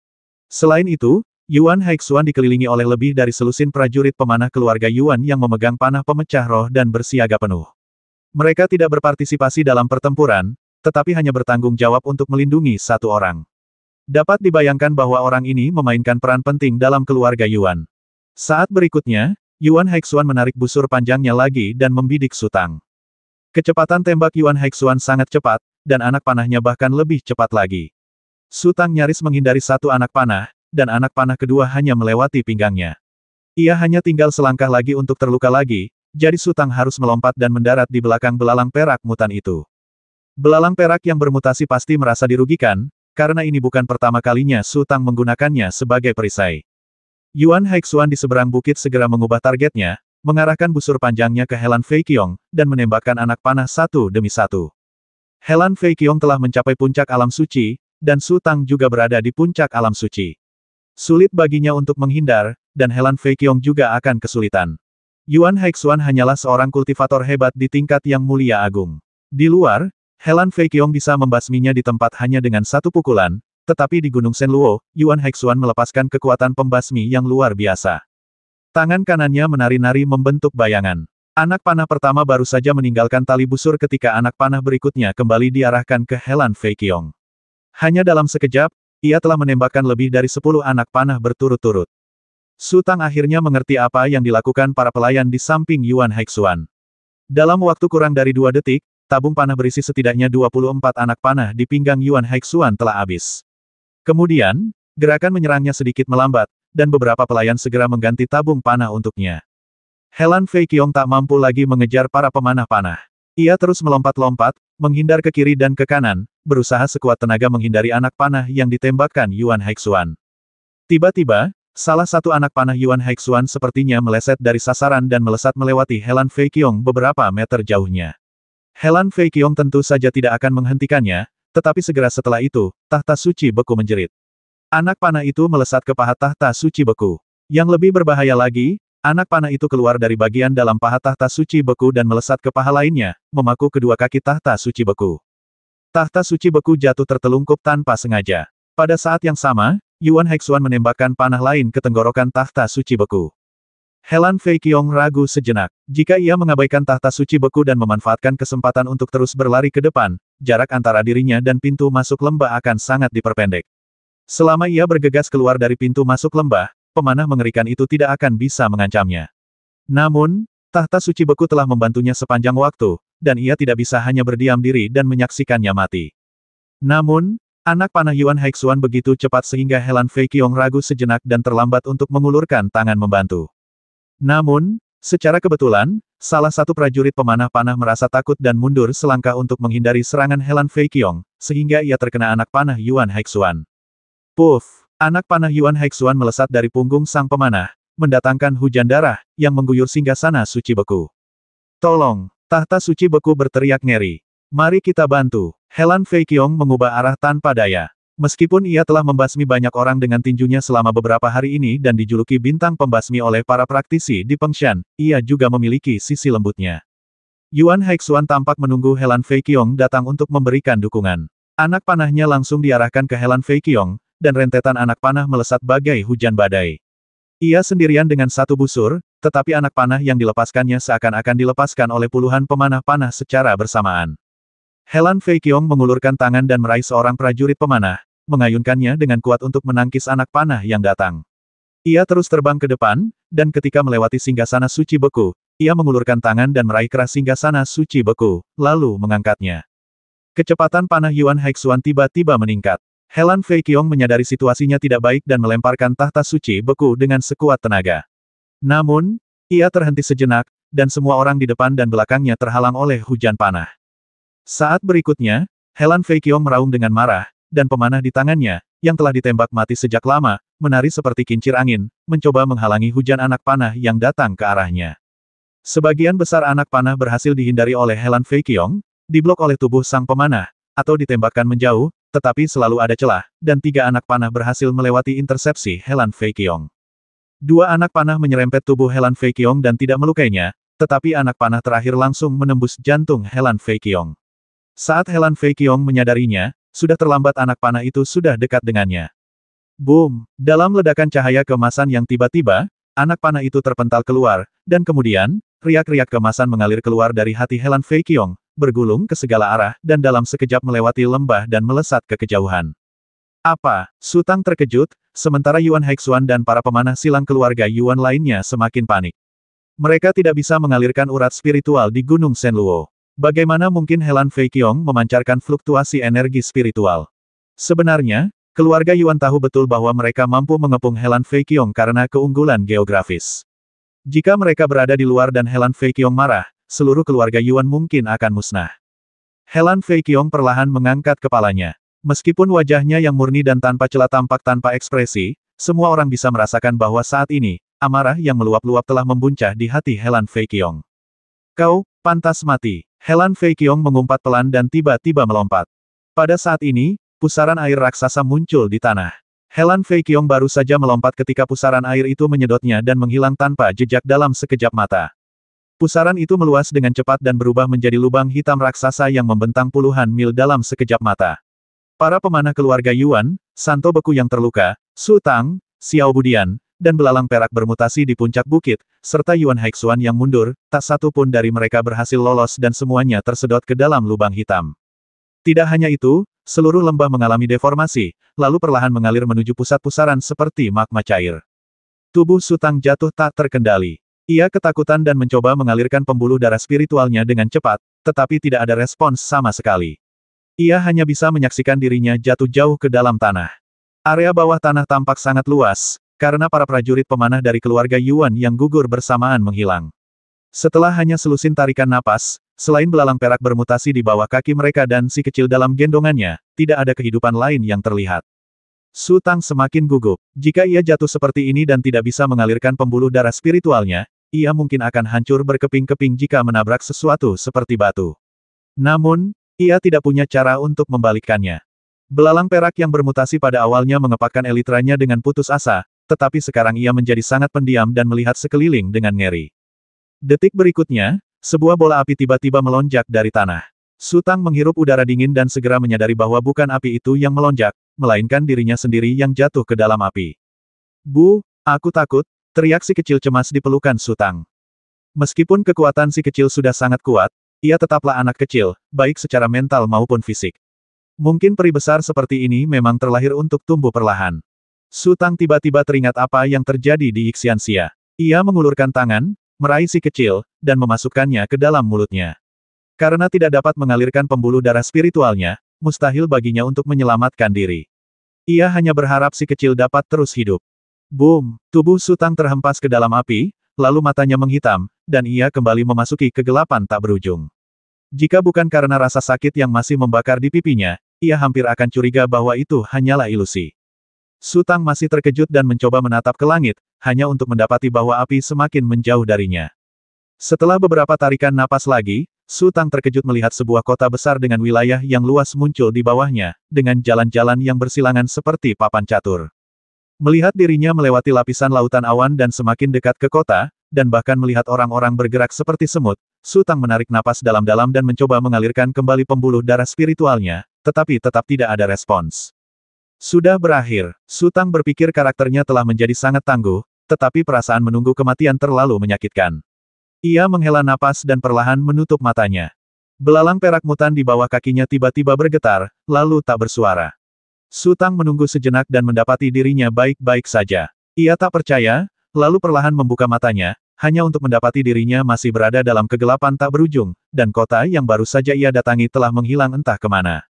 Selain itu, Yuan Haixuan dikelilingi oleh lebih dari selusin prajurit pemanah keluarga Yuan yang memegang panah pemecah roh dan bersiaga penuh. Mereka tidak berpartisipasi dalam pertempuran, tetapi hanya bertanggung jawab untuk melindungi satu orang. Dapat dibayangkan bahwa orang ini memainkan peran penting dalam keluarga Yuan. Saat berikutnya, Yuan Haixuan menarik busur panjangnya lagi dan membidik Su Tang. Kecepatan tembak Yuan Haixuan sangat cepat, dan anak panahnya bahkan lebih cepat lagi. Su Tang nyaris menghindari satu anak panah, dan anak panah kedua hanya melewati pinggangnya. Ia hanya tinggal selangkah lagi untuk terluka lagi, jadi Su Tang harus melompat dan mendarat di belakang belalang perak mutan itu. Belalang perak yang bermutasi pasti merasa dirugikan, karena ini bukan pertama kalinya Su Tang menggunakannya sebagai perisai. Yuan Haixuan di seberang bukit segera mengubah targetnya, mengarahkan busur panjangnya ke Helan Fei Qiong, dan menembakkan anak panah satu demi satu. Helan Fei Qiong telah mencapai puncak alam suci, dan Su Tang juga berada di puncak alam suci. Sulit baginya untuk menghindar, dan Helan Fei Qiong juga akan kesulitan. Yuan Haixuan hanyalah seorang kultivator hebat di tingkat yang mulia agung. Di luar, Helan Fei Qiong bisa membasminya di tempat hanya dengan satu pukulan, tetapi di Gunung Shenluo, Yuan Haixuan melepaskan kekuatan pembasmi yang luar biasa. Tangan kanannya menari-nari membentuk bayangan. Anak panah pertama baru saja meninggalkan tali busur ketika anak panah berikutnya kembali diarahkan ke Helan Fei Qiong. Hanya dalam sekejap, ia telah menembakkan lebih dari 10 anak panah berturut-turut. Su Tang akhirnya mengerti apa yang dilakukan para pelayan di samping Yuan Haixuan. Dalam waktu kurang dari 2 detik, tabung panah berisi setidaknya 24 anak panah di pinggang Yuan Haixuan telah habis. Kemudian, gerakan menyerangnya sedikit melambat, dan beberapa pelayan segera mengganti tabung panah untuknya. Helan Fei Qiong tak mampu lagi mengejar para pemanah panah. Ia terus melompat-lompat, menghindar ke kiri dan ke kanan, berusaha sekuat tenaga menghindari anak panah yang ditembakkan Yuan Haixuan. Tiba-tiba, salah satu anak panah Yuan Haixuan sepertinya meleset dari sasaran dan melesat melewati Helan Fei Qiong beberapa meter jauhnya. Helan Fei Qiong tentu saja tidak akan menghentikannya, tetapi segera setelah itu, tahta suci beku menjerit. Anak panah itu melesat ke paha tahta suci beku. Yang lebih berbahaya lagi, anak panah itu keluar dari bagian dalam paha tahta suci beku dan melesat ke paha lainnya, memaku kedua kaki tahta suci beku. Tahta suci beku jatuh tertelungkup tanpa sengaja. Pada saat yang sama, Yuan Haixuan menembakkan panah lain ke tenggorokan tahta suci beku. Helan Fei Qiong ragu sejenak. Jika ia mengabaikan tahta suci beku dan memanfaatkan kesempatan untuk terus berlari ke depan, jarak antara dirinya dan pintu masuk lembah akan sangat diperpendek. Selama ia bergegas keluar dari pintu masuk lembah, pemanah mengerikan itu tidak akan bisa mengancamnya. Namun, tahta suci beku telah membantunya sepanjang waktu, dan ia tidak bisa hanya berdiam diri dan menyaksikannya mati. Namun, anak panah Yuan Haixuan begitu cepat sehingga Helan Fei Qiong ragu sejenak dan terlambat untuk mengulurkan tangan membantu. Namun, secara kebetulan, salah satu prajurit pemanah panah merasa takut dan mundur selangkah untuk menghindari serangan Helan Fei Qiong, sehingga ia terkena anak panah Yuan Haixuan. Puff! Anak panah Yuan Haixuan melesat dari punggung sang pemanah, mendatangkan hujan darah, yang mengguyur singgasana suci beku. Tolong! Tahta suci beku berteriak ngeri. Mari kita bantu. Helan Fei Qiong mengubah arah tanpa daya. Meskipun ia telah membasmi banyak orang dengan tinjunya selama beberapa hari ini dan dijuluki bintang pembasmi oleh para praktisi di Fengshan, ia juga memiliki sisi lembutnya. Yuan Haixuan tampak menunggu Helan Fei Qiong datang untuk memberikan dukungan. Anak panahnya langsung diarahkan ke Helan Fei Qiong, dan rentetan anak panah melesat bagai hujan badai. Ia sendirian dengan satu busur, tetapi anak panah yang dilepaskannya seakan-akan dilepaskan oleh puluhan pemanah panah secara bersamaan. Helan Fei Qiong mengulurkan tangan dan meraih seorang prajurit pemanah, mengayunkannya dengan kuat untuk menangkis anak panah yang datang. Ia terus terbang ke depan, dan ketika melewati singgasana suci beku, ia mengulurkan tangan dan meraih keras singgasana suci beku, lalu mengangkatnya. Kecepatan panah Yuan Haixuan tiba-tiba meningkat. Helan Fei Qiong menyadari situasinya tidak baik dan melemparkan tahta suci beku dengan sekuat tenaga. Namun, ia terhenti sejenak, dan semua orang di depan dan belakangnya terhalang oleh hujan panah. Saat berikutnya, Helan Fei Qiong meraung dengan marah, dan pemanah di tangannya, yang telah ditembak mati sejak lama, menari seperti kincir angin, mencoba menghalangi hujan anak panah yang datang ke arahnya. Sebagian besar anak panah berhasil dihindari oleh Helan Fei Qiong, diblok oleh tubuh sang pemanah, atau ditembakkan menjauh, tetapi selalu ada celah, dan 3 anak panah berhasil melewati intersepsi Helan Fei Qiong. 2 anak panah menyerempet tubuh Helan Fei Qiong dan tidak melukainya, tetapi anak panah terakhir langsung menembus jantung Helan Fei Qiong. Saat Helan Fei Qiong menyadarinya, sudah terlambat anak panah itu sudah dekat dengannya. Boom! Dalam ledakan cahaya keemasan yang tiba-tiba, anak panah itu terpental keluar, dan kemudian, riak-riak keemasan mengalir keluar dari hati Helan Fei Qiong, bergulung ke segala arah, dan dalam sekejap melewati lembah dan melesat ke kejauhan. Apa? Sutang terkejut, sementara Yuan Haixuan dan para pemanah silang keluarga Yuan lainnya semakin panik. Mereka tidak bisa mengalirkan urat spiritual di Gunung Shenluo. Bagaimana mungkin Helan Fei Qiong memancarkan fluktuasi energi spiritual? Sebenarnya, keluarga Yuan tahu betul bahwa mereka mampu mengepung Helan Fei Qiong karena keunggulan geografis. Jika mereka berada di luar dan Helan Fei Qiong marah, seluruh keluarga Yuan mungkin akan musnah. Helan Fei Qiong perlahan mengangkat kepalanya. Meskipun wajahnya yang murni dan tanpa celah tampak tanpa ekspresi, semua orang bisa merasakan bahwa saat ini, amarah yang meluap-luap telah membuncah di hati Helan Fei Qiong. Kau, pantas mati. Helan Fei Qiong mengumpat pelan dan tiba-tiba melompat. Pada saat ini, pusaran air raksasa muncul di tanah. Helan Fei Qiong baru saja melompat ketika pusaran air itu menyedotnya dan menghilang tanpa jejak dalam sekejap mata. Pusaran itu meluas dengan cepat dan berubah menjadi lubang hitam raksasa yang membentang puluhan mil dalam sekejap mata. Para pemanah keluarga Yuan, Santo Beku yang terluka, Su Tang, Xiao Budian, dan belalang perak bermutasi di puncak bukit, serta Yuan Haixuan yang mundur, tak satu pun dari mereka berhasil lolos dan semuanya tersedot ke dalam lubang hitam. Tidak hanya itu, seluruh lembah mengalami deformasi, lalu perlahan mengalir menuju pusat pusaran seperti magma cair. Tubuh Su Tang jatuh tak terkendali. Ia ketakutan dan mencoba mengalirkan pembuluh darah spiritualnya dengan cepat, tetapi tidak ada respons sama sekali. Ia hanya bisa menyaksikan dirinya jatuh jauh ke dalam tanah. Area bawah tanah tampak sangat luas, karena para prajurit pemanah dari keluarga Yuan yang gugur bersamaan menghilang. Setelah hanya selusin tarikan napas, Selain belalang perak bermutasi di bawah kaki mereka dan si kecil dalam gendongannya, tidak ada kehidupan lain yang terlihat. Su Tang semakin gugup. Jika ia jatuh seperti ini dan tidak bisa mengalirkan pembuluh darah spiritualnya, ia mungkin akan hancur berkeping-keping jika menabrak sesuatu seperti batu. Namun, ia tidak punya cara untuk membalikkannya. Belalang perak yang bermutasi pada awalnya mengepakkan elitranya dengan putus asa, tetapi sekarang ia menjadi sangat pendiam dan melihat sekeliling dengan ngeri. Detik berikutnya, sebuah bola api tiba-tiba melonjak dari tanah. Su Tang menghirup udara dingin dan segera menyadari bahwa bukan api itu yang melonjak, melainkan dirinya sendiri yang jatuh ke dalam api. Bu, aku takut, teriak si kecil cemas di pelukan Su Tang. Meskipun kekuatan si kecil sudah sangat kuat, ia tetaplah anak kecil, baik secara mental maupun fisik. Mungkin peri besar seperti ini memang terlahir untuk tumbuh perlahan. Su Tang tiba-tiba teringat apa yang terjadi di Ixianxia. Ia mengulurkan tangan, meraih si kecil, dan memasukkannya ke dalam mulutnya. Karena tidak dapat mengalirkan pembuluh darah spiritualnya, mustahil baginya untuk menyelamatkan diri. Ia hanya berharap si kecil dapat terus hidup. Boom! Tubuh Su Tang terhempas ke dalam api, lalu matanya menghitam, dan ia kembali memasuki kegelapan tak berujung. Jika bukan karena rasa sakit yang masih membakar di pipinya, ia hampir akan curiga bahwa itu hanyalah ilusi. Su Tang masih terkejut dan mencoba menatap ke langit, hanya untuk mendapati bahwa api semakin menjauh darinya. Setelah beberapa tarikan napas lagi, Su Tang terkejut melihat sebuah kota besar dengan wilayah yang luas muncul di bawahnya, dengan jalan-jalan yang bersilangan seperti papan catur. Melihat dirinya melewati lapisan lautan awan dan semakin dekat ke kota, dan bahkan melihat orang-orang bergerak seperti semut, Su Tang menarik napas dalam-dalam dan mencoba mengalirkan kembali pembuluh darah spiritualnya, tetapi tetap tidak ada respons. Sudah berakhir, Su Tang berpikir karakternya telah menjadi sangat tangguh, tetapi perasaan menunggu kematian terlalu menyakitkan. Ia menghela napas dan perlahan menutup matanya. Belalang perak mutan di bawah kakinya tiba-tiba bergetar, lalu tak bersuara. Su Tang menunggu sejenak dan mendapati dirinya baik-baik saja. Ia tak percaya, lalu perlahan membuka matanya, hanya untuk mendapati dirinya masih berada dalam kegelapan tak berujung, dan kota yang baru saja ia datangi telah menghilang entah kemana.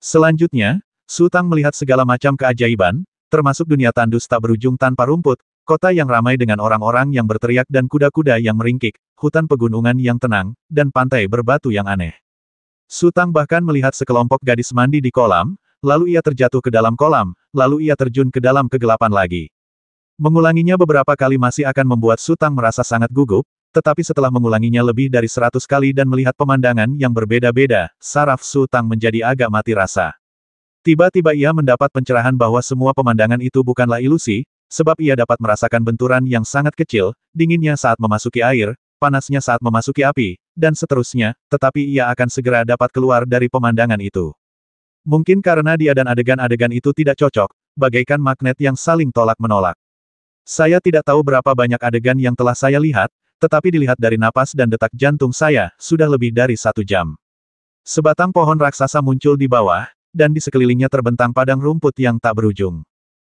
Selanjutnya, Su Tang melihat segala macam keajaiban, termasuk dunia tandus tak berujung tanpa rumput, kota yang ramai dengan orang-orang yang berteriak dan kuda-kuda yang meringkik, hutan pegunungan yang tenang, dan pantai berbatu yang aneh. Su Tang bahkan melihat sekelompok gadis mandi di kolam, lalu ia terjatuh ke dalam kolam, lalu ia terjun ke dalam kegelapan lagi. Mengulanginya beberapa kali masih akan membuat Su Tang merasa sangat gugup, tetapi setelah mengulanginya lebih dari 100 kali dan melihat pemandangan yang berbeda-beda, saraf Su Tang menjadi agak mati rasa. Tiba-tiba ia mendapat pencerahan bahwa semua pemandangan itu bukanlah ilusi, sebab ia dapat merasakan benturan yang sangat kecil, dinginnya saat memasuki air, panasnya saat memasuki api, dan seterusnya, tetapi ia akan segera dapat keluar dari pemandangan itu. Mungkin karena dia dan adegan-adegan itu tidak cocok, bagaikan magnet yang saling tolak-menolak. Saya tidak tahu berapa banyak adegan yang telah saya lihat, tetapi dilihat dari napas dan detak jantung saya, sudah lebih dari 1 jam. Sebatang pohon raksasa muncul di bawah, dan di sekelilingnya terbentang padang rumput yang tak berujung.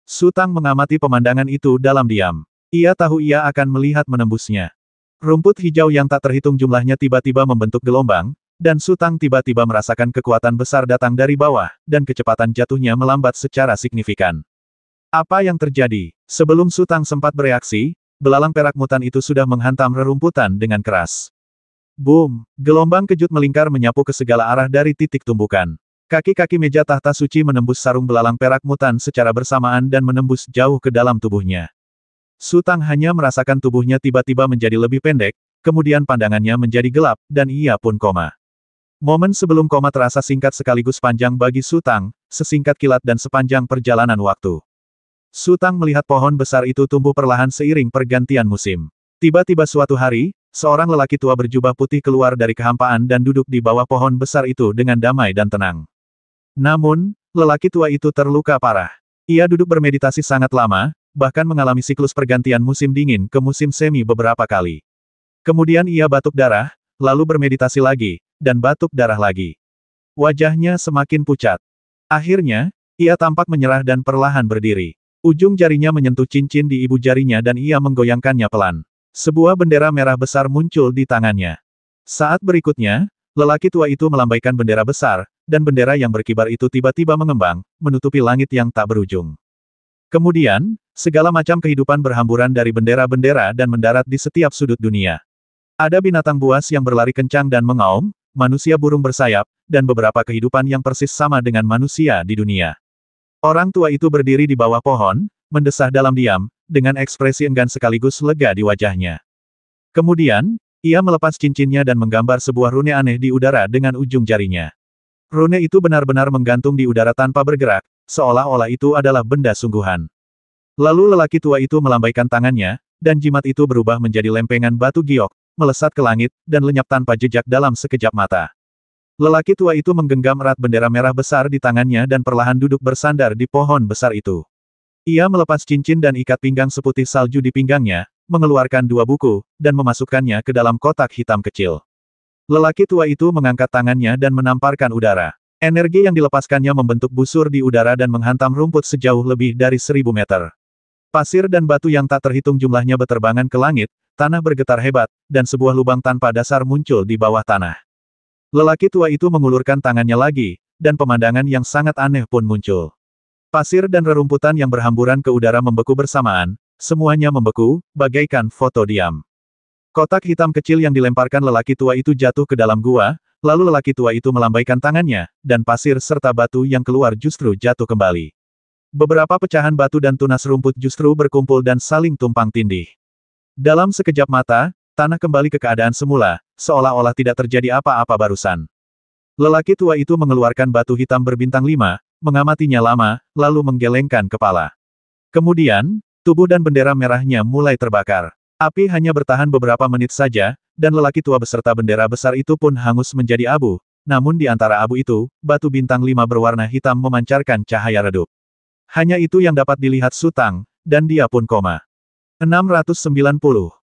Su Tang mengamati pemandangan itu dalam diam. Ia tahu ia akan melihat menembusnya. Rumput hijau yang tak terhitung jumlahnya tiba-tiba membentuk gelombang, dan Su Tang tiba-tiba merasakan kekuatan besar datang dari bawah, dan kecepatan jatuhnya melambat secara signifikan. Apa yang terjadi? Sebelum Su Tang sempat bereaksi, belalang perak mutan itu sudah menghantam rerumputan dengan keras. Boom! Gelombang kejut melingkar menyapu ke segala arah dari titik tumbukan. Kaki-kaki meja tahta suci menembus sarung belalang perak mutan secara bersamaan dan menembus jauh ke dalam tubuhnya. Su Tang hanya merasakan tubuhnya tiba-tiba menjadi lebih pendek, kemudian pandangannya menjadi gelap, dan ia pun koma. Momen sebelum koma terasa singkat sekaligus panjang bagi Su Tang, sesingkat kilat dan sepanjang perjalanan waktu. Su Tang melihat pohon besar itu tumbuh perlahan seiring pergantian musim. Tiba-tiba suatu hari, seorang lelaki tua berjubah putih keluar dari kehampaan dan duduk di bawah pohon besar itu dengan damai dan tenang. Namun, lelaki tua itu terluka parah. Ia duduk bermeditasi sangat lama, bahkan mengalami siklus pergantian musim dingin ke musim semi beberapa kali. Kemudian ia batuk darah, lalu bermeditasi lagi, dan batuk darah lagi. Wajahnya semakin pucat. Akhirnya, ia tampak menyerah dan perlahan berdiri. Ujung jarinya menyentuh cincin di ibu jarinya dan ia menggoyangkannya pelan. Sebuah bendera merah besar muncul di tangannya. Saat berikutnya, lelaki tua itu melambaikan bendera besar, dan bendera yang berkibar itu tiba-tiba mengembang, menutupi langit yang tak berujung. Kemudian, segala macam kehidupan berhamburan dari bendera-bendera dan mendarat di setiap sudut dunia. Ada binatang buas yang berlari kencang dan mengaum, manusia burung bersayap, dan beberapa kehidupan yang persis sama dengan manusia di dunia. Orang tua itu berdiri di bawah pohon, mendesah dalam diam, dengan ekspresi enggan sekaligus lega di wajahnya. Kemudian, ia melepas cincinnya dan menggambar sebuah rune aneh di udara dengan ujung jarinya. Rune itu benar-benar menggantung di udara tanpa bergerak, seolah-olah itu adalah benda sungguhan. Lalu lelaki tua itu melambaikan tangannya, dan jimat itu berubah menjadi lempengan batu giok, melesat ke langit, dan lenyap tanpa jejak dalam sekejap mata. Lelaki tua itu menggenggam erat bendera merah besar di tangannya dan perlahan duduk bersandar di pohon besar itu. Ia melepas cincin dan ikat pinggang seputih salju di pinggangnya, mengeluarkan 2 buku, dan memasukkannya ke dalam kotak hitam kecil. Lelaki tua itu mengangkat tangannya dan menamparkan udara. Energi yang dilepaskannya membentuk busur di udara dan menghantam rumput sejauh lebih dari 1000 meter. Pasir dan batu yang tak terhitung jumlahnya beterbangan ke langit, tanah bergetar hebat, dan sebuah lubang tanpa dasar muncul di bawah tanah. Lelaki tua itu mengulurkan tangannya lagi, dan pemandangan yang sangat aneh pun muncul. Pasir dan rerumputan yang berhamburan ke udara membeku bersamaan, semuanya membeku, bagaikan foto diam. Kotak hitam kecil yang dilemparkan lelaki tua itu jatuh ke dalam gua, lalu lelaki tua itu melambaikan tangannya, dan pasir serta batu yang keluar justru jatuh kembali. Beberapa pecahan batu dan tunas rumput justru berkumpul dan saling tumpang tindih. Dalam sekejap mata, tanah kembali ke keadaan semula, seolah-olah tidak terjadi apa-apa barusan. Lelaki tua itu mengeluarkan batu hitam berbintang 5, mengamatinya lama, lalu menggelengkan kepala. Kemudian, tubuh dan bendera merahnya mulai terbakar. Api hanya bertahan beberapa menit saja, dan lelaki tua beserta bendera besar itu pun hangus menjadi abu, namun di antara abu itu, batu bintang 5 berwarna hitam memancarkan cahaya redup. Hanya itu yang dapat dilihat Su Tang, dan dia pun koma. 690.